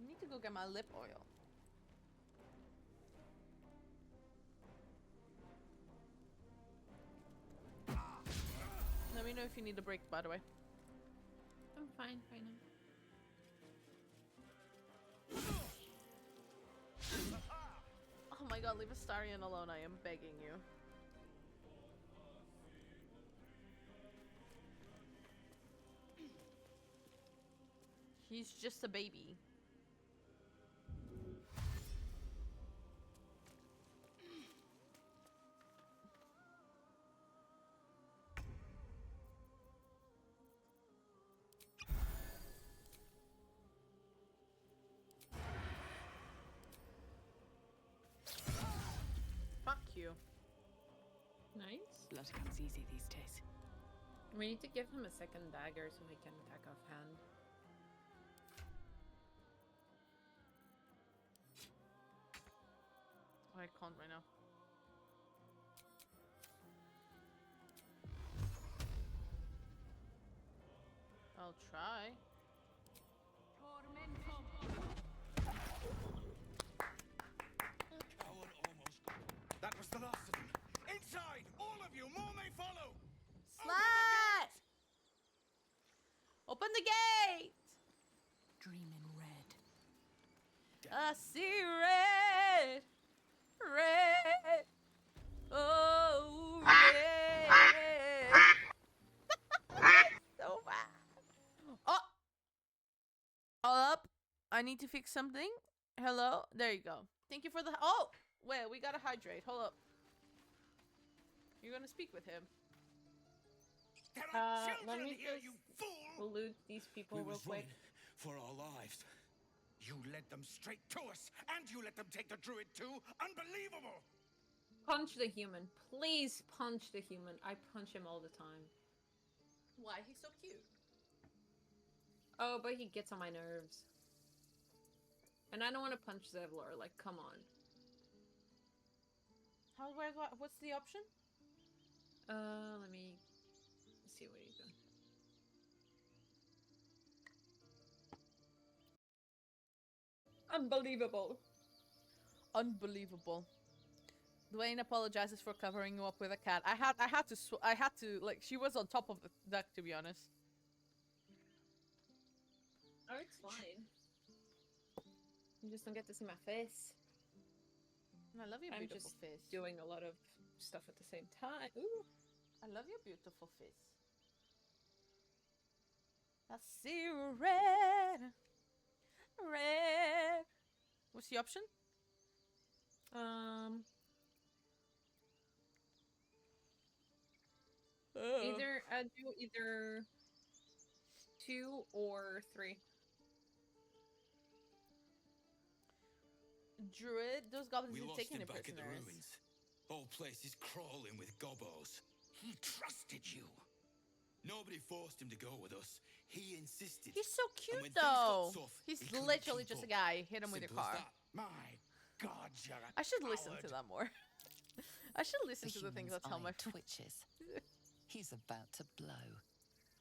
I need to go get my lip oil. Let me know if you need a break, by the way. I'm fine right now. Oh my god, leave Astarion alone, I am begging you. He's just a baby. Fuck you. Nice. Blood comes easy these days. We need to give him a second dagger so he can attack offhand. I can't right now. I'll try. Coward almost got it. That was the last of them. Inside! All of you! More may follow! Slat! Open the gate! Dream in red. I see red! Red! Oh, red! So bad. Oh! Up. I need to fix something. Hello? There you go. Thank you for the... Oh! Wait, we gotta hydrate. Hold up. You're gonna speak with him. There are Let children me here, just you fool! loot these people We real was quick. running for our lives. You led them straight to us, and you let them take the druid too? Unbelievable! Punch the human. Please punch the human. I punch him all the time. Why? He's so cute. Oh, but he gets on my nerves. And I don't want to punch Zevlor. Like, come on. What's the option? Let me see what he's doing. Unbelievable. Unbelievable. Dwayne apologizes for covering you up with a cat. I had to like, she was on top of the duck, to be honest. Oh, it's fine. You just don't get to see my face. I love your I'm beautiful just face. doing a lot of stuff at the same time. Ooh. I love your beautiful face. I see red. Red. What's the option? I do either 2 or 3. Druid, those goblins We didn't lost take any him back at the prisoners. ruins. Whole place is crawling with gobos. He trusted you. Nobody forced him to go with us. He insisted. He's so And cute when things got though. tough, He's he couldn't literally keep just a up. guy. Hit him with your Simple as car. that. My God, you're a I should listen to coward. that more. I should listen to the things that tell my twitches. He's about to blow.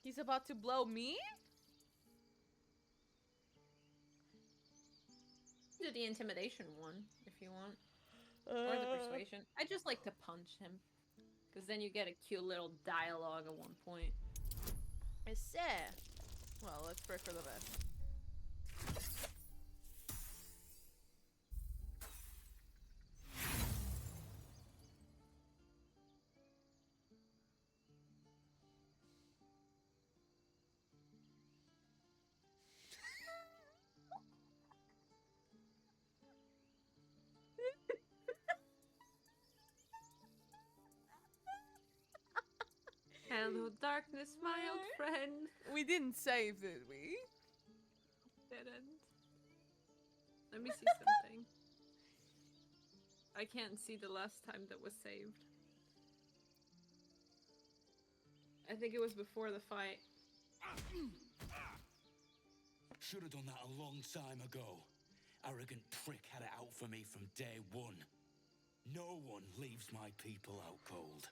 He's about to blow me? Do the intimidation one if you want. Or the persuasion. I just like to punch him. Because then you get a cute little dialogue at one point. It's well, let's pray for the best. Hello, darkness, my old friend. We didn't save, did we? Didn't. Let me see something. I can't see the last time that was saved. I think it was before the fight. Should have done that a long time ago. Arrogant prick had it out for me from day one. No one leaves my people out cold.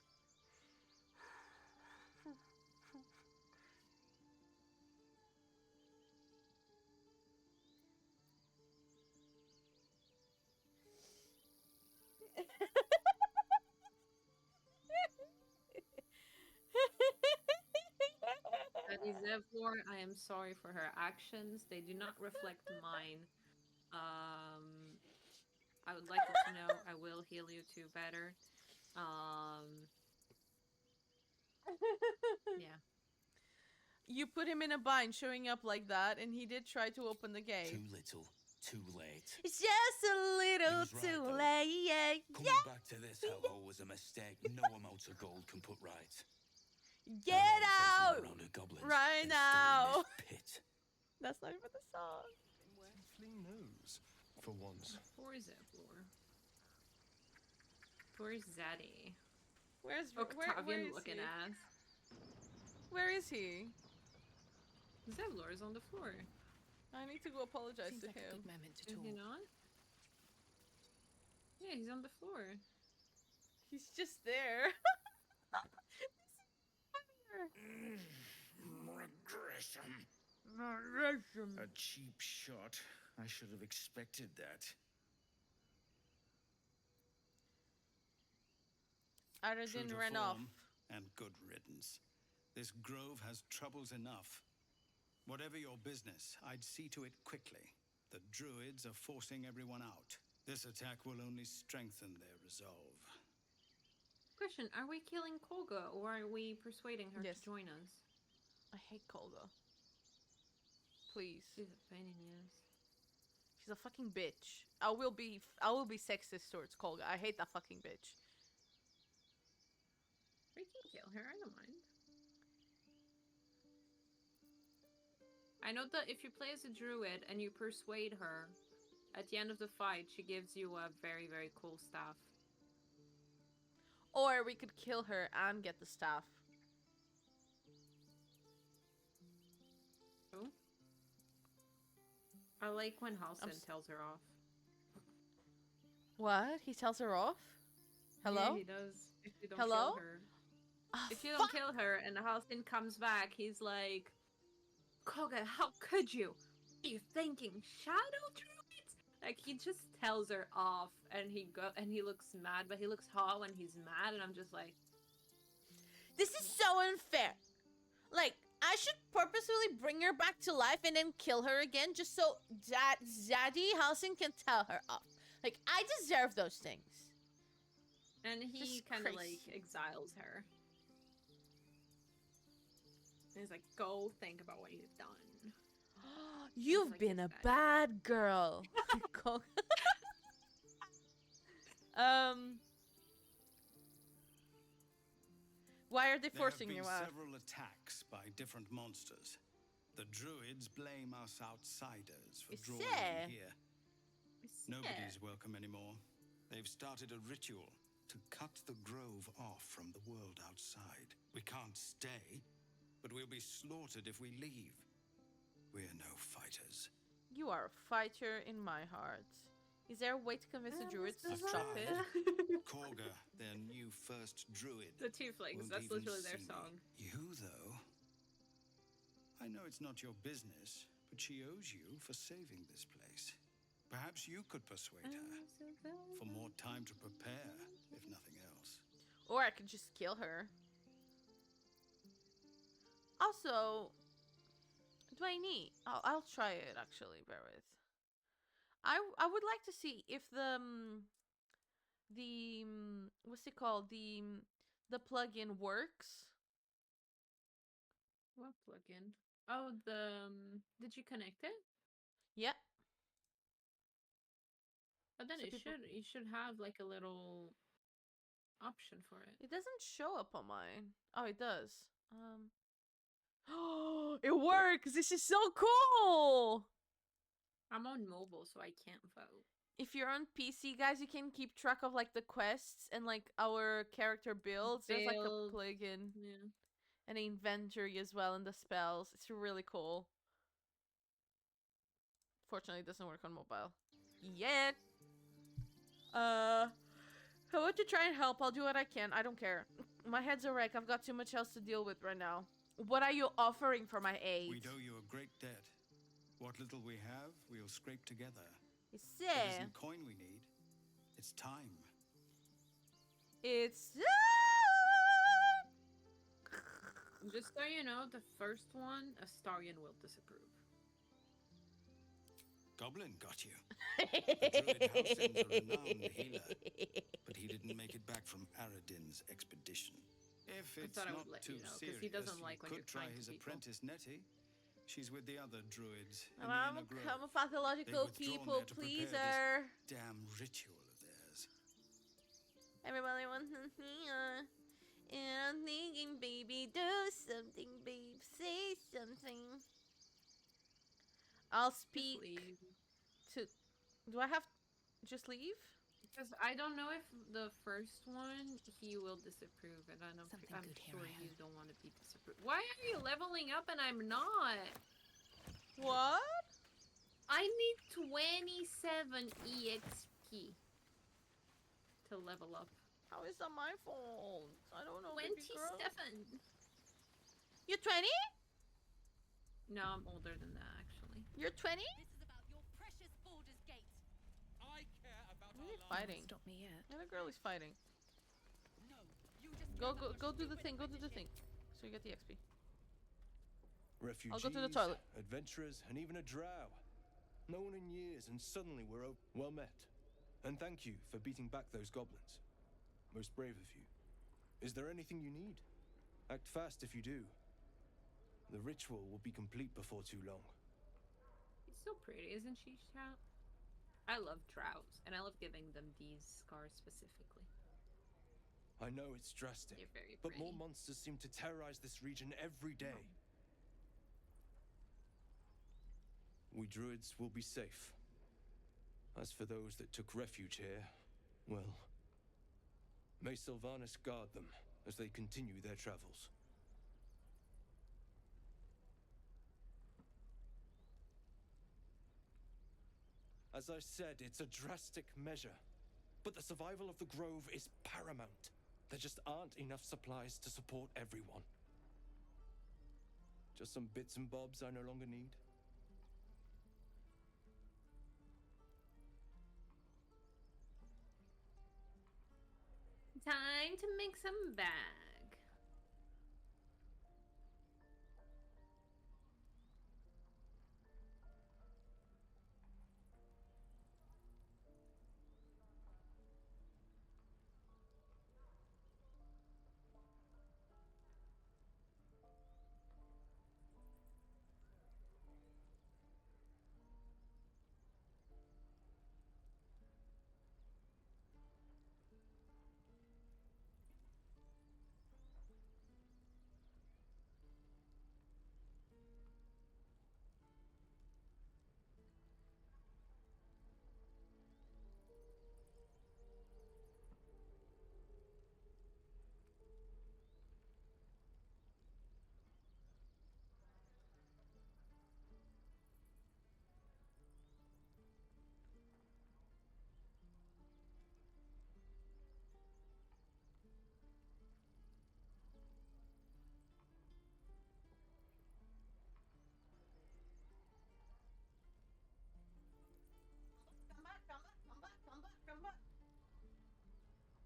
Daddy Zevlor, I am sorry for her actions. They do not reflect mine. I would like you to know I will heal you two better. Yeah. You put him in a bind showing up like that, and he did try to open the gate. Too little, too late. It's just a little He was right, too though. late. Coming back to this hellhole was a mistake no amount of gold can put right. Get I'd rather face out my round of goblins right than stay in now. this pit. That's not even the song. Fling nose, for once. Poor Zevlor. Poor Zaddy. Where's Octavian where is looking he? ass. Where is he? Zevlor is on the floor. I need to go apologize Seems to like a him. good moment to Is he talk. not? Yeah, he's on the floor. He's just there. Regression. A cheap shot. I should have expected that. Aradin True to ran off. form, and good riddance. This grove has troubles enough. Whatever your business, I'd see to it quickly. The druids are forcing everyone out. This attack will only strengthen their resolve. Question, are we killing Kolga or are we persuading her Yes. to join us? I hate Kolga. Please. She's a pain in the ass. She's a fucking bitch. I will be sexist towards Kolga. I hate that fucking bitch. We can kill her, I don't mind. I know that if you play as a druid and you persuade her, at the end of the fight, she gives you a very, very cool staff. Or we could kill her and get the staff. Oh. I like when Halsin s- tells her off. What? He tells her off? Hello? Yeah, he does. If you don't Hello? kill her. Ah, If you don't fuck! kill her and Halsin comes back, he's like, Koga, how could you? What are you thinking? Shadow druids? Like, he just tells her off, and he looks mad, but he looks hot when he's mad, and I'm just like, This is so unfair. Like, I should purposefully bring her back to life and then kill her again just so that Zaddy Halsin can tell her off. Like, I deserve those things. and he Just kind of crazy. like exiles her. And he's like, go think about what you've done. You've like been this a bad girl. Go- Why are they forcing there you have out? been several attacks by different monsters. The druids blame us outsiders for You drawing say? them here. Nobody's welcome anymore. They've started a ritual to cut the grove off from the world outside. We can't stay, but we'll be slaughtered if we leave. We're no fighters. You are a fighter in my heart. Is there a way to convince the druids to I've stop tried. it? Korga, their new first druid. The Tieflings, won't that's even literally their see me. song. You, though? I know it's not your business, but she owes you for saving this place. Perhaps you could persuade her for more time to prepare, if nothing else. Or I could just kill her. Also, do I need? I'll try it actually. Bear with. I would like to see if what's it called, the plugin works. What plugin? Oh, did you connect it? Yeah. But then So it people- you should have like a little option for it. It doesn't show up on mine. Oh, it does. Oh, it works! This is so cool! I'm on mobile, so I can't vote. If you're on PC, guys, you can keep track of like the quests and like our character builds. There's like a Build. plugin Yeah. and an inventory as well, and the spells. It's really cool. Fortunately, it doesn't work on mobile yet. How about you try and help? I'll do what I can. I don't care. My head's a wreck. I've got too much else to deal with right now. What are you offering for my aid? We owe you a great debt. What little we have, we'll scrape together. You It say isn't coin we need. It's time. it's Just so you know, the first one, Astarion will disapprove. Goblin got you. Druid Halsin's a renowned healer, but he didn't make it back from Aradin's expedition. If I it's thought I not would let too you know, 'cause serious, he doesn't like when you you're could try kind to his people. apprentice Nettie. She's with the other druids in the I'm inner grove. a pathological They've withdrawn people there to prepare pleaser. this damn ritual of theirs. Everybody wants to see her. And I'm thinking, baby, do something, babe. Say something. I'll speak leave. to. Do I have just leave? Because I don't know if the first one he will disapprove, and I'm sure you don't want to be disapproved. Why are you leveling up and I'm not? What? I need 27 EXP to level up. How is that my fault? I don't know. baby girl. 27. You're 20? No, I'm older than that actually. You're 20? This is about your precious Baldur's Gate. I care about Why are our you lives. fighting? Stop me yet. Yeah, the girl is fighting. No, you just Go do the thing. Go do the thing. So you get the XP. Refugees, go to the toilet. adventurers, and even a drow. No one in years, and suddenly we're well met. And thank you for beating back those goblins. Most brave of you. Is there anything you need? Act fast if you do. The ritual will be complete before too long. She's so pretty, isn't she, Chat? I love drows, and I love giving them these scars specifically. I know it's drastic, They're very but more pretty. monsters seem to terrorize this region every day. we druids will be safe. As for those that took refuge here, well, may Sylvanas guard them as they continue their travels. As I said, it's a drastic measure, but the survival of the Grove is paramount. There just aren't enough supplies to support everyone. Just some bits and bobs I no longer need. Time to make some bag.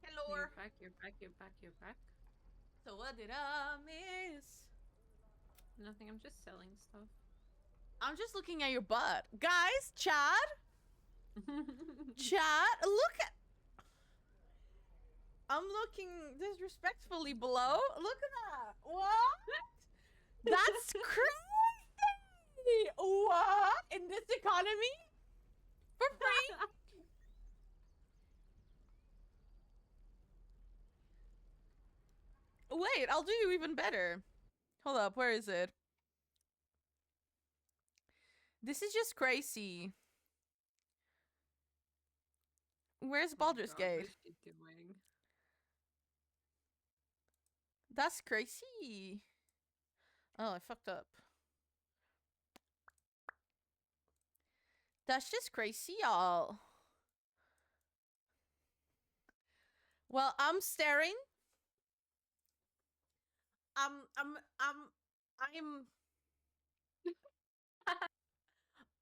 Hello. You're back, you're back, you're back, you're back. So what did I miss? Nothing, I'm just selling stuff. I'm just looking at your butt. Guys, Chad? Chad, look at... I'm looking disrespectfully below. Look at that. What? That's crazy. What? In this economy? For free? Wait, I'll do you even better. Hold up, where is it? This is just crazy. Where's Baldur's Gate? What's she doing? That's crazy. Oh, I fucked up. That's just crazy, y'all. Well, I'm staring.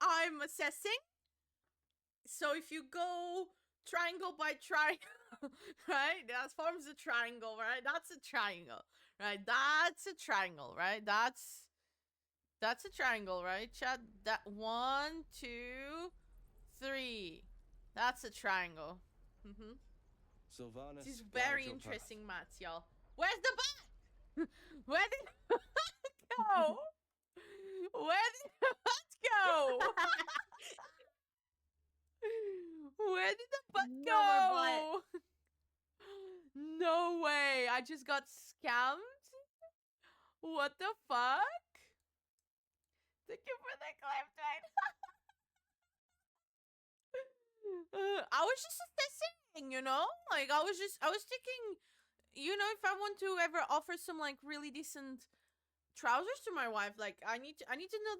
I'm assessing. So if you go triangle by triangle, right? That forms a triangle, right? That's a triangle, right? That's a triangle, right? That's a triangle, right? Chat that 1, 2, 3. That's a triangle. Sylvanas, This is guide very your interesting maths, y'all. Where's the butt? Where did the butt go? Where did the butt go? Where did the butt go? No way. I just got scammed? What the fuck? Thank you for the clap, I was just assessing, you know? Like, I was thinking, you know, if I want to ever offer some, like, really decent trousers to my wife, like, I need to know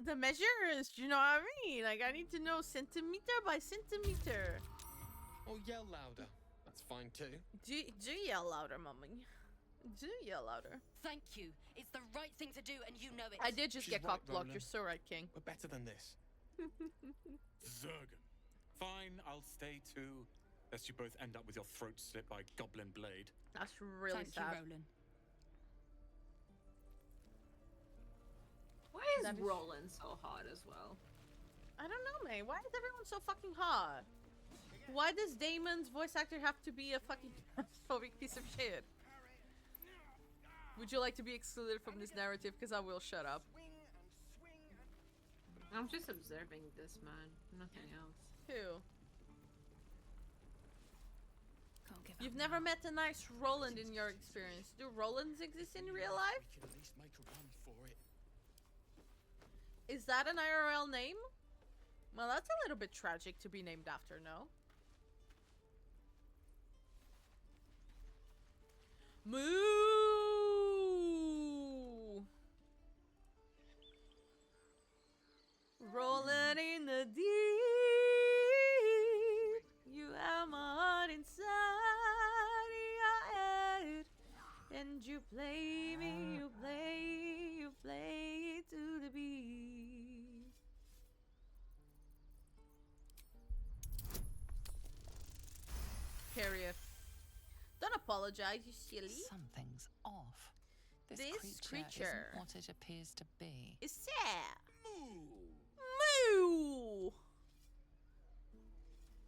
the measures, you know what I mean? Like, I need to know centimeter by centimeter. Or yell louder. That's fine too. Do yell louder, mommy. Do yell louder. Thank you. It's the right thing to do, and you know it. I did just She's get right, cock blocked. Roland. You're so right, King. We're better than this. Zurgen. Fine, I'll stay too. Lest you both end up with your throats slit by goblin blade. That's really Thank sad. you, Roland. Why is Roland so hot as well? I don't know, man. Why is everyone so fucking hot? Why does Damon's voice actor have to be a fucking transphobic piece of shit? Would you like to be excluded from this narrative? Because I will shut up. I'm just observing this man, nothing else. Who? You've never met a nice Roland in your experience. Do Rolands exist in real life? We could at least make a run for it. Is that an IRL name? Well, that's a little bit tragic to be named after, no? Moo! Rolling in the deep. You have my heart inside your head. And you play me, you play it to the beat. Period. Don't apologize, you silly. Something's off. This creature isn't what it appears to be. is sad. Moo!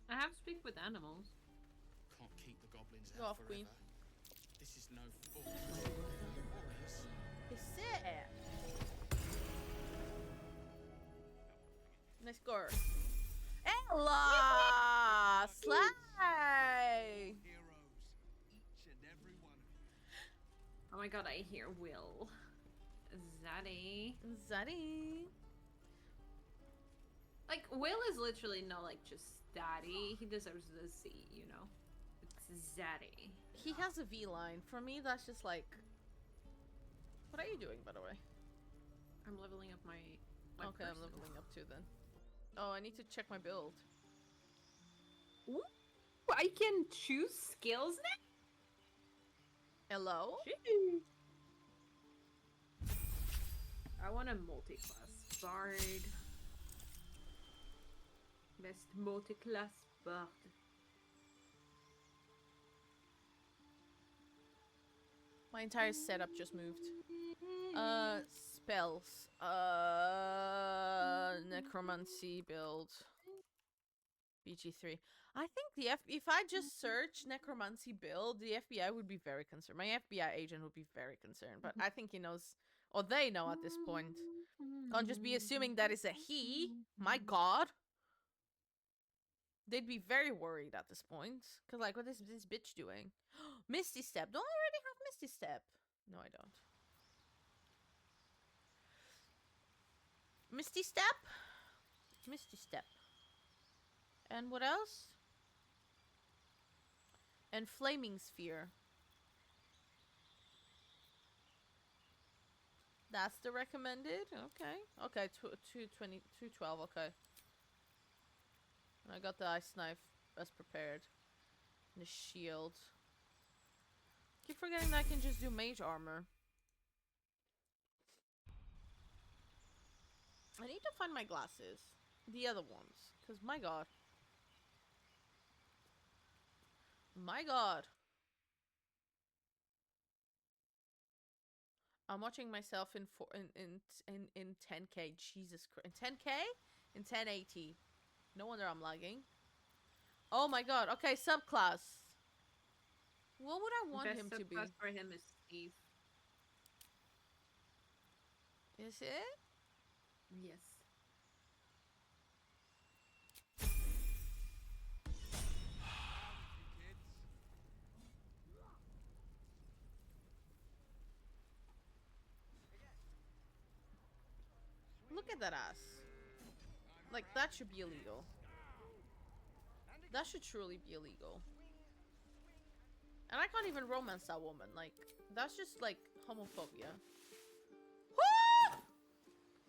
I have to speak with animals. Can't keep the goblins Go out off, Queen. forever. This is no fun. It's sad. Nice score. Ella! Slay! Oh my god, I hear Will. Zaddy. Zaddy. Like, Will is literally no, like, just daddy. He deserves the Z, you know? It's Zaddy. He has a V line. For me, that's just like... What are you doing, by the way? I'm leveling up my okay, I'm leveling up too, then. Oh, I need to check my build. Ooh, I can choose skills now? Hello? Jeez. I want a multi-class bard. Best multi-class bard. My entire setup just moved. Spells. Necromancy build. BG3. I think if I just search necromancy build, the FBI would be very concerned. My FBI agent would be very concerned, but I think he knows, or they know at this point. Can't just be assuming that it's a he. My god. They'd be very worried at this point. Cause like, what is this bitch doing? Misty Step. Don't I already have Misty Step? No, I don't. Misty Step? Misty Step. And what else? And Flaming Sphere. That's the recommended? Okay. Okay, 220, 212, okay. I got the ice knife as prepared. And the shield. Keep forgetting that I can just do mage armor. I need to find my glasses. The other ones. Because my god. My god. I'm watching myself in 10K. Jesus Christ. In 10K? In 1080. No wonder I'm lagging. Oh my god. Okay, subclass. What would I want him to be? Best subclass for him is Steve. Is it? Yes. Look at that ass. Like, that should be illegal. That should truly be illegal. And I can't even romance that woman. Like, that's just, like, homophobia.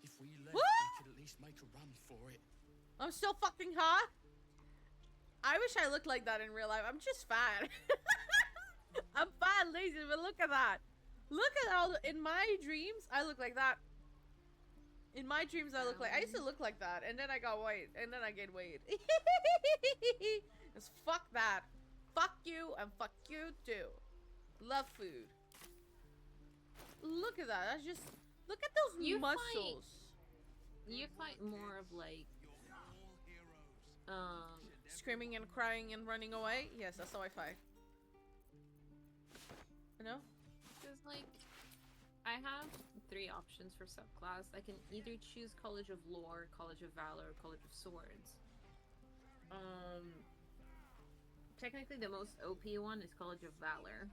If we left, we could at least make a run for it. I'm still fucking hot. I wish I looked like that in real life. I'm just fat. I'm fat, lazy, but look at that. Look at all in my dreams, I look like that. In my dreams, I look like... I used to look like that, and then I got white, and then I gained weight. Just fuck that. Fuck you, and fuck you too. Love food. Look at that. That's just... Look at those muscles. You fight more of, like... Screaming and crying and running away? Yes, that's how I fight. You know? Because, like... I have 3 options for subclass. I can either choose College of Lore, College of Valor, or College of Swords. Technically the most OP one is College of Valor.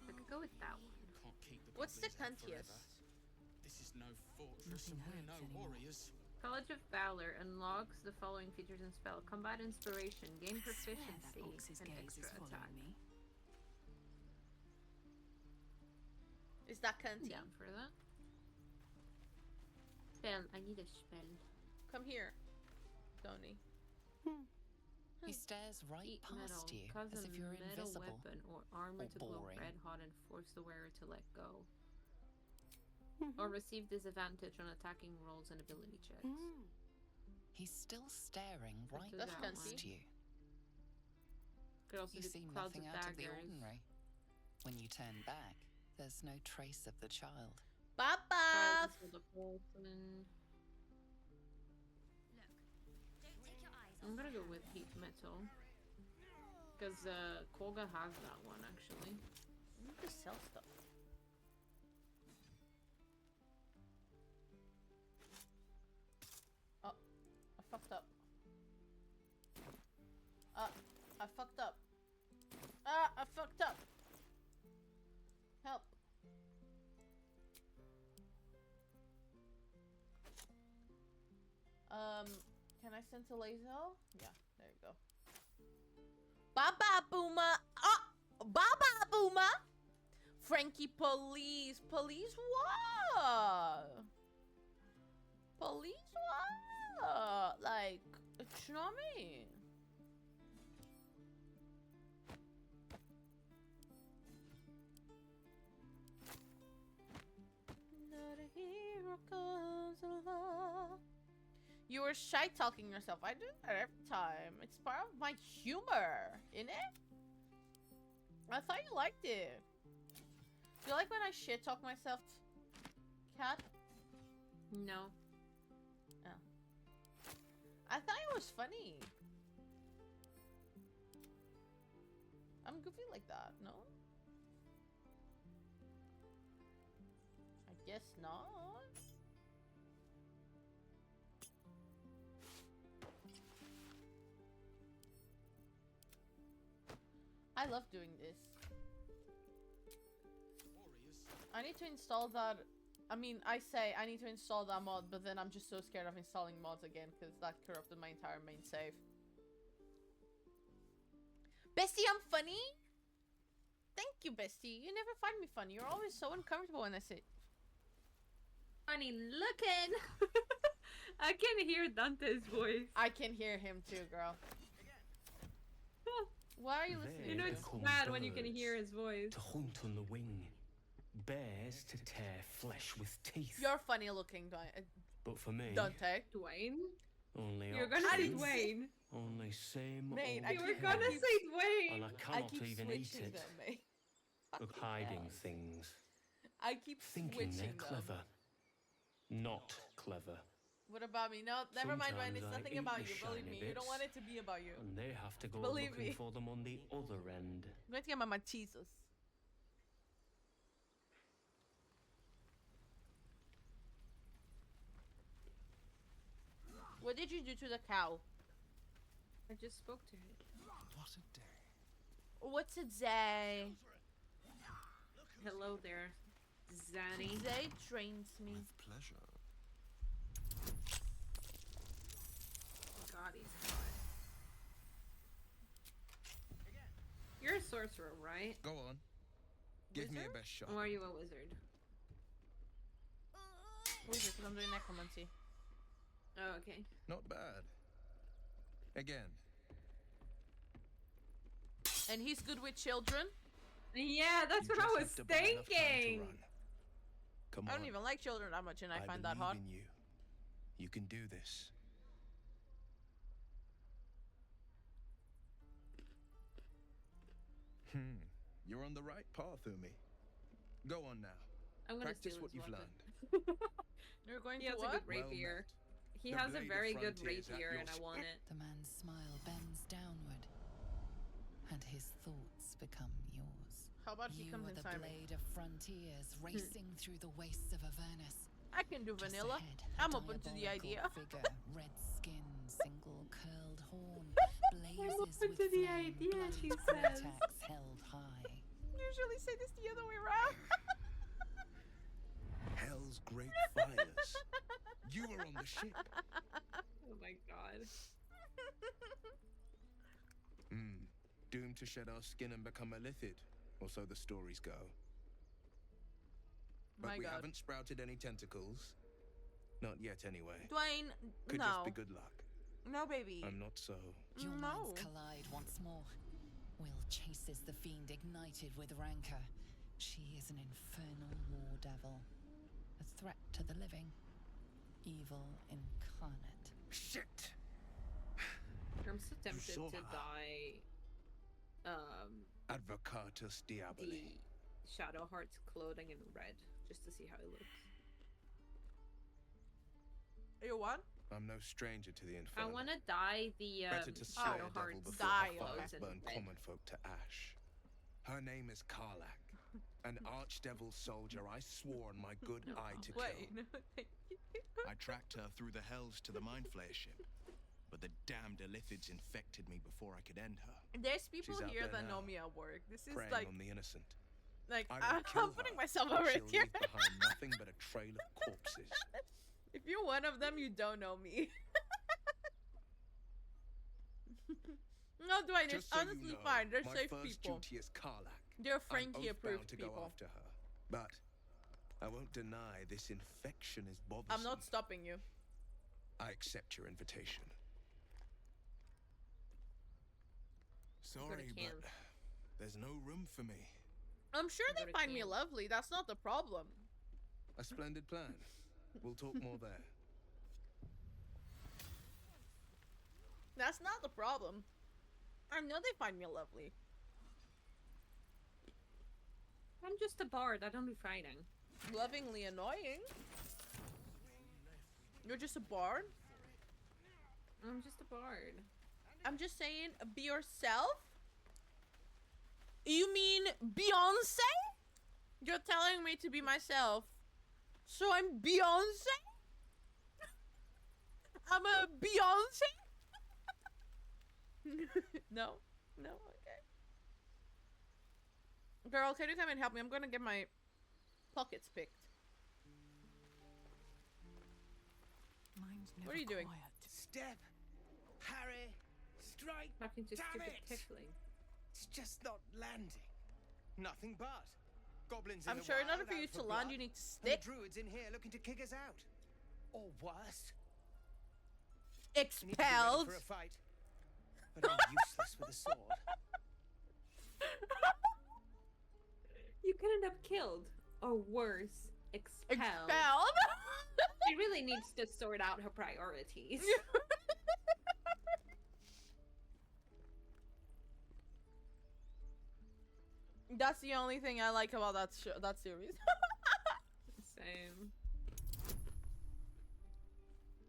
I could go with that one. What's the cuntiest? This is no fortress and we're no warriors. College of Valor unlocks the following features and spell: combat inspiration, gain proficiency, and extra attack. Is that canteen? Down for that. Spell. I need a spell. Come here, Tony. He stares right Heat past metal. you, Cause as a if you're metal invisible. weapon or armor or to glow boring. red hot and force the wearer to let go. Or receive disadvantage on attacking rolls and ability checks. He's still staring right That's past fancy. you. Could also You do see clouds nothing of out of the daggers. ordinary. When you turn back, there's no trace of the child. Papa! Silence for the person. I'm gonna go with heat metal. Because Koga has that one actually. I need to sell stuff. Oh, I fucked up. I fucked up. I fucked up. Help. Can I send to Lazel? Yeah, there you go. Baba Booma! Ah! Baba Booma! Frankie Police! Police what? Police what? Like, you know what I mean? Not a hero comes along. You were shy talking yourself. I do that every time. It's part of my humor, isn't it? I thought you liked it. Do you like when I shit talk myself, Cat? No. Oh. I thought it was funny. I'm goofy like that, no? I guess not. I love doing this. I need to install that. I mean, I say I need to install that mod, but then I'm just so scared of installing mods again because that corrupted my entire main save. Bestie, I'm funny? Thank you, Bestie. You never find me funny. You're always so uncomfortable when I say Funny looking. I can hear Dante's voice. I can hear him too, girl. Why are you listening? You know it's bad when you can hear his voice. To hunt on the wing, bears to tear flesh with teeth. You're funny looking, But for me, Dante. Dwayne? only You're gonna say options, Dwayne. only same Mate, old you were gonna tale, say Dwayne. and I I cannot keep even eat switching it. them, mate. Of hiding things, I keep thinking switching they're them. clever, not clever. What about me? No, never mind, Ryan. It's Sometimes I nothing eat about the you. Believe shiny me. You don't bits, want it to be about you. And they have to go Believe looking me. for them on the other end. I'm going to get my machistas. What did you do to the cow? I just spoke to him. What a day. What's a day? Hello there, Zanny. They trains me. With pleasure. God, he's hot. You're a sorcerer, right? Go on. Give me a Wizard? best shot. Or are you a wizard? Wizard, because I'm doing necromancy. Oh, okay. Not bad. Again. And he's good with children? Yeah, that's You what I just was have to buy enough time to thinking. run. Come I on. don't even like children that much, and I find that believe hot. in you. You can do this. You're on the right path, Umi. Go on now. I'm gonna Practice steal what his you've weapon. learned. You're going He to has a what? good rapier. He The has a blade of very good frontiers at rapier, your and I want it. The man's smile bends downward, and his thoughts become yours. How about he You comes are the inside me? blade of frontiers racing through the wastes of Avernus. I can do Just vanilla. ahead, a I'm open to the diabolical idea. Figure, red skin, single curled horn, blazes open with to the flame, idea, bloody she vortex says. held high. Usually say this the other way around. Hell's those great fires. You were on the ship. Oh my god. Doomed to shed our skin and become a lithid, or so the stories go. But My we God. haven't sprouted any tentacles. Not yet, anyway. Dwayne, Could no. just be good luck. No, baby. I'm not so. Your No. minds collide once more. Will chases the fiend ignited with rancor. She is an infernal war devil. A threat to the living. Evil incarnate. Shit! I'm so tempted saw to her. dye Advocatus the Diaboli. Shadowheart's clothing in red, just to see how it looks. You what? I'm no stranger to the I inferno. want to dye the Better to slay a devil Shadowheart's before dye her fires clothes in burn red. common folk to ash. Her name is Karlak, an archdevil soldier I swore on my good eye to kill. Wait, no, thank you. I tracked her through the hells to the Mind Flayer ship, but the damned Illithids infected me before I could end her. There's people She's out here there that know now, me at work. This is Preying like, on the innocent. like I I'm will kill putting her. myself over She'll here. leave behind nothing but a trail of corpses. If you're one of them, you don't know me. No, Dwayne, it's Just so you honestly know, fine. They're my safe first people. duty is Karlak. They're I'm Frankie-approved oath-bound to go people. after her, but I won't deny this infection is bothersome. I'm not stopping you. I accept your invitation. Sorry, but camp. there's no room for me. I'm sure Go they to find me camp. lovely. That's not the problem. A splendid plan. We'll talk more there. That's not the problem. I know they find me lovely. I'm just a bard. I don't do fighting. Lovingly annoying. You're just a bard? I'm just a bard. I'm just saying, be yourself? You mean Beyonce? You're telling me to be myself. So I'm Beyonce? I'm a Beyonce? No? No? Okay. Girl, can you come and help me? I'm gonna get my pockets picked. Mine's What are you doing? Step, Harry, strike. Fucking just Damn stupid it! tickling. It's just not landing. Nothing but goblins. I'm in the sure in wild, order for out you for to land, blood, you need to and stick. the druids in here looking to kick us out, or worse. We need to be ready Expelled. for a fight, but I'm useless with a sword. You could end up killed, or worse, expelled. Expelled? She really needs to sort out her priorities. That's the only thing I like about that that series. Same.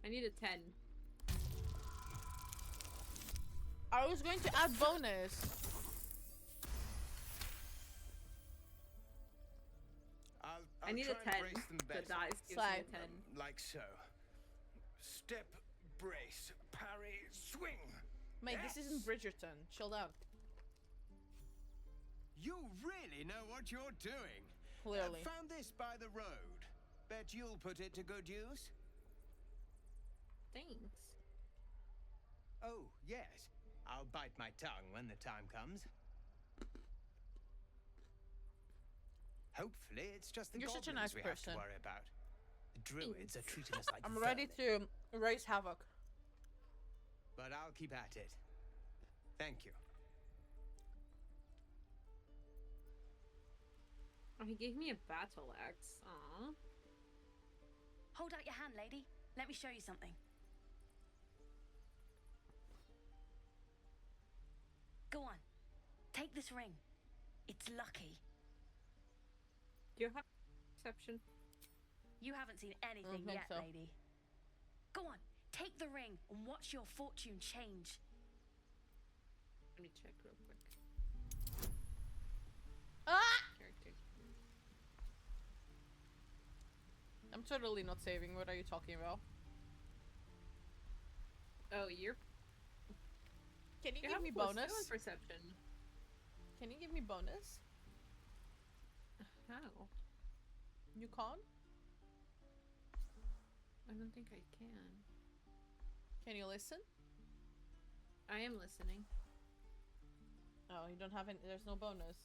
I need a 10. I was going to add bonus. I'll I need try a and 10. brace them The better. dice gives me Slide. a 10. Like so. Step, brace, parry, swing. Mate, this isn't Bridgerton. Chill out. You really know what you're doing. Clearly. Found this by the road. Bet you'll put it to good use. Thanks. Oh, yes. I'll bite my tongue when the time comes. Hopefully, it's just the You're such a goblins nice we have person. to worry about. The druids are treating us like I'm ready vermin. to raise havoc. But I'll keep at it. Thank you. Oh, he gave me a battle axe. Aww. Hold out your hand, lady. Let me show you something. Go on. Take this ring. It's lucky. Do you have perception? You haven't seen anything think yet, so. lady. Go on. Take the ring and watch your fortune change. Let me check real quick. Ah! Character. I'm totally not saving. What are you talking about? Oh, you're. Can you You give have me +2 on bonus? perception. Can you give me bonus? How? You can't? I don't think I can. Can you listen? I am listening. Oh, you don't have any. There's no bonus.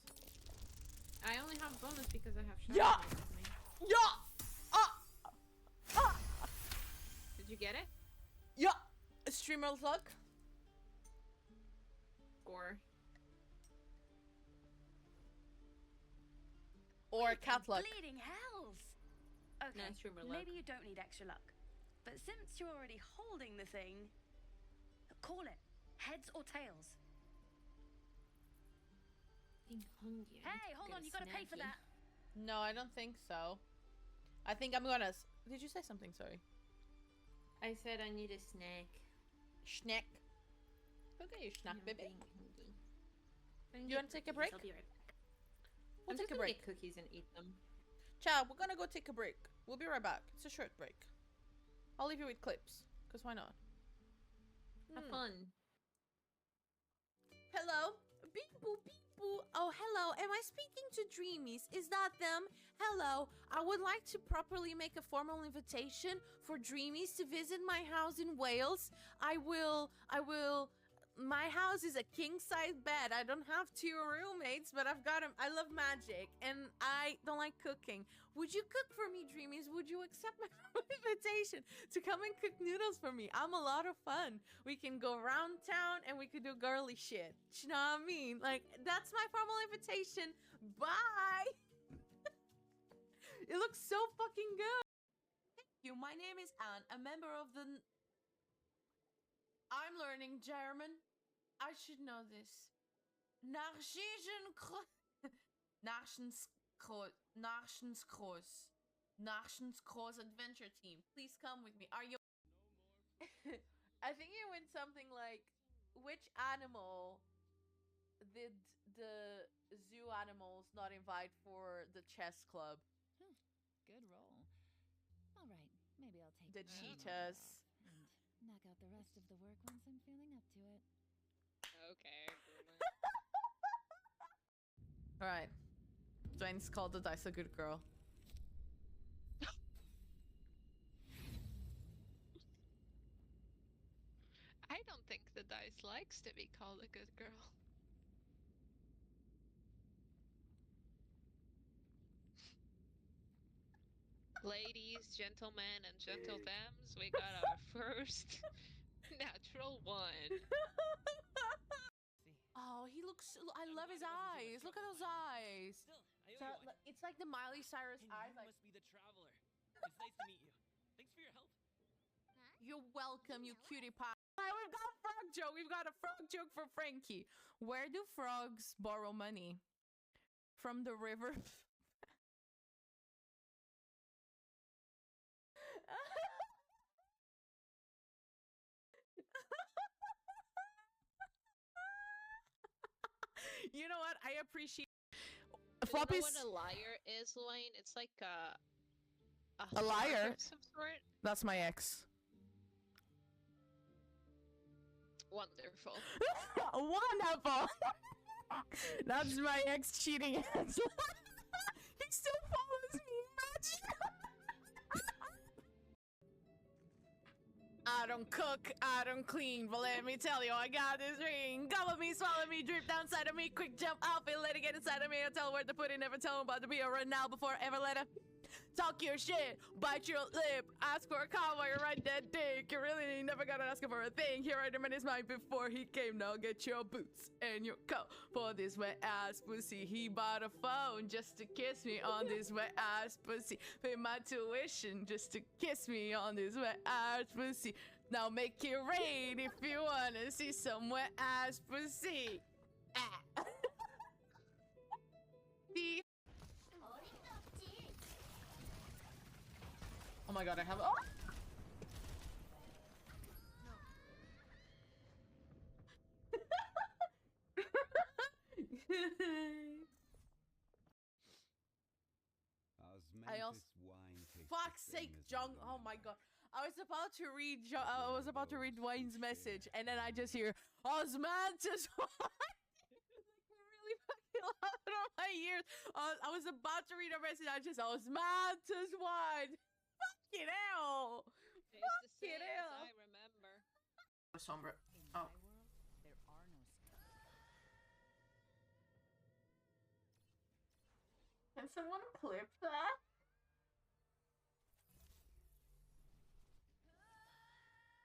I only have bonus because I have Shadow Yeah! Knight with me. Yeah! Did you get it? Yeah! Streamer's luck. Score. Or cat luck. Bleeding hells! Okay, No, streamer luck. maybe you don't need extra luck. But since you're already holding the thing, call it. Heads or tails? Hey, hold on, you gotta pay for that. No, I don't think so. I think I'm gonna. Did you say something? Sorry. I said I need a snack. Snack. Okay, you snack, I'm baby. being hungry. You wanna take a break? I'll be right back. We'll I'm take just a gonna break. get cookies and eat them. Ciao, we're gonna go take a break. We'll be right back. It's a short break. I'll leave you with clips, because why not? Have fun. Hello? Beep boop, beep boop. Oh, hello. Am I speaking to Dreamies? Is that them? Hello. I would like to properly make a formal invitation for Dreamies to visit my house in Wales. I will. My house is a king-size bed. I don't have 2 roommates, but I've got 'em. I love magic, and I don't like cooking. Would you cook for me, Dreamies? Would you accept my invitation to come and cook noodles for me? I'm a lot of fun. We can go around town, and we could do girly shit. You know what I mean? Like, that's my formal invitation. Bye! It looks so fucking good. Thank you. My name is Anne, a member of the... I'm learning German. I should know this. Narschenskroos Adventure Team. Please come with me. Are you... I think it went something like, which animal did the zoo animals not invite for the chess club? Good roll. All right, maybe I'll take The one cheetahs. more and knock out the rest of the work once I'm feeling up to it. Okay. Alright. Dwayne's called the dice a good girl. I don't think the dice likes to be called a good girl. Ladies, gentlemen, and gentledames, we got our first natural one. Oh, he looks. I love his eyes. Look at those eyes. It's like the Miley Cyrus eyes. Like, must be the traveler. It's nice to meet you. Thanks for your help. you're welcome, you cutie pie. We've got a frog joke. We've got a frog joke for Frankie. Where do frogs borrow money? From the river. You know what? I appreciate. You know Floppy's what a liar is, Lane? It's like a liar. of some sort. That's my ex. Wonderful. Wonderful. That's my ex cheating ex. He still follows me. Imagine. I don't cook, I don't clean, but let me tell you, I got this ring. Gobble me, swallow me, drip down inside of me, quick jump outfit, let it get inside of me. I tell her where to put it, never tell him about to be a run now before I ever let her talk your shit, bite your lip, ask for a call while you're right that dick. You really never gotta ask him for a thing. Here right in his mind before he came. Now get your boots and your coat for this wet ass pussy. He bought a phone just to kiss me on this wet ass pussy. Pay my tuition just to kiss me on this wet ass pussy. Now make it rain if you wanna see some wet ass pussy. Ah. The oh my god, I have. Oh! I also. Fuck's sake, Jung. Oh my god. I was about to read. Dwayne's message, and then I just hear osmanthus wine. Really fucking loud on my ears. I was about to read a message. I just osmanthus wine. Fucking hell. It's the same as hell. I remember. Sombra. In Oh. my world, there are no scars. Can someone clip that?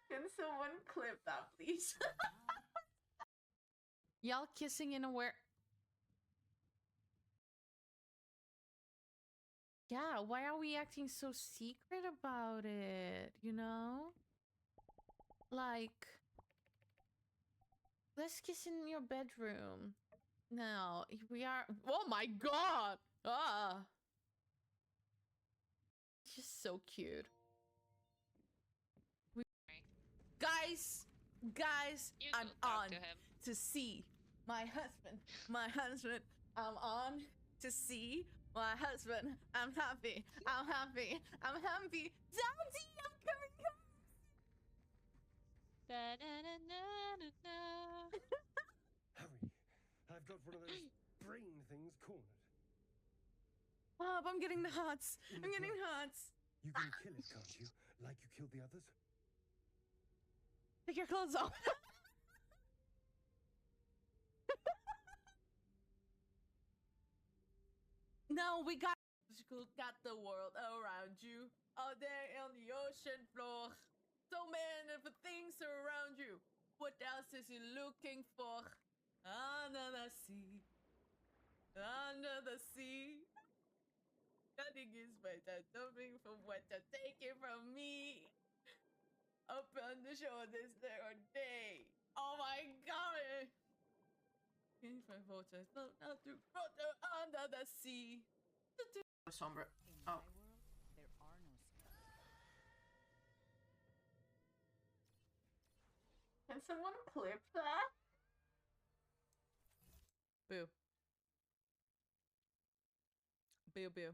Can someone clip that, please? Y'all kissing in a where? Yeah, why are we acting so secret about it? You know? Like, let's kiss in your bedroom. No, we are. Oh my god! Ah! Just so cute. Guys! Guys! You I'm go talk on to him. to see my husband. My husband. I'm on to see my husband. I'm happy. I'm happy. I'm happy. Daddy, I'm coming home. Harry, I've got one of those brain things cornered. Bob, I'm getting the hots. In I'm the getting grass. hots. You can kill it, can't you? Like you killed the others? Take your clothes off. No, we got the world around you. Out there on the ocean floor. So many things around you. What else is he looking for? Under the sea. Under the sea. Nothing is better. Nothing from what to take it from me. Up on the shoulders there are day. Oh my god. If my fortress not to flutter under the sea. Sombra. In Oh. my world, there are no scars. Can someone clip that? Boo. Boo boo.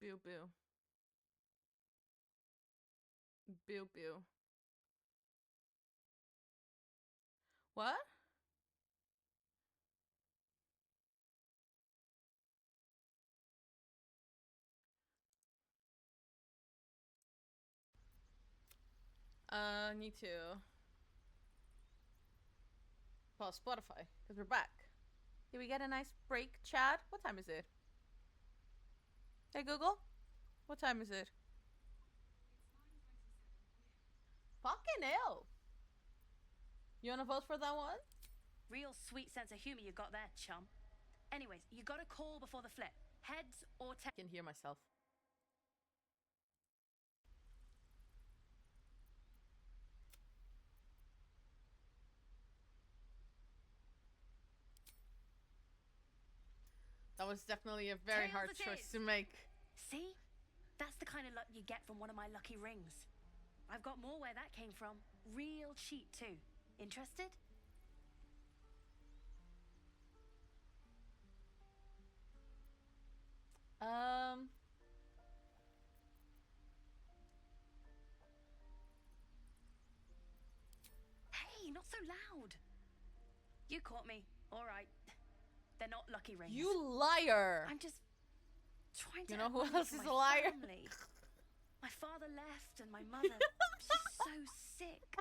Boo boo. Boo boo. What? Need to pause Spotify because we're back. Did we get a nice break, Chad? What time is it? Hey Google, what time is it? Fucking hell! You wanna vote for that one? Real sweet sense of humor you got there, chum. Anyways, you got a call before the flip. Heads or tails? I can hear myself. That was definitely a very hard Tails it choice is. to make. See? That's the kind of luck you get from one of my lucky rings. I've got more where that came from. Real cheap too. Interested? Hey, not so loud. You caught me. All right. They're not lucky rings. You liar! I'm just trying to. You know who earn money else for is my a liar? family. My father left, and my mother. She's so sick.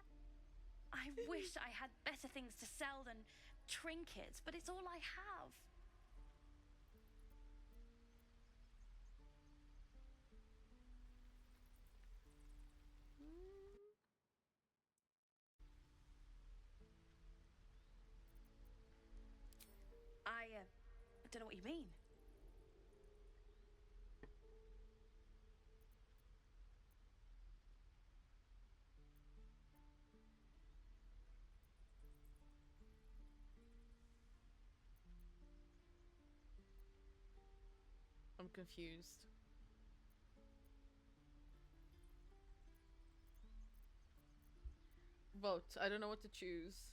I wish I had better things to sell than trinkets, but it's all I have. I don't know what you mean. I'm confused. Vote. I don't know what to choose.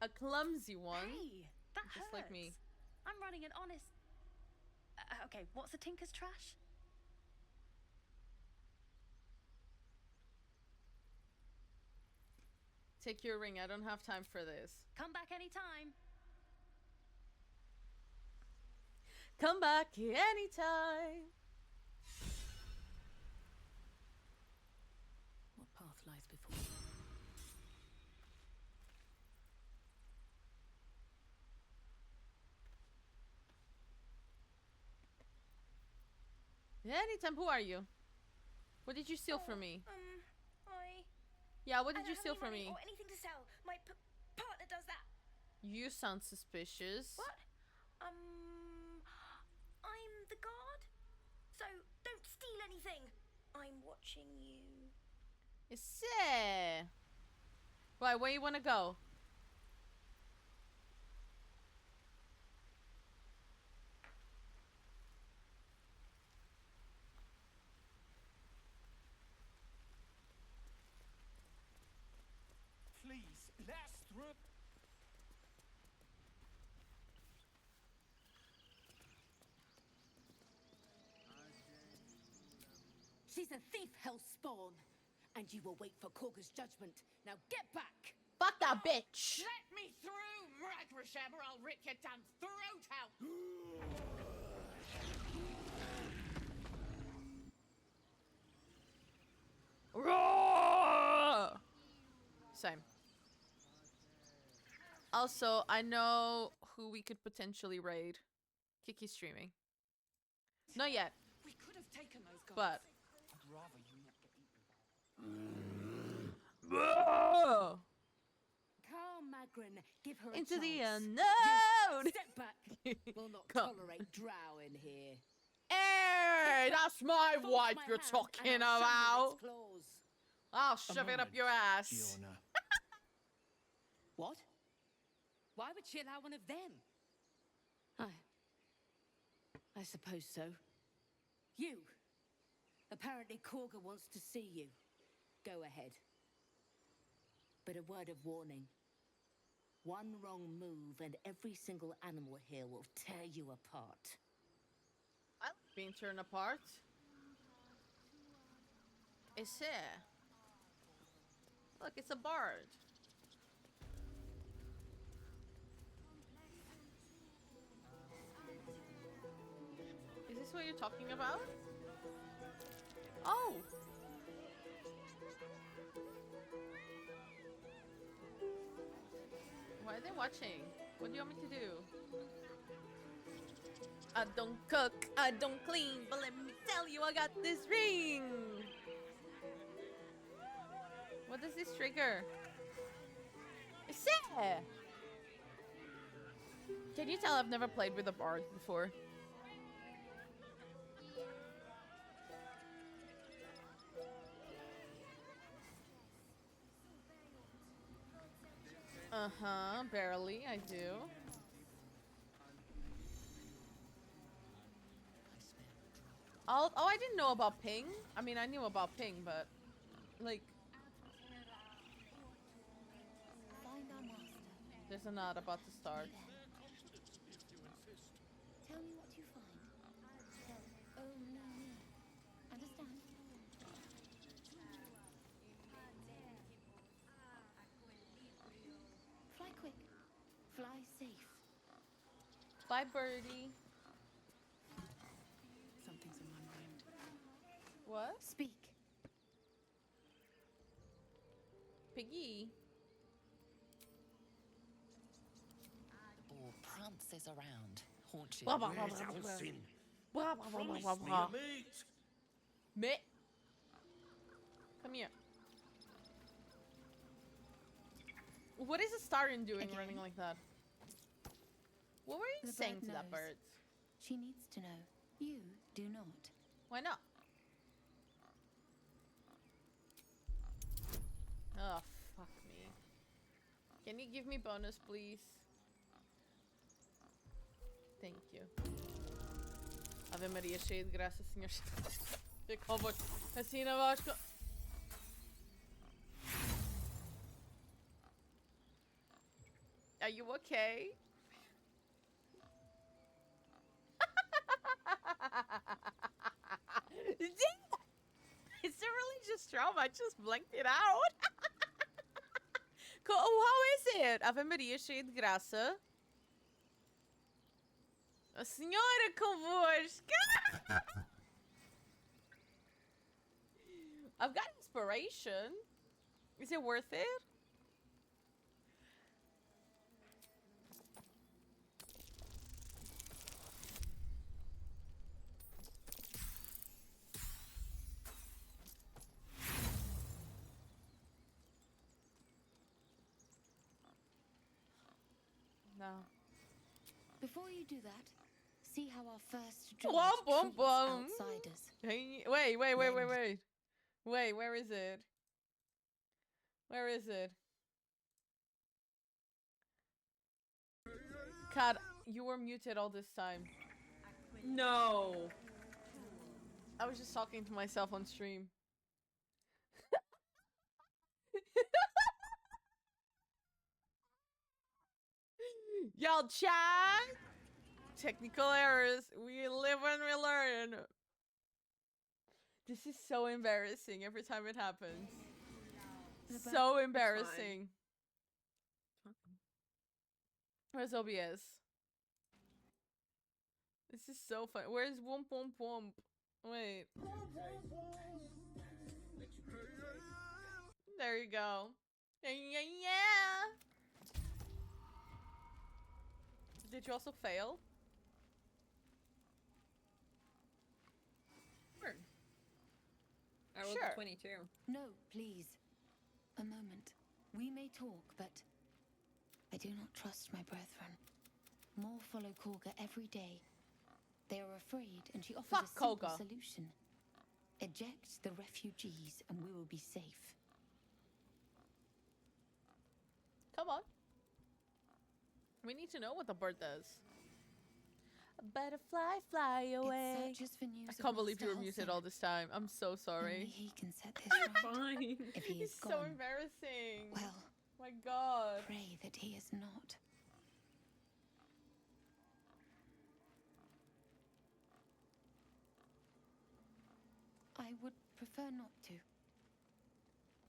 A clumsy one. Hey, that just hurts. like me. I'm running an honest. Okay, what's a tinker's trash? Take your ring. I don't have time for this. Come back anytime. Come back anytime. What path lies before you? Anytime. Who are you? What did you steal from me? I. Yeah, what I did don't you have steal any from money me? Or anything to sell. My partner does that. You sound suspicious. What? I'm the guard. So don't steal anything. I'm watching you. Esse. Right, where you want to go? Please, blast through. She's a thief, hellspawn, and you will wait for Korga's judgment. Now get back! Fuck that bitch! Let me through, Mragrasham, or I'll rip your damn throat out! Roar! Same. Also, I know who we could potentially raid. Kiki's streaming. Not yet. We could have taken those guys. But I'd rather you not get eaten Calm, Magrin. Give her a into the chance. unknown. You step back. We'll not Come. tolerate drow in here. Hey, that's my Force wife my you're hand talking and I'll show you about. its claws. I'll shove it up your ass. Fiona. What? Why would she allow one of them? I suppose so. You. Apparently Korga wants to see you. Go ahead. But a word of warning. One wrong move and every single animal here will tear you apart. I like being torn apart. It's here. Look, it's a bard. Is this what you're talking about? Oh! Why are they watching? What do you want me to do? I don't cook, I don't clean, but let me tell you, I got this ring! What does this trigger? It's it! Can you tell I've never played with a bard before? Uh-huh, barely, I do. Oh, I didn't know about ping. I mean, I knew about ping, but like, Find our master. there's a nod about to start. Tell me what you find. Oh, no. Understand? Fly quick. Fly safe. Bye, birdie. Something's in my mind. What? Speak. Piggy. The ball prances around, haunches. Blah, blah, blah, blah, blah, blah. Blah, blah, blah, blah, blah, blah. Mate. Come here. What is a Starin doing running like that? What were you The saying bird to that knows. bird? She needs to know. You do not. Why not? Oh, fuck me. Can you give me bonus, please? Thank you. Ave Maria, cheia de graça, senhor. Fique convosco. Assim na Vasco. Are you okay? It's a religious trauma. I just blanked it out. How is it? Ave Maria, cheia de graça. A senhora convosco! I've got inspiration. Is it worth it? No. Before you do that, see how our first druid Womp treats womp. outsiders. Hey, wait, wait. Wait, where is it? Where is it? God, you were muted all this time. No. I was just talking to myself on stream. Y'all chat! Technical errors. We live and we learn. This is so embarrassing every time it happens. So embarrassing. Where's OBS? This is so fun. Where's Womp Womp Womp? Wait. There you go. Yeah. Did you also fail? Sure. I rolled Sure. a 22. No, please. A moment. We may talk, but I do not trust my brethren. More follow Korga every day. They are afraid, and she offers a simple Korga. solution. Eject the refugees, and we will be safe. Come on. We need to know what the bird does. A butterfly fly away. It searches for news I of can't believe you were Master muted Halsin. all this time. I'm so Only sorry. he can set this right. Fine. If he is It's gone, so embarrassing. well, My God. pray that he is not. I would prefer not to.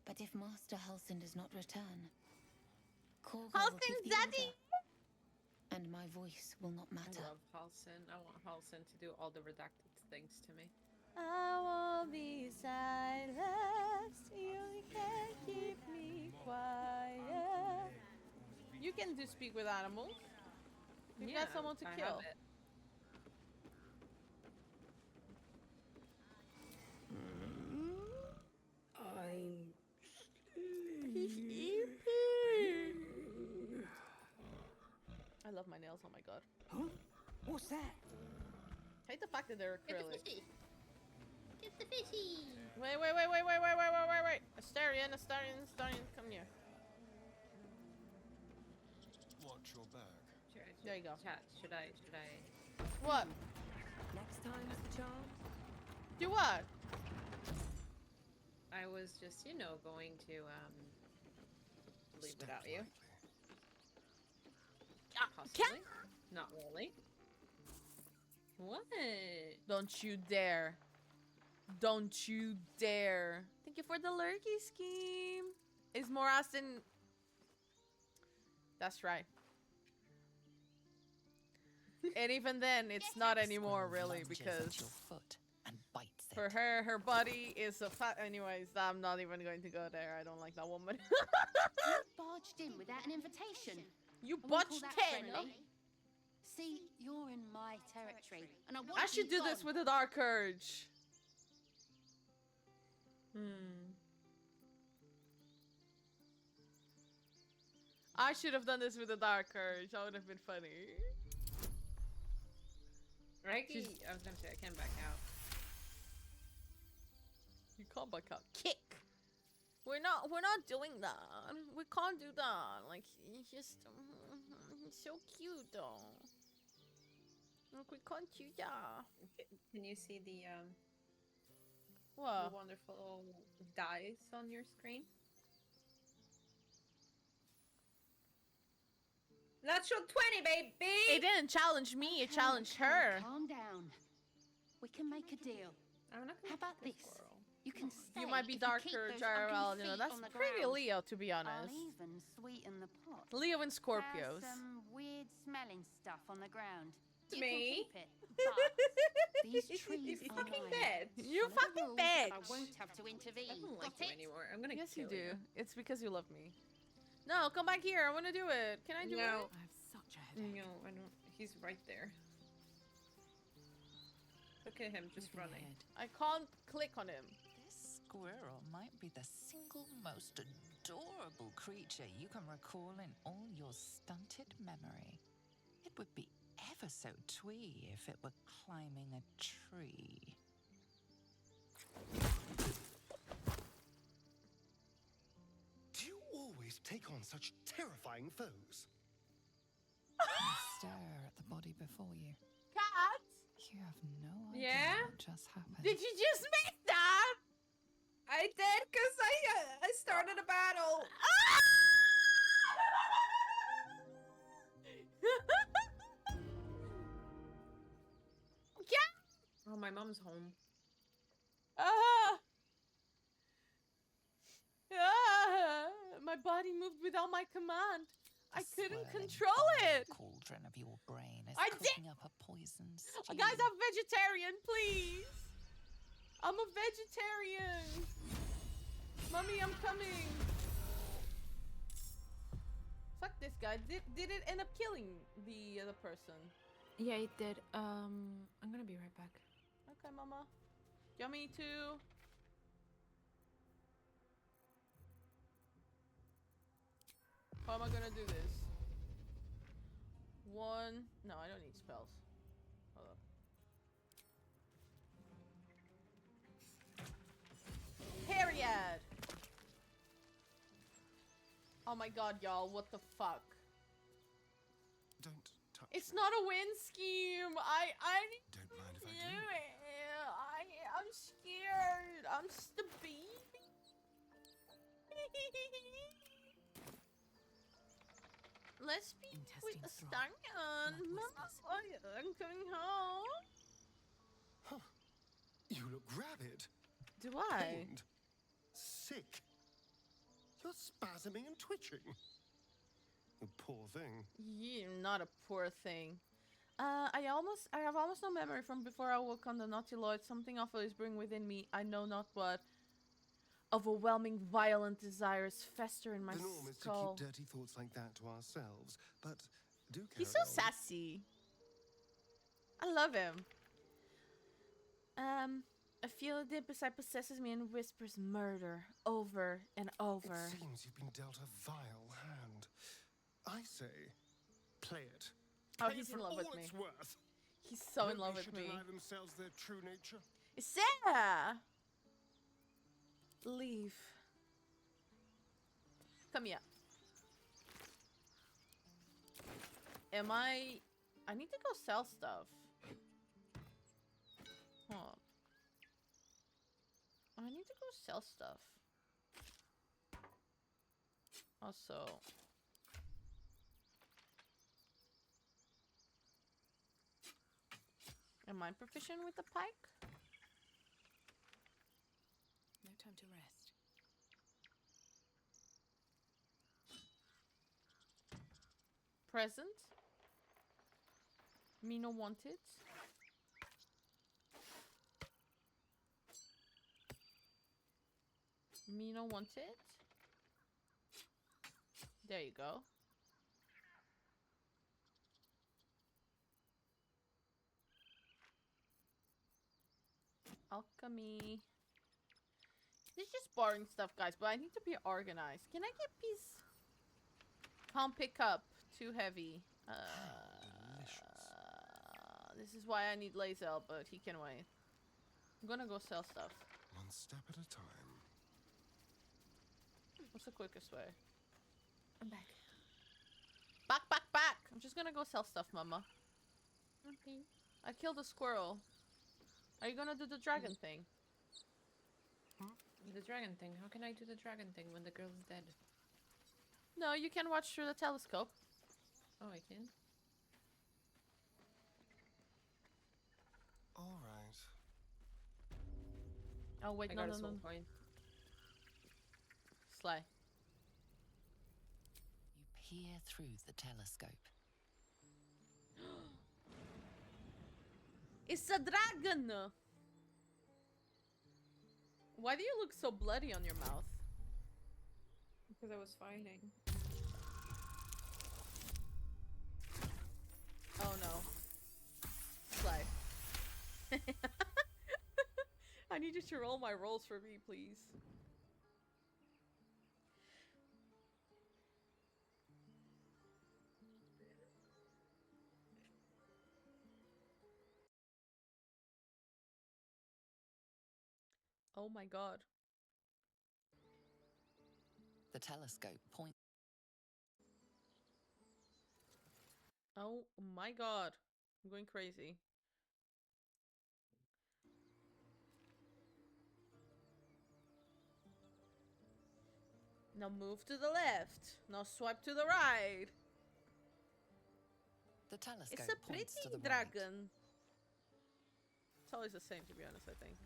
But if Master Halsin does not return, Korga will give the Daddy! order, and my voice will not matter. I love Halsin. I want Halsin to do all the redacted things to me. I won't be silenced. You can't keep me quiet. You can do speak with animals. You've got someone to I kill. have it. I'm I love my nails. Oh my God. Huh? What's that? I hate the fact that they're Get the acrylic. fishy. Get the fishy. Wait. Astarion, come here. Watch your back. There you go. Chat, should I? What? Next time's the charm. Do what? I was just, going to, leave without you. Possibly. Not really. What? Don't you dare. Don't you dare. Thank you for the lurky scheme. Is Morastin... That's right. And even then, it's not anymore, really, because... For her body is a fat... Anyways, I'm not even going to go there. I don't like that woman. You barged in without an invitation. You I wouldn't call botched that 10. friendly. See, you're in my territory, and I want I should you do this gone. with a Dark Urge. I should have done this with a Dark Urge. That would have been funny. I was gonna say, I can back out. You can't back out. Kick. We're not doing that. We can't do that. Like, he's just he's so cute though. Like, we can't do that. Can you see the What? wonderful dice on your screen? Natural 20, baby! It didn't challenge me, it challenged her. Calm down. We can make a deal. I'm not gonna How about this? You can stay. You might be if Dark keep Urge, those ugly IRL, feet that's on the pretty ground. Leo, to be I'll honest. even sweeten the pot. Leo and There's Scorpios. some weird smelling stuff on the ground. to You me. can keep it, but these trees You are fucking mine. dead. You Follow the fucking rules and I bitch. won't have to intervene. I don't like Got you it? anymore. I'm gonna Yes, kill you do. It's because you love me. No, come back here. I want to do it. Can I do No. it? I have such a headache. No, I don't. He's right there. Look at him just running. I can't click on him. This squirrel might be the single most adorable creature you can recall in all your stunted memory. It would be ever so twee if it were climbing a tree. Do you always take on such terrifying foes? Stare at the body before you. Cat! You have no idea Yeah? what just happened. Did you just make that? I did because I started a battle. Yeah. Oh, my mom's home. Ah! My body moved without my command. I couldn't Swirling control bile it. Cauldron of your brain is I cooking up a poison stew. Guys, I'm vegetarian, please. I'm a vegetarian. Mommy, I'm coming. Fuck this guy. Did it end up killing the other person? Yeah, it did. I'm gonna be right back. Okay, mama. You want me to? How am I gonna do this? One. No, I don't need spells. Hold up. Period. Oh my god, y'all, what the fuck? Don't touch. It's not a win scheme. I Don't mind if I do do. it. I'm scared. I'm stupid. Let's be with a stallion. Mama, I'm coming home. Huh. You look rabid. Do I? Pained. Sick. You're spasming and twitching. You poor thing. You not a poor thing. I have almost no memory from before I woke on the Nautiloid. Something awful is brewing within me. I know not what. Overwhelming, violent desires fester in my The norm is to skull. keep dirty thoughts like that to ourselves, but do carry He's so on. sassy. I love him. A feeling deep inside possesses me and whispers murder over and over. It seems you've been dealt a vile hand. I say, play it. Oh, Play he's it in for love all with it's me. worth. He's so in Nobody love with should me. deny themselves their true nature. Sarah! Leave. Come here. I need to go sell stuff. Huh. I need to go sell stuff. Also. Am I proficient with the pike? No time to rest. Present. Me no wanted. Me no wanted. There you go. Alchemy. This is just boring stuff, guys, but I need to be organized. Can I get peace? Can't pick up. Too heavy. This is why I need Lazel, but he can wait. I'm gonna go sell stuff. One step at a time. What's the quickest way? I'm back. Back! I'm just gonna go sell stuff, mama. Okay. I killed a squirrel. Are you gonna do the dragon thing? The dragon thing. How can I do the dragon thing when the girl is dead? No, you can watch through the telescope. Oh, I can? All right. Oh, wait, I no. got a soul coin. Slay. You peer through the telescope. It's a dragon! Why do you look so bloody on your mouth? Because I was fighting. Oh no. Slay. I need you to roll my rolls for me, please. Oh my god. The telescope point. Oh my god. I'm going crazy. Now move to the left. Now swipe to the right. The telescope It's a pretty points to the right. dragon. It's always the same, to be honest, I think.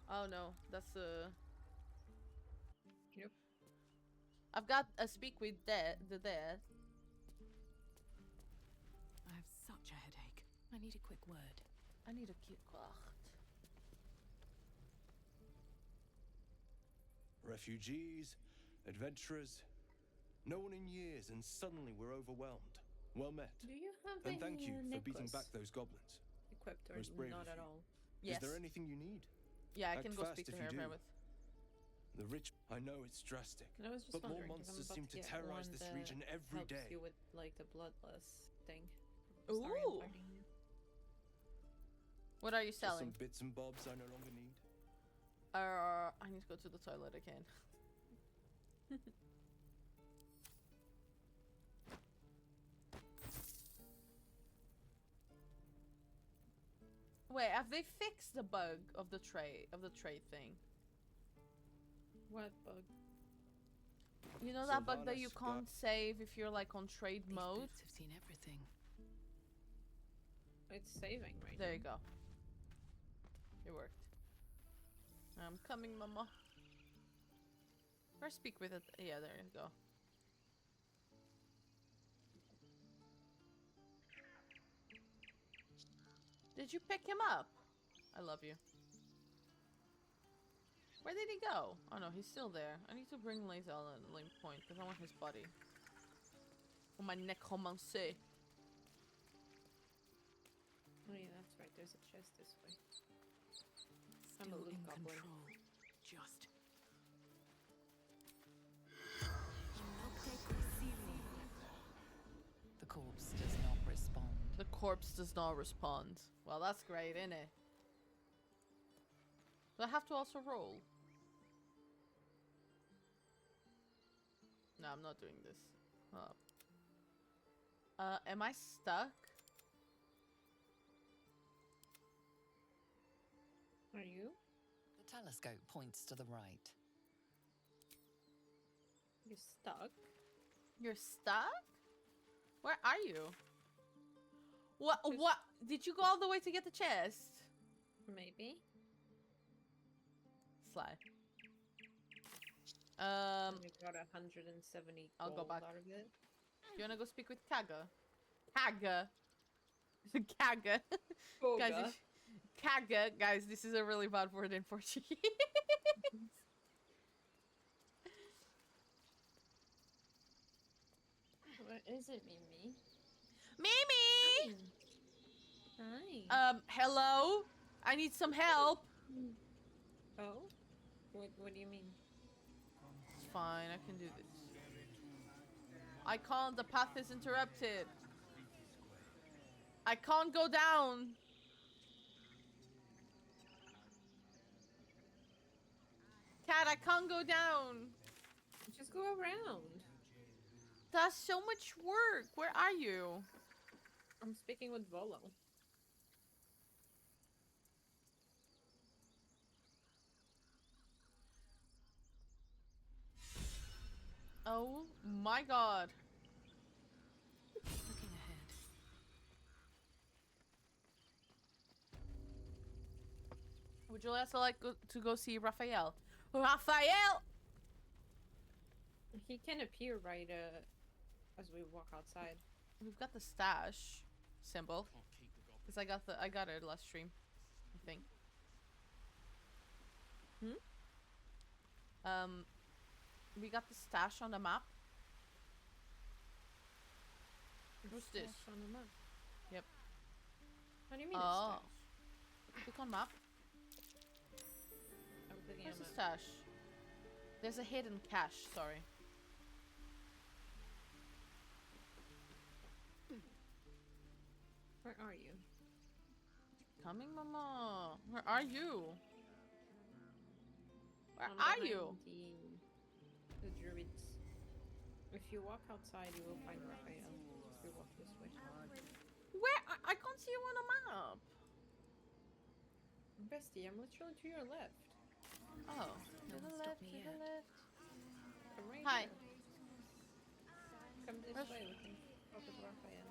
Oh no, that's the... Yep. I've got a speak with the dead. I have such a headache. I need a quick word. I need a quick word. Refugees, adventurers, no one in years, and suddenly we're overwhelmed. Well met. Do you have And thank any, you for beating necklace back those goblins. equipped or Most brave not of at you. all? Yes. Is there anything you need? Yeah, I Act can go fast speak to if her you do. with. The rich. I know it's drastic, I was just but more wondering, 'cause I'm monsters about seem to get terrorize one this that region every helps day. you with like the bloodless thing. Ooh. Sorry, I'm fighting you. What are you Just selling? some bits and bobs I no longer need. I need to go to the toilet again. Wait, have they fixed the bug of the trade thing? What bug? You know that bug that Sylvanas you got- can't save if you're like on trade mode? I've seen everything. It's saving right There now. you go. It worked. I'm coming, mama. Or speak with it. Yeah, there you go. Did you pick him up? I love you. Where did he go? Oh no, he's still there. I need to bring Lae'zel and Link Point because I want his body. Oh, my necromancy. Oh yeah, that's right. There's a chest this way. I'm a Still loot in goblin. control. Just. The corpse does not respond. The corpse does not respond. Well, that's great, isn't it? Do I have to also roll? No, I'm not doing this. Oh. Am I stuck? Are you? The telescope points to the right. You're stuck? You're stuck? Where are you? What? Just- What? Did you go all the way to get the chest? Maybe. Sly. And we got 170 I'll go gold back. out of it. You wanna go speak with Kaga? Kaga. Kaga. Guys, Koga. Kaga. Guys, this is a really bad word in Portuguese. What is it, Mimi? Mimi! Hi. Hello? I need some help. Oh? What do you mean? It's fine, I can do this. I can't, the path is interrupted. I can't go down. Cat, I can't go down. Just go around. That's so much work. Where are you? I'm speaking with Volo. Oh my god. Looking ahead. Would you also like to go see Raphael? Raphael! He can appear right as we walk outside. We've got the stash symbol. Can't keep the Cause I got it last stream, I think. We got the stash on the map. What's this? Stash on the map. Yep. What do you mean? Oh. Stash? Click on map. I'm clicking Where's on the map. stash? There's a hidden cache. Sorry. Where are you? Coming, mama. Where are you? Where I'm are behind you? The druids. If you walk outside, you will find Raphael. If you walk this way. Where? I can't see you on the map. Bestie, I'm literally to your left. Oh, No to the one left, stopped me to the yet. left. Come right Hi. here. Come this Where's- way, we can talk with Raphael.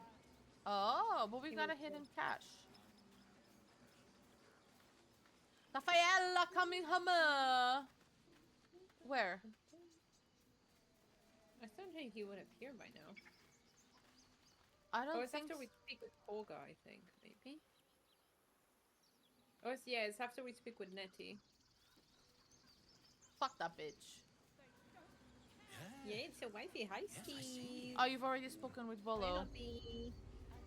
Oh, but we He got a was hidden cache. Rafaela coming home. Where? I thought he would appear by now. I don't Oh, it's think after we speak with Olga, I think, maybe. Oh, yeah, it's after we speak with Nettie. Fuck that bitch. Yeah, it's your wifey. Hi, Steve. Oh, you've already spoken with Bolo. Stevie.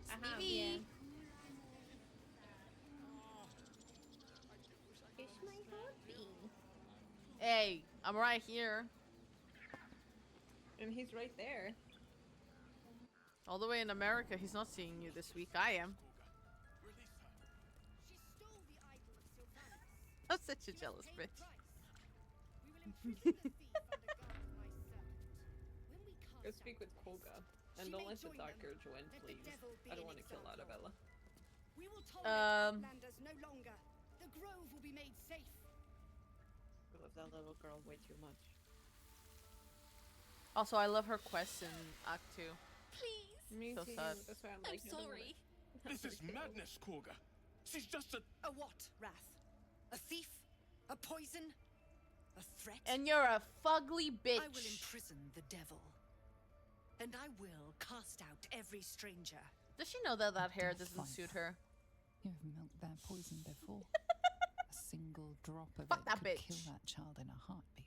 I have, Stevie. yeah. It's my hubby. Hey, I'm right here. And he's right there. All the way in America, he's not seeing you this week. I am. I'm such a jealous bitch. Go speak with Kolga. And don't let the Dark Urge win, please. I don't want to kill Arabella. We will tolerate outlanders no longer. The grove will be made safe. I love that little girl way too much. Also, I love her quest in Act 2. Please. Me So too. sad. That's why I'm I'm like, no, don't sorry. This is madness, Korga. She's just a... A what, Wrath? A thief? A poison? A threat? And you're a fugly bitch. I will imprison the devil. And I will cast out every stranger. Does she know that that hair Death doesn't suit her? You've milked their poison before. A single drop of Fuck it that could bitch. kill that child in a heartbeat.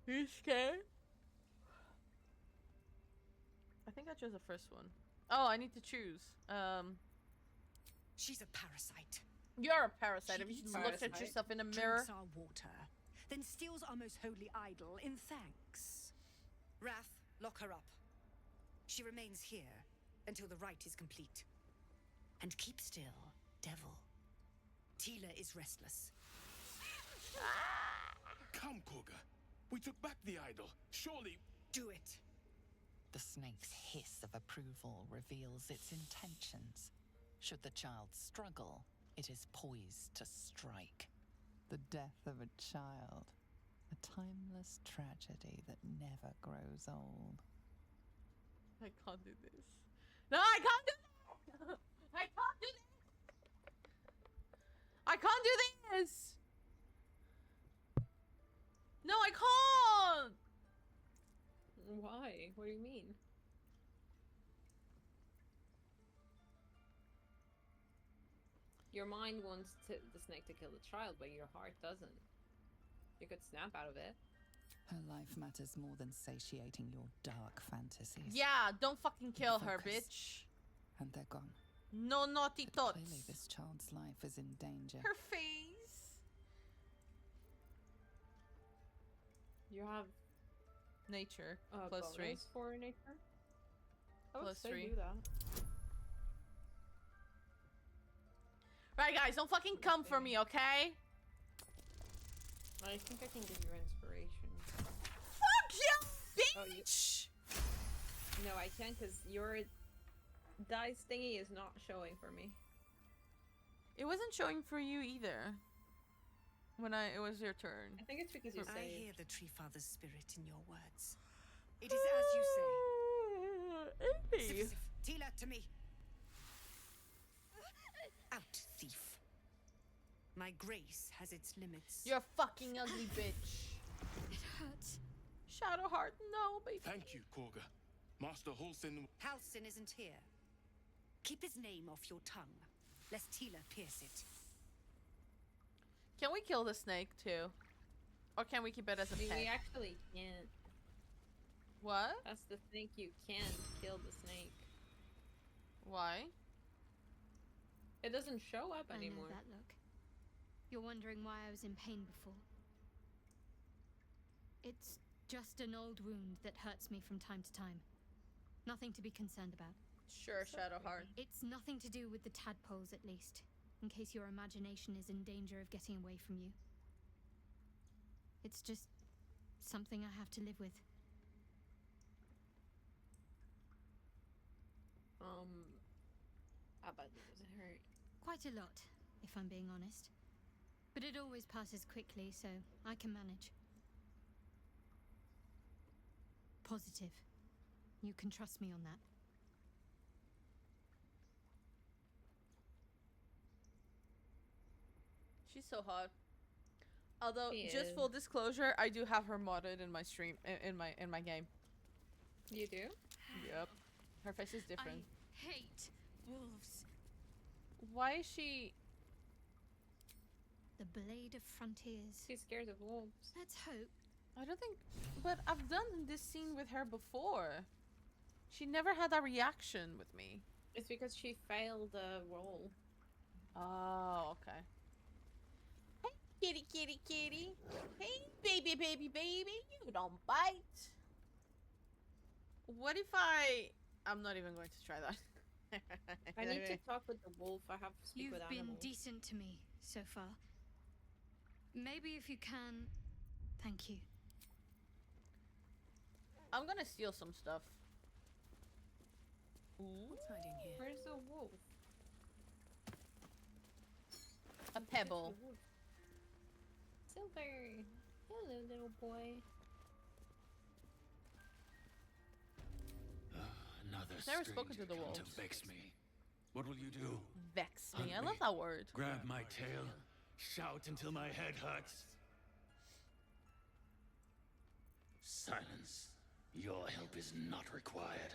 You scared? I think I chose the first one. Oh, I need to choose. She's a parasite. You're a parasite. Have you She just eats looked at parasite, yourself in a mirror? drinks our water, then steals our most holy idol in thanks. Wrath, lock her up. She remains here until the rite is complete. And keep still, devil. Tila is restless. Come, Korga. We took back the idol. Surely... Do it. The snake's hiss of approval reveals its intentions. Should the child struggle, it is poised to strike. The death of a child. A timeless tragedy that never grows old. I can't do this. No, I can't do this! I can't do this! I can't do this! No, I can't! Why? What do you mean? Your mind wants the snake to kill the child, but your heart doesn't. You could snap out of it. Her life matters more than satiating your dark fantasies. Yeah, don't fucking kill her, Focus. bitch. And they're gone. No naughty But thoughts. clearly this child's life is in danger. Her face. You have Nature. bonus +3. for nature. I would say +3. do that. Right, guys, don't fucking come for me, okay? I think I can give you inspiration. Fuck you, Oh, you- bitch! No, I can't because your dice thingy is not showing for me. It wasn't showing for you either. When it was your turn. I think it's because you I saved. hear the Tree Father's spirit in your words. It is as you say. Hey. Sif, Tila, to me. Out, thief. My grace has its limits. You're a fucking ugly bitch. It hurts. Shadowheart, no, baby. Thank you, Korga. Master Halsin. Halsin isn't here. Keep his name off your tongue, lest Tila pierce it. Can we kill the snake too? Or can we keep it as a pet? We actually can't. What? That's the thing, you can't kill the snake. Why? It doesn't show up I anymore. know that look. You're wondering why I was in pain before. It's just an old wound that hurts me from time to time. Nothing to be concerned about. Sure, Shadowheart. It's nothing to do with the tadpoles, at least, in case your imagination is in danger of getting away from you. It's just something I have to live with. How bad does it hurt? Quite a lot, if I'm being honest. But it always passes quickly, so I can manage. Positive. You can trust me on that. She's so hot. Although, She just is. full disclosure, I do have her modded in my stream, in my game. You do? Yep. Her face is different. I hate wolves. Why is she? The blade of frontiers. She's scared of wolves. Let's hope. I don't think. But I've done this scene with her before. She never had that reaction with me. It's because she failed the roll. Oh, okay. Hey, kitty, kitty, kitty. Hey, baby, baby, baby. You don't bite. What if I'm not even going to try that. I need to talk with the wolf. I have to speak You've with been animals. decent to me so far. Maybe if you can, thank you. I'm gonna steal some stuff. Ooh. What's hiding here? Where's the wolf? A pebble. Silver. Hello, little boy. Another Never spoken to stranger the come wolves. to vex me. What will you do? Vex me. Hunt I love that word. Grab my tail, shout until my head hurts. Silence. Your help is not required.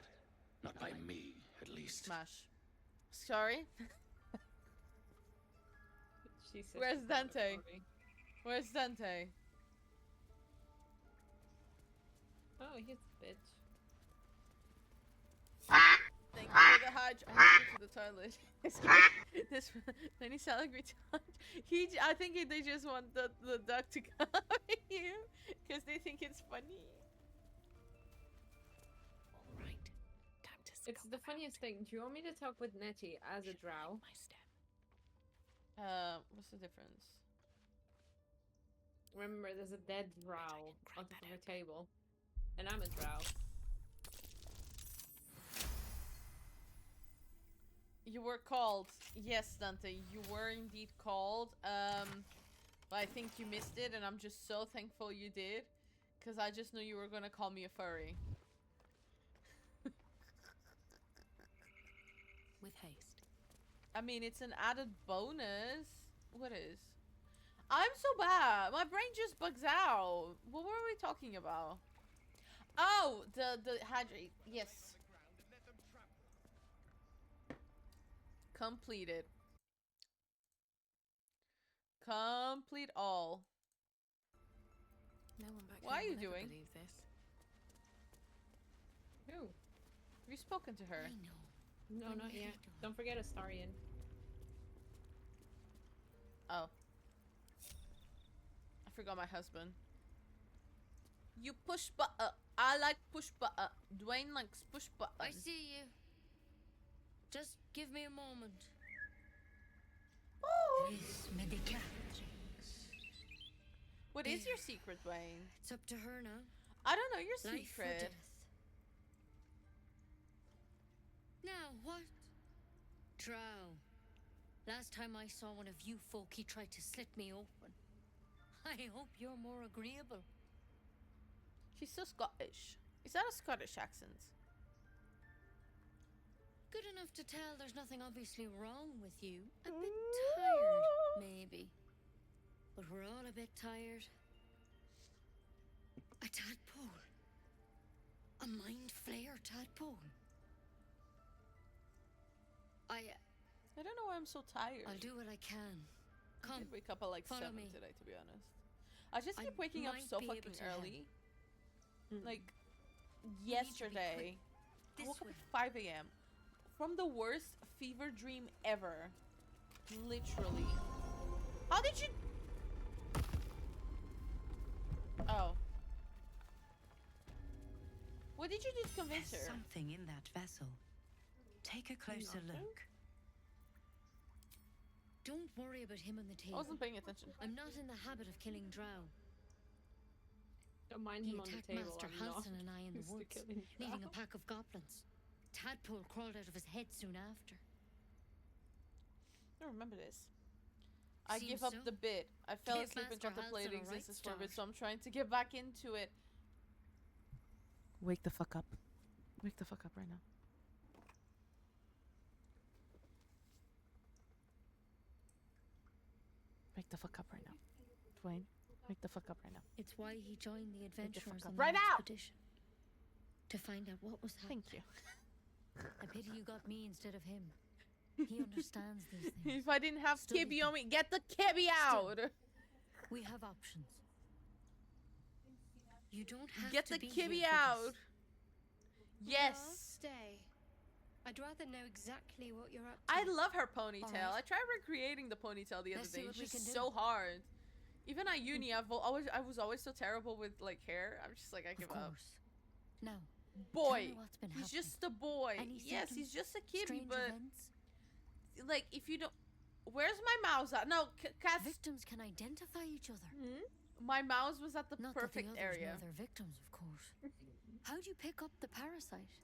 Not by me, at least. Smash. Sorry. She says Where's she's not Dante? sorry. Where's Dante? Oh, he's a bitch. Thank you for the Hajj. I have to go to the toilet. this then he sound like retarded. I think they just want the duck to come at you because they think it's funny. Alright. Time to It's the funniest thing. Do you want me to talk with Nettie as a drow? my step. What's the difference? Remember, there's a dead drow on top of a table. And I'm a drow. You were called. Yes, Dante, you were indeed called. But I think you missed it, and I'm just so thankful you did. Because I just knew you were gonna call me a furry. With haste. I mean, it's an added bonus. What is? I'm so bad. My brain just bugs out. What were we talking about? Oh, the hydrate. Yes. Completed. Complete all. No one back What are here you will ever doing? believe this. Who? Have you spoken to her? I know. No, not yet. Don't forget Astarion. Oh. I forgot my husband. You push button. I like push button. Dwayne likes push button. I see you. Just give me a moment. Oh. This may be challenging. What is your secret, Dwayne? It's up to her now. I don't know your Life or secret. death. Now what? Drow. Last time I saw one of you folk, he tried to slit me open. I hope you're more agreeable. She's so Scottish. Is that a Scottish accent? Good enough to tell there's nothing obviously wrong with you. A bit tired, maybe. but we're all a bit tired. A tadpole. A mind flayer tadpole. I don't know why I'm so tired. I'll do what I can. I Come, did wake up at like follow 7 me. today, to be honest. I just keep waking up might so be able fucking to help. early. Like need to be yesterday, I This woke up way. at 5 a.m. from the worst fever dream ever. Literally. How did you? Oh. What did you do to convince There's her? something in that vessel. Take a closer look. Don't worry about him on the table. I wasn't paying attention. I'm not in the habit of killing drow. Don't mind He him on the attacked table. Master I'm not Halsin and I in the used to woods, killing leaving a drow. pack of goblins. Tadpole crawled out of his head soon after. I don't remember this. I Seems give up so. the bit. I fell Give asleep and Master contemplating Halsin a right existence for a bit, start. so I'm trying to get back into it. Wake the fuck up. Wake the fuck up right now. Wake the fuck up right now. Dwayne, wake the fuck up right now. It's why he joined the adventurers up. on Right the now! expedition. To find out what was happening. Thank you. I pity you got me instead of him. He understands these things. If I didn't have Studied Kibby them. on me, get the Kibby out! We have options. You don't have Get to the be Kibby here for out! this. Yes! Stay. I'd rather know exactly what you're up to. I love her ponytail. Alright. I tried recreating the ponytail the other Let's see day. what It's we just can do. so hard. Even at uni, I was always so terrible with like hair. I'm just like, I give Of up. course. Now, Boy, tell me what's been he's happening. just a boy. Any Yes, symptoms? he's just a kid, Strange but events? like, if you don't, where's my mouse at? No, Cass. Victims can identify each other. My mouse was at the Not that perfect the others area. know they're victims, of course. How'd you pick up the parasite?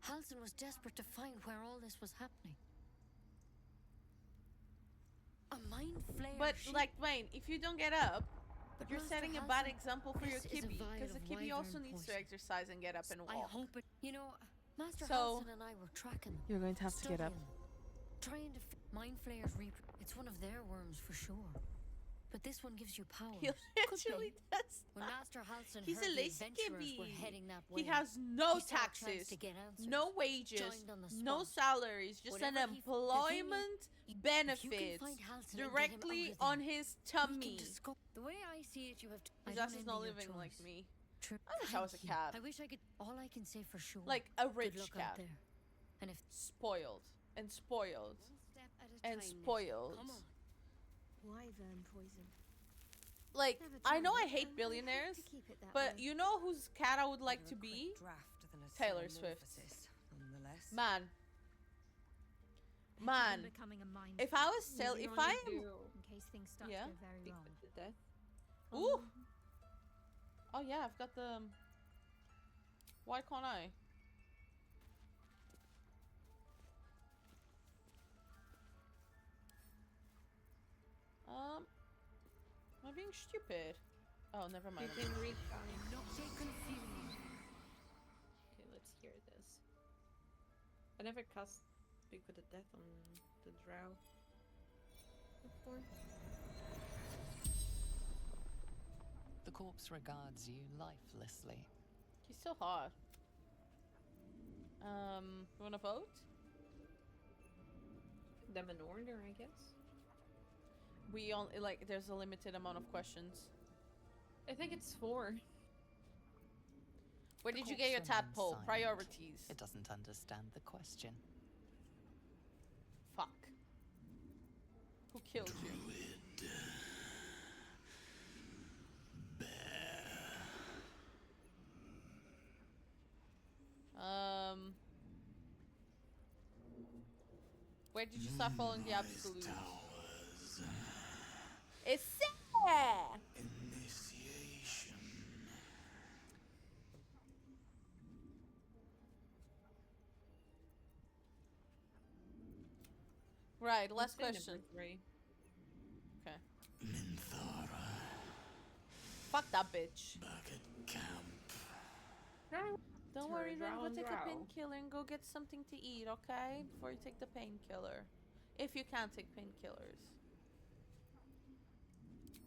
Halsin was desperate to find where all this was happening. A mind flayer. But she- like, Wayne, if you don't get up, But you're Master setting a bad Halsin, example for your this is a kibby, vial because the of kibby also wyvern needs to poison. exercise and get up and I walk. hope it. You know, Master So, Halsin and I were tracking them. You're going to have to get up. studying them, trying to mind flayers it's one of their worms for sure. But this one gives you powers. He literally does. When Master Halsin He's heard a the lazy adventurers were kibby. heading that way, He has no he saw a chance taxes, to get answers, no wages, joined on the no spot. salaries, just Whatever an the thing employment if you can benefits find Halsin and get him out directly of there, on his we can tummy. the way I see it, you have to. His I ass don't is not envy your living like choice. me. True. I wish I was a Thank you. cat. I wish I could. All I can say for sure. Like a good rich luck cat. out there. And if Spoiled and spoiled Step at a and time, spoiled. Come on. Wyvern poison. Like, Never I know tried I it, hate and I billionaires, have to keep it that but way. you know whose cat I would like to be? Taylor Swift. Man. Man. Becoming a mind If I was still, if I am, in case things start Yeah. to go very wrong. ooh, oh yeah, I've got the. Why can't I? Am I being stupid? Oh, never mind. You can read not so confused. Okay, let's hear this. I never cast Speak with the Death on the drow before. The corpse regards you lifelessly. He's still hot. You wanna vote? Them in order, I guess. We only like there's a limited amount of questions. I think it's 4. Where The did you get your corpse remains tadpole? silent. Priorities. It doesn't understand the question. Fuck. Who killed you? Where did you start following the absolute? It's sad. Initiation. Right, last Say number question. 3. Okay. Minthara. Fuck that bitch. Back at camp. Don't Turn worry, then go round take a row. painkiller and go get something to eat, okay? Before you take the painkiller. If you can take painkillers.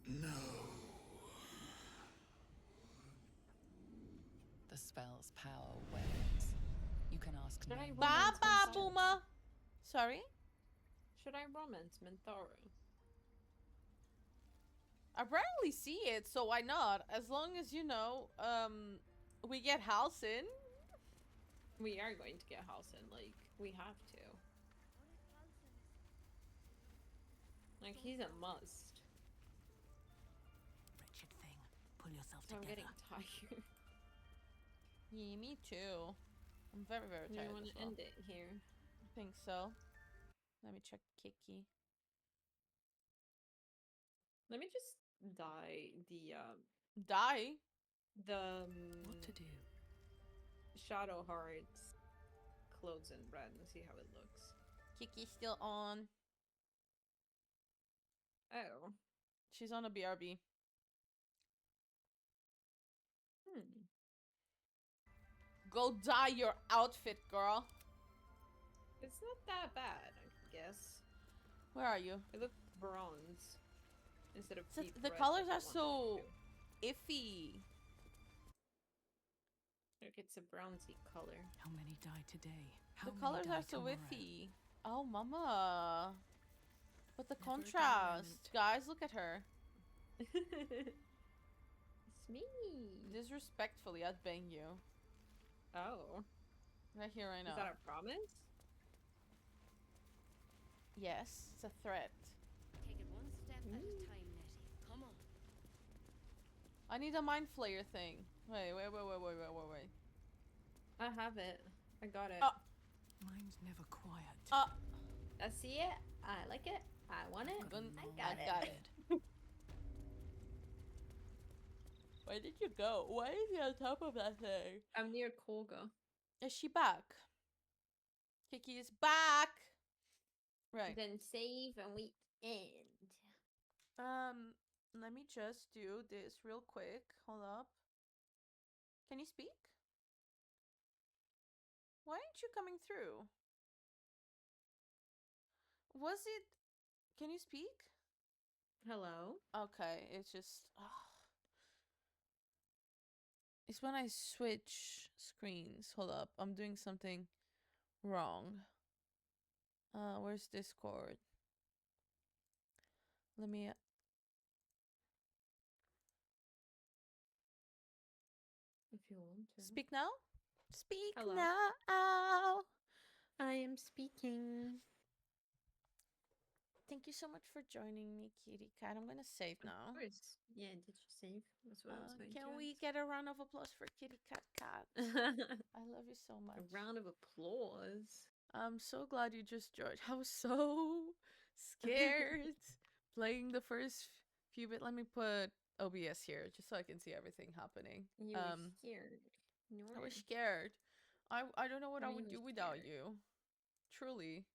No. The spell's power wanes. You can ask Should I no romance Baba Mintaro? Boomer. Sorry? Should I romance Mintaro? I rarely see it, so why not? As long as, you know, we get House in. We are going to get Halsin, like, we have to. Like, he's a must. Wretched thing. Pull yourself I'm together. getting tired. Yeah, me too. I'm very, very Do tired. you want as to well. end it here? I think so. Let me check Kiki. Let me just dye Die? What to do? Shadowheart's clothes in red and see how it looks. Kiki's still on. Oh. She's on a BRB. Go dye your outfit, girl. It's not that bad, I guess. Where are you? It looks bronze instead of deep The red colors like I are wanted so it iffy. to. Look, it's a bronzy color. How many died today? How The many colors die are so tomorrow? iffy. Oh, mama. But the Never a dull contrast. moment. Guys, look at her. It's me. Disrespectfully, I'd bang you. Oh. Right here, right now. Is that a promise? Yes, it's a threat. Take it one step at a time, Nettie. Come on. I need a mind flayer thing. Wait. I have it. I got it. Mine's never quiet. I see it. I like it. I want it. I got it. Where did you go? Why is he on top of that thing? I'm near Kolga. Is she back? Kiki is back! Right. Then save and we end. Let me just do this real quick. Hold up. Can you speak? Why aren't you coming through? Was it... Can you speak? Hello? Okay, it's just... It's when I switch screens. Hold up, I'm doing something wrong. Where's Discord? Let me... If you want to. Speak now? Speak Hello. now! I am speaking. Thank you so much for joining me, kitty cat. I'm gonna save now. Of course. Yeah, did you save? That's what I was going to Can we get a round of applause for kitty cat cat? I love you so much. A round of applause. I'm so glad you just joined. I was so scared playing the first few bit. Let me put OBS here just so I can see everything happening. You were scared. I was scared. I don't know what I Why would you do were without scared? you. Truly.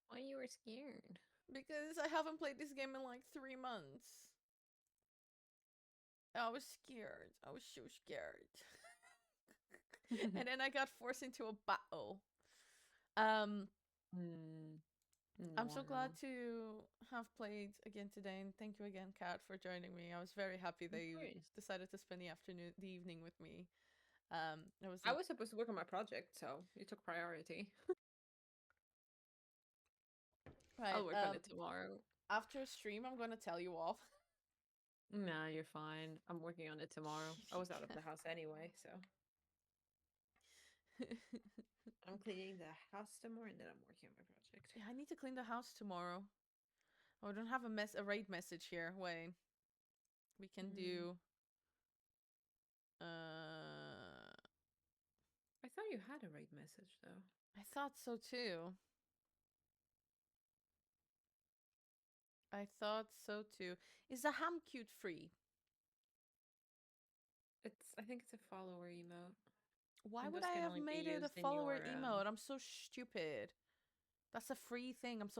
Why you were scared? Because I haven't played this game in like 3 months. I was scared. I was so scared. And then I got forced into a battle. I'm so glad to have played again today, and thank you again, Kat, for joining me. I was very happy that you decided to spend the evening with me. I was supposed to work on my project, so you took priority. Right, I'll work on it tomorrow. After stream, I'm gonna tell you off. Nah, you're fine. I'm working on it tomorrow. I was out of the house anyway, so. I'm cleaning the house tomorrow, and then I'm working on my project. Yeah, I need to clean the house tomorrow. Oh, I don't have a raid message here. Wait. We can do... I thought you had a raid message, though. I thought so, too. Is the ham cute free? I think it's a follower emote. Why And would those I can have only be made it a used in follower your, emote? I'm so stupid. That's a free thing. I'm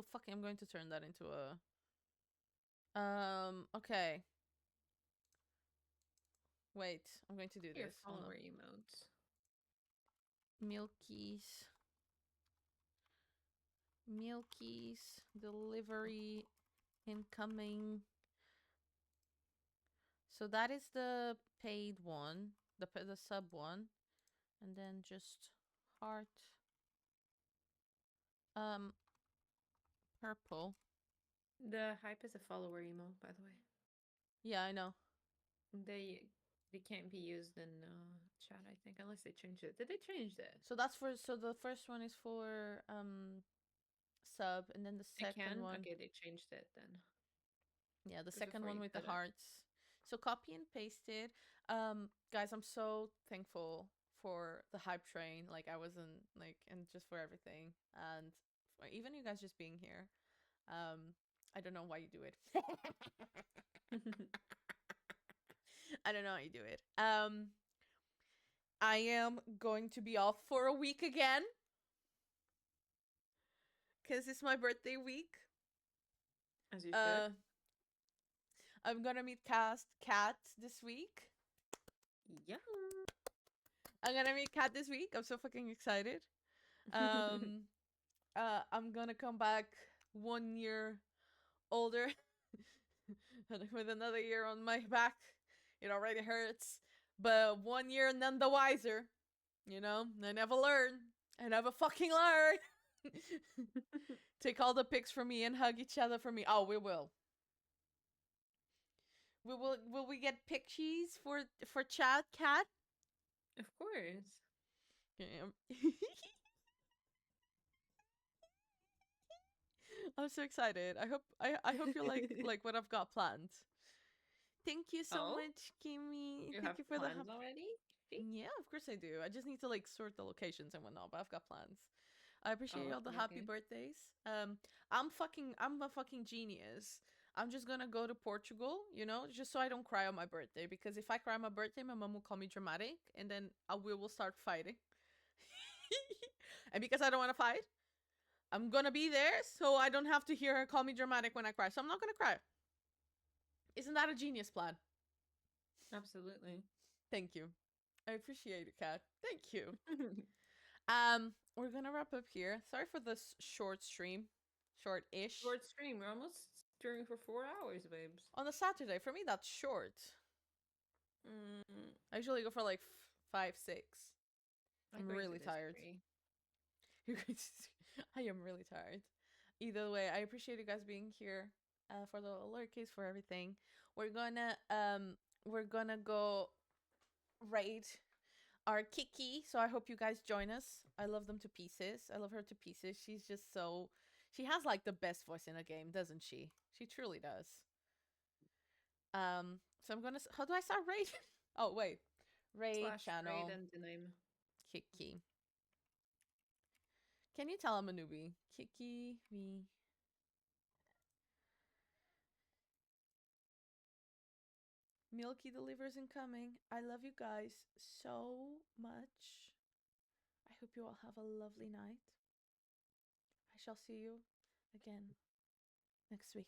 going to turn that into a... Okay. Wait, I'm going to do Your this. Hold on. follower emotes. Milky's delivery incoming. So that is the paid one, the sub one, and then just heart. Purple. The hype is a follower emo, by the way. Yeah, I know. They can't be used in chat, I think, unless they change it. Did they change that? So that's for the first one is for sub, and then the second one. Okay, they changed it then. Yeah, the second one with the hearts. So copy and paste it. Guys, I'm so thankful for the hype train. Like I wasn't like, and just for everything, and for even you guys just being here. I don't know why you do it. I don't know how you do it. I am going to be off for a week again. Because it's my birthday week. As you should. I'm gonna meet Kat this week. Yeah. I'm gonna meet Kat this week. I'm so fucking excited. I'm gonna come back 1 year older. With another year on my back. It already hurts. But 1 year none the wiser. You know? I never learn. I never fucking learn. Take all the pics from me and hug each other for me. Oh, we will. Will we get pictures for chat, Kat? Of course. Yeah. I'm so excited. I hope you like what I've got planned. Thank you so much, Kimmy. Thank you for the already? Yeah, of course I do. I just need to like sort the locations and whatnot, but I've got plans. I appreciate all the happy birthdays. I'm a fucking genius. I'm just gonna go to Portugal, you know, just so I don't cry on my birthday. Because if I cry on my birthday, my mom will call me dramatic, and then we will start fighting. And because I don't want to fight, I'm gonna be there so I don't have to hear her call me dramatic when I cry. So I'm not gonna cry. Isn't that a genius plan? Absolutely. Thank you. I appreciate it, Kat. Thank you. We're gonna wrap up here. Sorry for this short stream. Short-ish. Short stream. We're almost streaming for 4 hours, babes. On a Saturday. For me, that's short. I usually go for like 5, 6. I'm really tired. I am really tired. Either way, I appreciate you guys being here for the alert case, for everything. We're gonna go raid our Kiki, so I hope you guys join us. I love them to pieces. I love her to pieces. She's just so... She has like the best voice in a game, doesn't she? She truly does. So I'm gonna... How do I start raid? Oh, wait. Raid channel. Raid and the name. Kiki. Can you tell I'm a newbie? Kiki, me. Milky delivers incoming. I love you guys so much. I hope you all have a lovely night. I shall see you again next week.